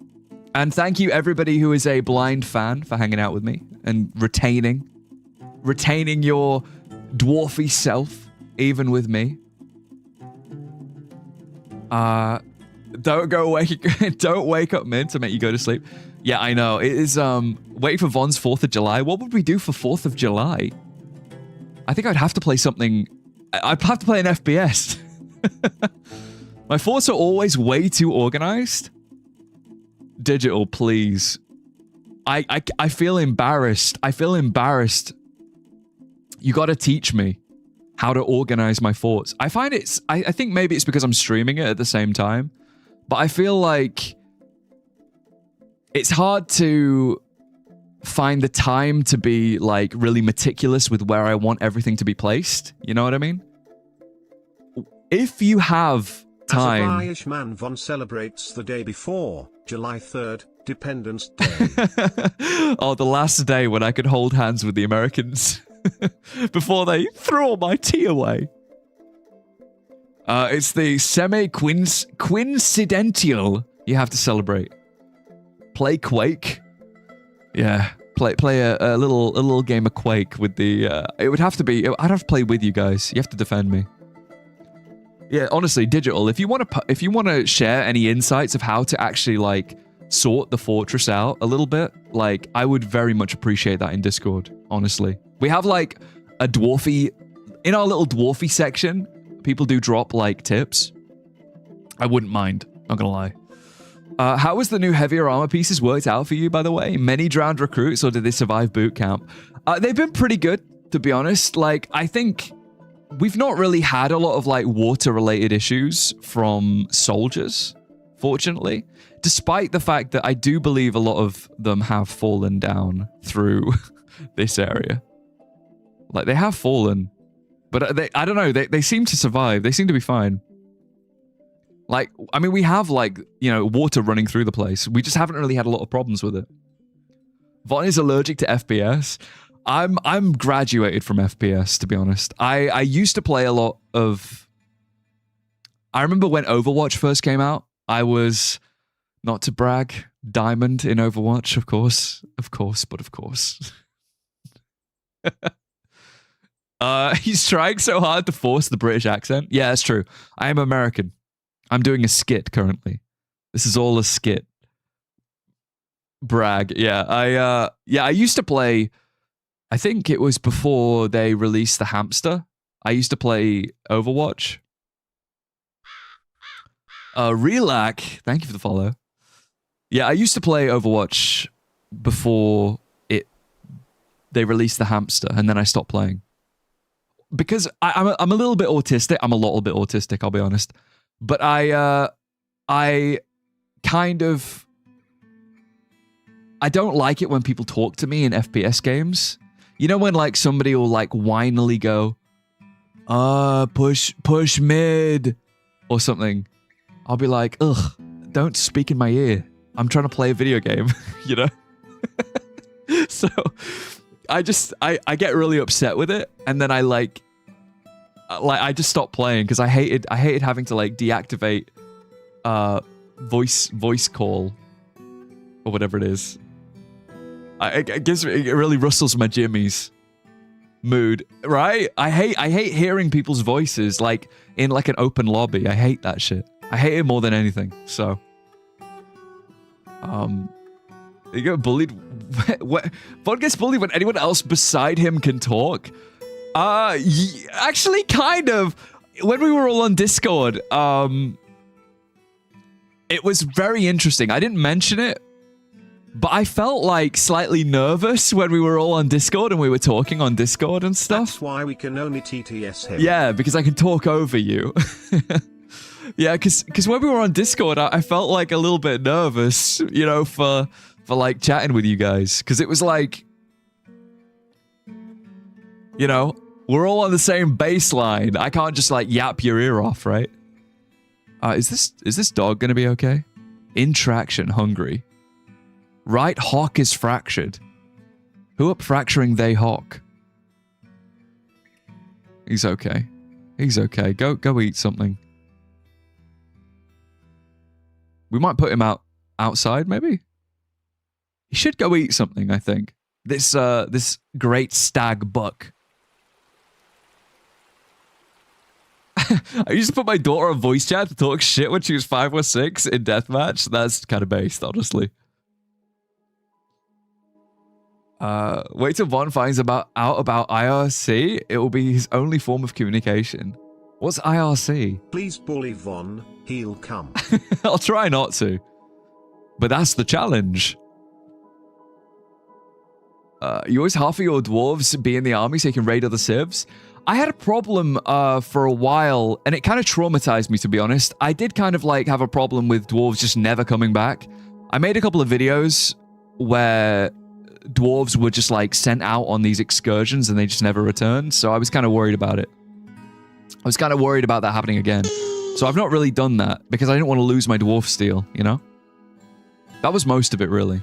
And thank you, everybody who is a Blind fan, for hanging out with me and retaining your dwarfy self, even with me. Don't wake up mid to make you go to sleep. Yeah, I know. It is, wait for Von's 4th of July. What would we do for 4th of July? I think I'd have to play something... I'd have to play an FPS. My thoughts are always way too organized. Digital, please. I feel embarrassed. I feel embarrassed. You gotta teach me how to organize my thoughts. I find it's... I think maybe it's because I'm streaming it at the same time. But I feel like... It's hard to find the time to be, like, really meticulous with where I want everything to be placed. You know what I mean? If you have time... As a Irish man, Von celebrates the day before, July 3rd, Dependence Day. Oh, the last day when I could hold hands with the Americans before they threw all my tea away. It's the semi-coincidental you have to celebrate. Play Quake. Yeah, play a little game of Quake with the. It would have to be. I'd have to play with you guys. You have to defend me. Yeah, honestly, Digital. If you want to share any insights of how to actually like sort the fortress out a little bit, like I would very much appreciate that in Discord. Honestly, we have like a dwarfy in our little dwarfy section. People do drop like tips. I wouldn't mind. Not gonna lie. How was the new heavier armor pieces worked out for you, by the way? Many drowned recruits, or did they survive boot camp? They've been pretty good, to be honest. Like, I think we've not really had a lot of like water-related issues from soldiers, fortunately. Despite the fact that I do believe a lot of them have fallen down through this area. Like, they have fallen. But I don't know, they seem to survive. They seem to be fine. Like, I mean, we have, like, you know, water running through the place. We just haven't really had a lot of problems with it. Von is allergic to FPS. I'm graduated from FPS, to be honest. I used to play a lot of... I remember when Overwatch first came out, I was, not to brag, diamond in Overwatch, of course. Of course, but of course. He's trying so hard to force the British accent. Yeah, that's true. I am American. I'm doing a skit currently. This is all a skit. Brag. Yeah, I used to play, I think it was before they released the hamster. I used to play Overwatch. Relac, thank you for the follow. Yeah, I used to play Overwatch before they released the hamster, and then I stopped playing. Because I'm a little bit autistic. I'm a little bit autistic, I'll be honest. But I kind of... I don't like it when people talk to me in FPS games. You know when like somebody will like whinily go, push mid or something. I'll be like, ugh, don't speak in my ear. I'm trying to play a video game, you know? So I get really upset with it, and then I just stop playing because I hated having to like deactivate voice call or whatever it is. It really rustles my jimmies mood, right? I hate hearing people's voices like in like an open lobby. I hate that shit. I hate it more than anything. So, you get bullied. Von gets bullied when anyone else beside him can talk. Actually, kind of. When we were all on Discord, it was very interesting. I didn't mention it, but I felt like slightly nervous when we were all on Discord and we were talking on Discord and stuff. That's why we can only TTS him. Yeah, because I can talk over you. Yeah, because when we were on Discord, I felt like a little bit nervous, you know, for like chatting with you guys. Because it was like, you know, we're all on the same baseline. I can't just like yap your ear off, right? Is this dog gonna be okay? Intraction, hungry. Right hock is fractured. Who up fracturing they hock? He's okay. He's okay. Go eat something. We might put him outside, maybe? He should go eat something, I think. This great stag buck. I used to put my daughter on voice chat to talk shit when she was 5 or 6 in deathmatch. That's kind of based, honestly. Wait till Von finds out about IRC. It will be his only form of communication. What's IRC? Please bully Von, he'll come. I'll try not to. But that's the challenge. You always half of your dwarves be in the army so you can raid other civs. I had a problem for a while, and it kind of traumatized me, to be honest. I did kind of like have a problem with dwarves just never coming back. I made a couple of videos where dwarves were just like sent out on these excursions and they just never returned, so I was kind of worried about it. I was kind of worried about that happening again. So I've not really done that because I didn't want to lose my dwarf steel, you know? That was most of it, really.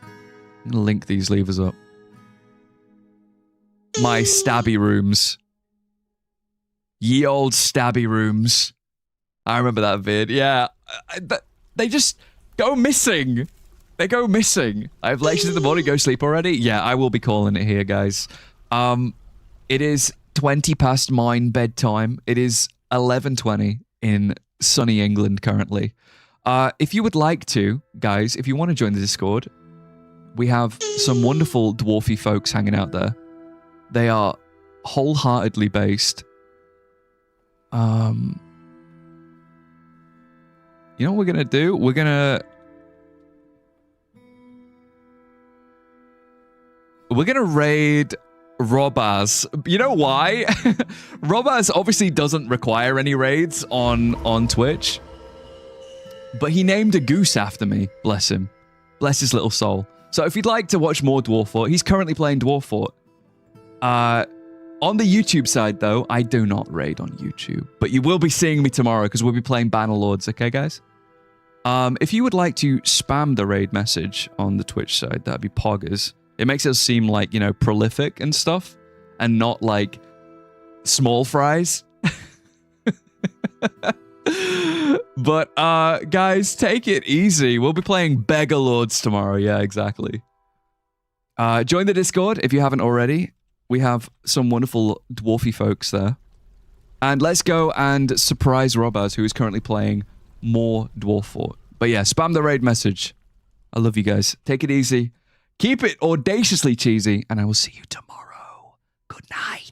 I'm gonna link these levers up. My stabby rooms. Ye old stabby rooms. I remember that vid. Yeah. They just go missing. They go missing. I have lectures in the morning. Go sleep already? Yeah, I will be calling it here, guys. It is 20 past mine bedtime. It is 11:20 in sunny England currently. If you would like to, guys, if you want to join the Discord, we have some wonderful dwarfy folks hanging out there. They are wholeheartedly based. You know what we're going to do? We're going to raid Robaz. You know why? Robaz obviously doesn't require any raids on Twitch. But he named a goose after me. Bless him. Bless his little soul. So if you'd like to watch more Dwarf Fort, he's currently playing Dwarf Fort. On the YouTube side, though, I do not raid on YouTube. But you will be seeing me tomorrow because we'll be playing Bannerlords, okay, guys? If you would like to spam the raid message on the Twitch side, that'd be poggers. It makes us seem like, you know, prolific and stuff, and not like small fries. But, guys, take it easy. We'll be playing Beggar Lords tomorrow. Yeah, exactly. Join the Discord if you haven't already. We have some wonderful dwarfy folks there. And let's go and surprise Robaz, who is currently playing more Dwarf Fort. But yeah, spam the raid message. I love you guys. Take it easy. Keep it audaciously cheesy, and I will see you tomorrow. Good night.